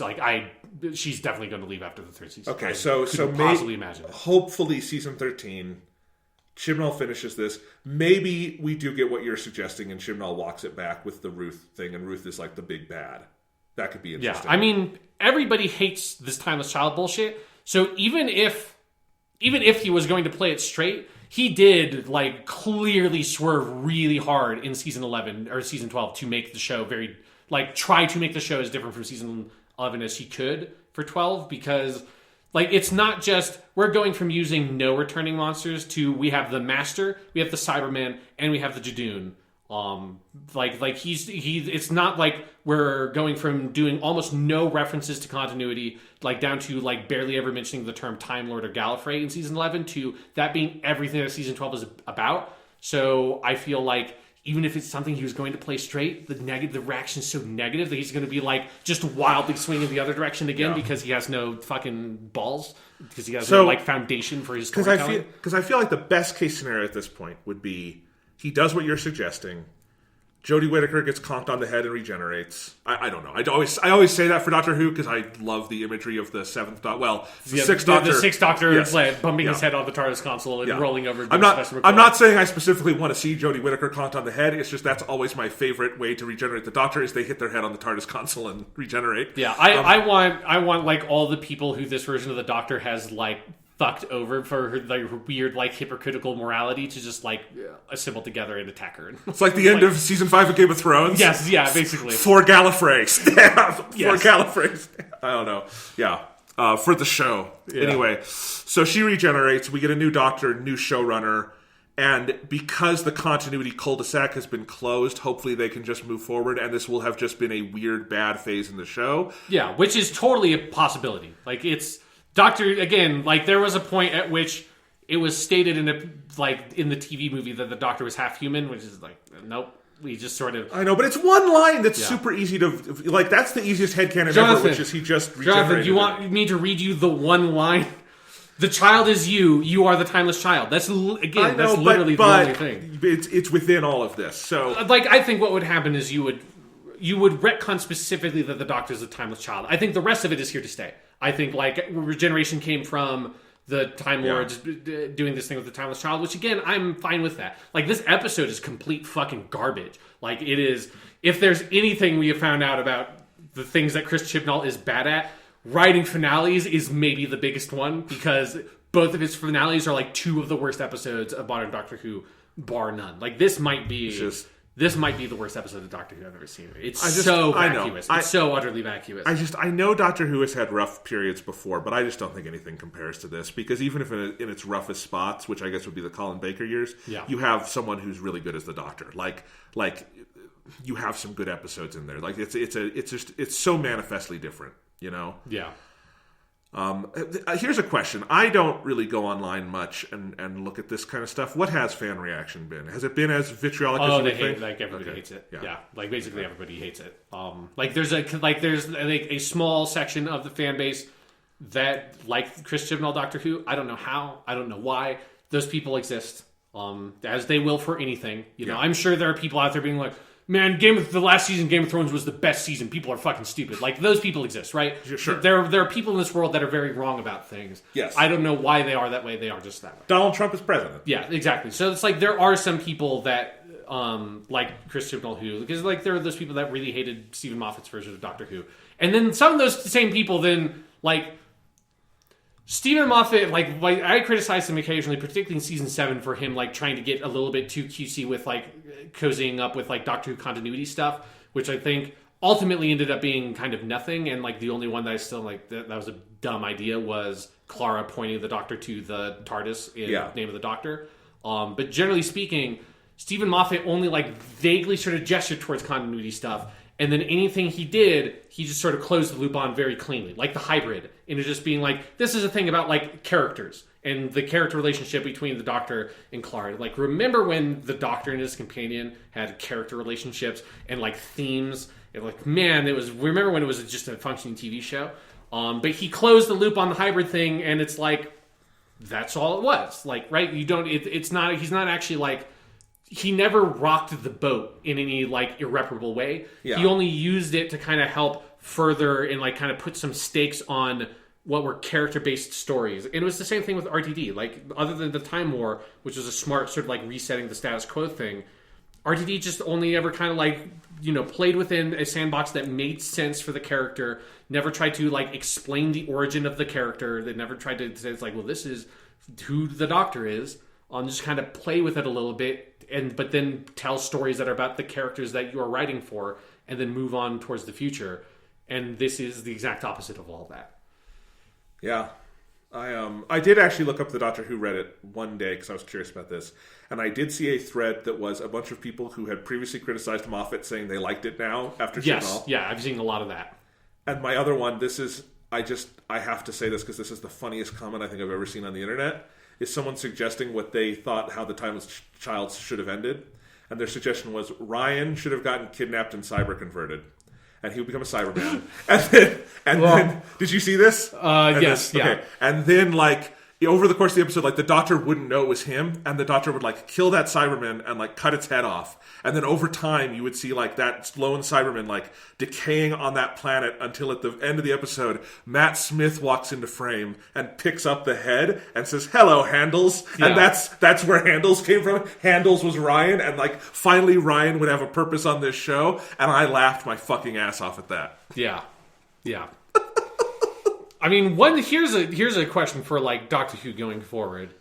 Speaker 3: She's definitely going to leave after the 3rd season.
Speaker 2: Okay, so
Speaker 3: possibly imagine it.
Speaker 2: Hopefully, season 13, Chibnall finishes this. Maybe we do get what you're suggesting, and Chibnall walks it back with the Ruth thing, and Ruth is like the big bad. That could be interesting.
Speaker 3: Yeah, I mean, everybody hates this Timeless Child bullshit. So even if he was going to play it straight, he did like clearly swerve really hard in season 11 or season 12 to make the show try to make the show as different from season 11 as he could for 12, because like, it's not just we're going from using no returning monsters to we have the Master, we have the Cyberman, and we have the Judoon. It's not like we're going from doing almost no references to continuity, like down to like barely ever mentioning the term Time Lord or Gallifrey in season 11, to that being everything that season 12 is about. So I feel like even if it's something he was going to play straight, the reaction is so negative that he's going to be like just wildly swinging the other direction again because he has no fucking balls, because he has no like foundation for his storytelling.
Speaker 2: Because I feel like the best case scenario at this point would be he does what you're suggesting, Jodie Whittaker gets conked on the head and regenerates. I don't know. I always say that for Doctor Who because I love the imagery of the Sixth Doctor.
Speaker 3: The Sixth Doctor
Speaker 2: Yes.
Speaker 3: like, bumping his head on the TARDIS console and rolling over.
Speaker 2: I'm not saying I specifically want to see Jodie Whittaker conked on the head. It's just that's always my favorite way to regenerate the Doctor is they hit their head on the TARDIS console and regenerate.
Speaker 3: Yeah, I want like all the people who this version of the Doctor has like fucked over for her like weird like hypocritical morality to just like assemble together and attack her.
Speaker 2: It's like the end of season 5 of Game of Thrones.
Speaker 3: Yes, yeah, basically.
Speaker 2: For Gallifrey. For Gallifrey. I don't know. Yeah. For the show. Yeah. Anyway, so she regenerates. We get a new Doctor, new showrunner. And because the continuity cul-de-sac has been closed, hopefully they can just move forward, and this will have just been a weird, bad phase in the show.
Speaker 3: Yeah, which is totally a possibility. Like, it's... Doctor, again, like, there was a point at which it was stated in the TV movie that the Doctor was half human, which is like, nope. We just sort of...
Speaker 2: I know, but it's one line that's super easy to... Like, that's the easiest headcanon ever, which is he just regenerated.
Speaker 3: Jonathan, do you want me to read you the one line? The child is you. You are the timeless child. That's literally the only thing.
Speaker 2: It's within all of this. So,
Speaker 3: like, I think what would happen is you would retcon specifically that the Doctor is a timeless child. I think the rest of it is here to stay. I think like regeneration came from the Time Lords doing this thing with the timeless child, which again I'm fine with that. Like this episode is complete fucking garbage. Like it is. If there's anything we have found out about the things that Chris Chibnall is bad at, writing finales is maybe the biggest one because both of his finales are like 2 of the worst episodes of modern Doctor Who, bar none. Like this might be the worst episode of Doctor Who I've ever seen. It's so vacuous. It's so utterly vacuous.
Speaker 2: I know Doctor Who has had rough periods before, but I just don't think anything compares to this because even if in its roughest spots, which I guess would be the Colin Baker years, you have someone who's really good as the Doctor. Like you have some good episodes in there. Like it's so manifestly different, you know?
Speaker 3: Yeah.
Speaker 2: Here's a question. I don't really go online much and look at this kind of stuff. What has fan reaction been? Has it been as vitriolic as you think?
Speaker 3: Like everybody hates it. Yeah. Like basically everybody hates it. Like there's a small section of the fan base that like Chris Chibnall Doctor Who. I don't know how. I don't know why. Those people exist. As they will for anything. You know, I'm sure there are people out there being like, man, the last season Game of Thrones was the best season. People are fucking stupid. Like, those people exist, right?
Speaker 2: Sure.
Speaker 3: There are people in this world that are very wrong about things.
Speaker 2: Yes.
Speaker 3: I don't know why they are that way. They are just that way.
Speaker 2: Donald Trump is president.
Speaker 3: Yeah, exactly. So it's like there are some people that, like Chris Chibnall Who, because like there are those people that really hated Stephen Moffat's version of Doctor Who. And then some of those same people then, like... Stephen Moffat, like I criticized him occasionally, particularly in season 7, for him like trying to get a little bit too cutesy with like cozying up with like Doctor Who continuity stuff, which I think ultimately ended up being kind of nothing. And like the only one that I still like that was a dumb idea was Clara pointing the Doctor to the TARDIS in Name of the Doctor. But generally speaking, Stephen Moffat only like vaguely sort of gestured towards continuity stuff. And then anything he did, he just sort of closed the loop on very cleanly, like the hybrid. And it just being like, this is a thing about like characters and the character relationship between the Doctor and Clara. Like, remember when the Doctor and his companion had character relationships and like themes? And like, man, remember when it was just a functioning TV show? But he closed the loop on the hybrid thing, and it's like, that's all it was. Like, right? He's not actually like, he never rocked the boat in any like irreparable way. Yeah. He only used it to kind of help further and like kind of put some stakes on what were character-based stories. And it was the same thing with RTD. Like, other than the Time War, which was a smart sort of like resetting the status quo thing, RTD just only ever kind of like, you know, played within a sandbox that made sense for the character, never tried to like explain the origin of the character. They never tried to say, it's like, well, this is who the Doctor is. Just kind of play with it a little bit, but then tell stories that are about the characters that you are writing for, and then move on towards the future. And this is the exact opposite of all that.
Speaker 2: Yeah. I did actually look up the Doctor Who Reddit one day because I was curious about this, and I did see a thread that was a bunch of people who had previously criticized Moffat saying they liked it now after Chibnall.
Speaker 3: Yeah, I've seen a lot of that.
Speaker 2: And my other one, I have to say this because this is the funniest comment I think I've ever seen on the internet, is someone suggesting what they thought how the Timeless Child should have ended. And their suggestion was Ryan should have gotten kidnapped and cyber converted. And he would become a Cyberman. and then, did you see this?
Speaker 3: Yes.
Speaker 2: Okay. And then, like, over the course of the episode, like the Doctor wouldn't know it was him, and the Doctor would like kill that Cyberman and like cut its head off, and then over time you would see like that lone Cyberman like decaying on that planet until at the end of the episode, Matt Smith walks into frame and picks up the head and says, "Hello, Handles," and that's where Handles came from. Handles was Ryan, and like finally Ryan would have a purpose on this show, and I laughed my fucking ass off at that.
Speaker 3: Yeah. I mean, here's a question for like Doctor Who going forward.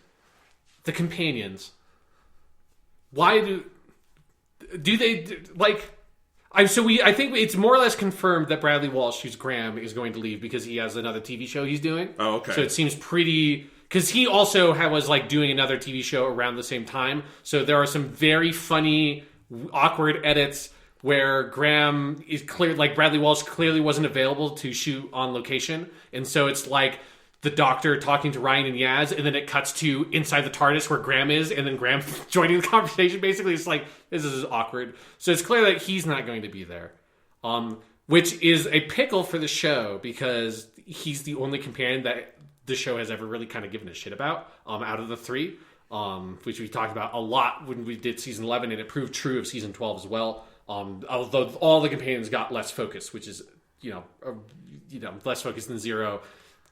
Speaker 3: The companions. Why do they like? I think it's more or less confirmed that Bradley Walsh, who's Graham, is going to leave because he has another TV show he's doing.
Speaker 2: Oh, okay.
Speaker 3: So it seems pretty, because he also was like doing another TV show around the same time. So there are some very funny, awkward edits where Graham is clear, like Bradley Walsh clearly wasn't available to shoot on location. And so it's like the Doctor talking to Ryan and Yaz, and then it cuts to inside the TARDIS where Graham is, and then Graham joining the conversation. Basically, it's like, this is awkward. So it's clear that he's not going to be there. Which is a pickle for the show, because he's the only companion that the show has ever really kind of given a shit about, out of the three. Which we talked about a lot when we did season 11, and it proved true of season 12 as well. Although all the companions got less focus, which is, less focus than Zero.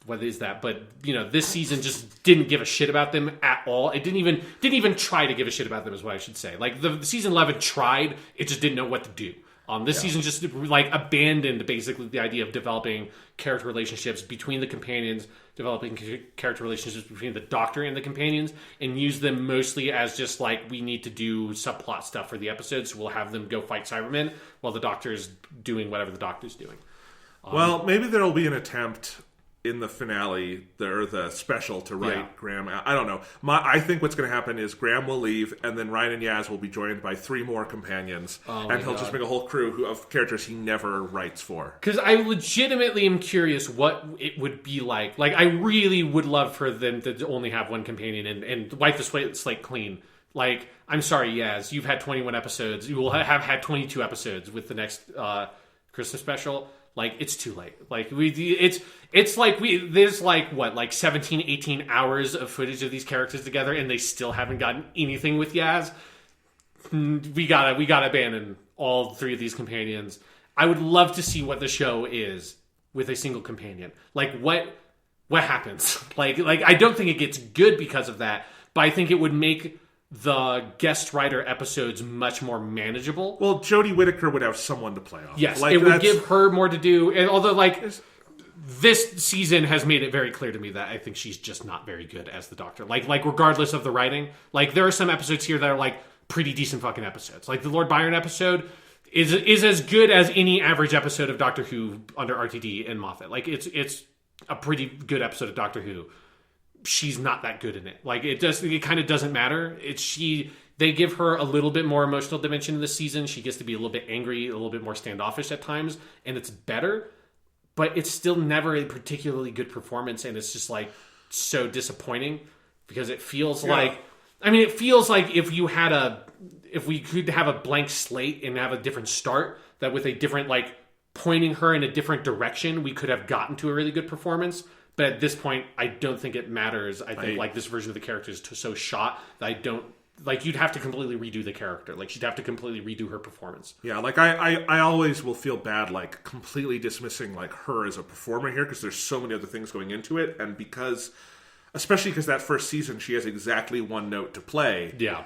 Speaker 3: What is that? But, this season just didn't give a shit about them at all. It didn't even try to give a shit about them, is what I should say. Like, the season 11 tried, it just didn't know what to do. This season just like abandoned basically the idea of developing character relationships between the companions, developing character relationships between the Doctor and the companions, and use them mostly as just like, we need to do subplot stuff for the episodes, so we'll have them go fight Cybermen while the Doctor's doing whatever the Doctor's doing.
Speaker 2: Well, maybe there'll be an attempt in the finale, or the special, to write Graham out. I don't know. I think what's going to happen is Graham will leave, and then Ryan and Yaz will be joined by 3 more companions, and he'll just make a whole crew of characters he never writes for.
Speaker 3: Because I legitimately am curious what it would be like. Like, I really would love for them to only have one companion and wipe the slate clean. Like, I'm sorry, Yaz, you've had 21 episodes. You will have had 22 episodes with the next Christmas special. Like, it's too late. Like, it's like there's like, what, like 17, 18 hours of footage of these characters together, and they still haven't gotten anything with Yaz. We gotta abandon all 3 of these companions. I would love to see what the show is with a single companion. Like, what happens? Like, I don't think it gets good because of that, but I think it would make the guest writer episodes much more manageable.
Speaker 2: Well, Jodie Whittaker would have someone to play off.
Speaker 3: Yes,
Speaker 2: like,
Speaker 3: it would give her more to do. And although, like, this season has made it very clear to me that I think she's just not very good as the Doctor. Like regardless of the writing, like, there are some episodes here that are like pretty decent fucking episodes. Like the Lord Byron episode is as good as any average episode of Doctor Who under RTD and Moffat. Like, it's a pretty good episode of Doctor Who. She's not that good in it. Like, it kind of doesn't matter. They give her a little bit more emotional dimension in this season. She gets to be a little bit angry, a little bit more standoffish at times, and it's better, but it's still never a particularly good performance, and it's just like so disappointing, because it feels like, it feels like if we could have a blank slate and have a different start, that with a different, like, pointing her in a different direction, we could have gotten to a really good performance. But at this point, I don't think it matters. I think like this version of the character is so shot that I don't, like, you'd have to completely redo the character. Like, she'd have to completely redo her performance.
Speaker 2: Yeah, like I always will feel bad, like, completely dismissing like her as a performer here, because there's so many other things going into it, and especially because that first season she has exactly one note to play.
Speaker 3: Yeah.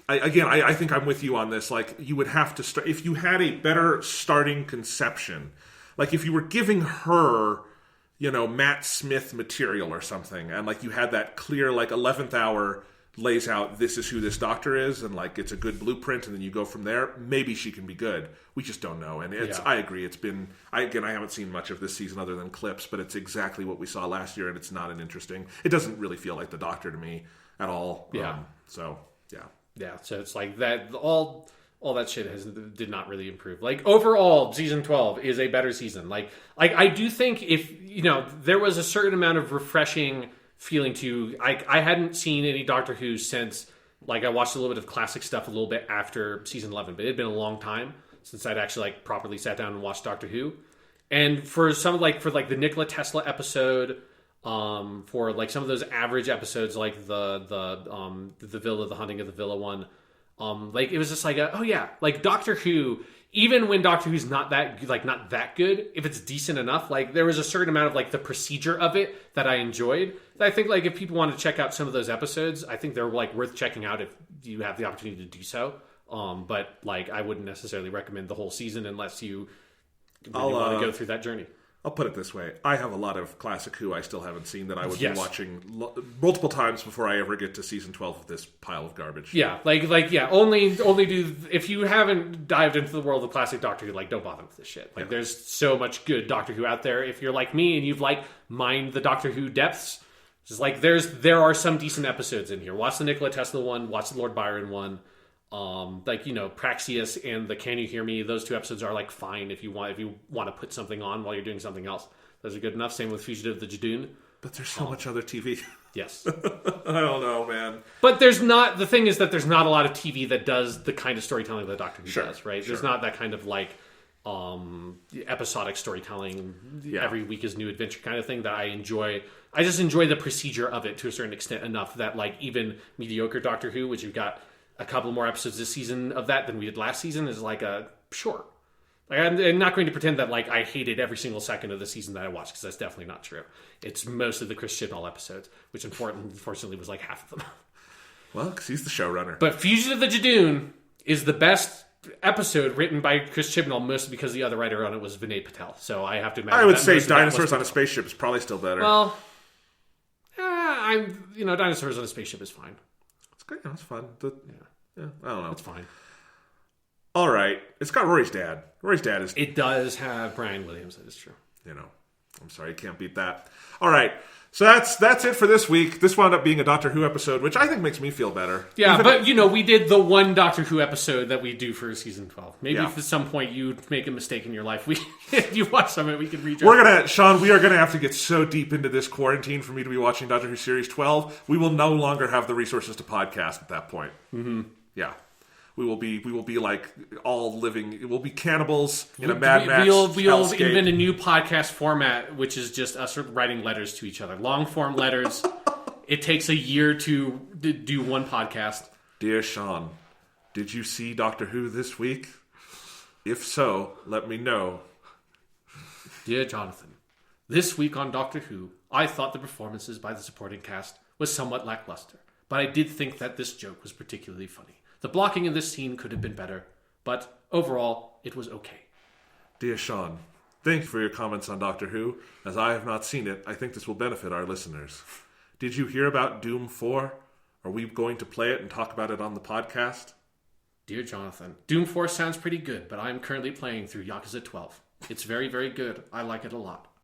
Speaker 2: I think I'm with you on this. Like, you would have to start, if you had a better starting conception, like if you were giving her, Matt Smith material or something, and like you had that clear, like, 11th hour lays out, this is who this Doctor is, and like it's a good blueprint, and then you go from there, maybe she can be good. We just don't know. And I agree, it's been, I haven't seen much of this season other than clips, but it's exactly what we saw last year, and it's not it doesn't really feel like the Doctor to me at all.
Speaker 3: Yeah.
Speaker 2: So
Speaker 3: it's like that, all that shit did not really improve. Like, overall, season 12 is a better season. Like I do think if, there was a certain amount of refreshing feeling to, I hadn't seen any Doctor Who since, like, I watched a little bit of classic stuff a little bit after season 11, but it had been a long time since I'd actually, like, properly sat down and watched Doctor Who. And for some, like, the Nikola Tesla episode, for like some of those average episodes, like the Villa, the Hunting of the Villa one. Like it was just like like Doctor Who. Even when Doctor Who's not that good, if it's decent enough, like there was a certain amount of like the procedure of it that I enjoyed. I think like if people want to check out some of those episodes, I think they're like worth checking out if you have the opportunity to do so. But like I wouldn't necessarily recommend the whole season unless you really want to go through that journey.
Speaker 2: I'll put it this way. I have a lot of classic Who I still haven't seen that I would be watching multiple times before I ever get to season 12 of this pile of garbage.
Speaker 3: Yeah, only do, if you haven't dived into the world of classic Doctor Who, like don't bother with this shit. Like there's so much good Doctor Who out there. If you're like me and you've like mined the Doctor Who depths, just like there are some decent episodes in here. Watch the Nikola Tesla one, watch the Lord Byron one. Praxius and the Can You Hear Me? Those two episodes are like fine if you want to put something on while you're doing something else. Those are good enough. Same with Fugitive of the Jadoon.
Speaker 2: But there's so much other TV.
Speaker 3: Yes.
Speaker 2: I don't know, man.
Speaker 3: But there's not. The thing is that there's not a lot of TV that does the kind of storytelling that Doctor Who does. Right? There's not that kind of like episodic storytelling. Every week is new adventure kind of thing that I enjoy. I just enjoy the procedure of it to a certain extent enough that like even mediocre Doctor Who, which you've got a couple more episodes this season of that than we did last season, is like sure. Like I'm not going to pretend that like I hated every single second of the season that I watched, because that's definitely not true. It's mostly the Chris Chibnall episodes, which unfortunately was like half of them.
Speaker 2: Well, because he's the showrunner.
Speaker 3: But Fugitive of the Jadoon is the best episode written by Chris Chibnall, mostly because the other writer on it was Vinay Patel. So I have to imagine.
Speaker 2: I would say Dinosaurs on a Spaceship is probably still better.
Speaker 3: Well, Dinosaurs on a Spaceship is fine.
Speaker 2: It's good. It's fun. I don't know.
Speaker 3: It's fine.
Speaker 2: All right. It's got Rory's dad. Rory's dad is...
Speaker 3: It does have Brian Williams. That is true.
Speaker 2: I'm sorry. You can't beat that. All right. So that's it for this week. This wound up being a Doctor Who episode, which I think makes me feel better.
Speaker 3: Yeah, but we did the one Doctor Who episode that we do for season 12. Maybe if at some point you make a mistake in your life, if you watch some of it, we can read.
Speaker 2: Sean, we are gonna have to get so deep into this quarantine for me to be watching Doctor Who series 12. We will no longer have the resources to podcast at that point.
Speaker 3: Mm-hmm.
Speaker 2: Yeah. We will be like all living. We'll be cannibals in a Mad Max.
Speaker 3: We'll invent a new podcast format, which is just us writing letters to each other, long form letters. It takes a year to do one podcast.
Speaker 2: Dear Sean, did you see Doctor Who this week? If so, let me know.
Speaker 3: Dear Jonathan, this week on Doctor Who, I thought the performances by the supporting cast was somewhat lackluster, but I did think that this joke was particularly funny. The blocking in this scene could have been better, but overall, it was okay.
Speaker 2: Dear Sean, thank you for your comments on Doctor Who. As I have not seen it, I think this will benefit our listeners. Did you hear about Doom 4? Are we going to play it and talk about it on the podcast?
Speaker 3: Dear Jonathan, Doom 4 sounds pretty good, but I am currently playing through Yakuza 12. It's very, very good. I like it a lot.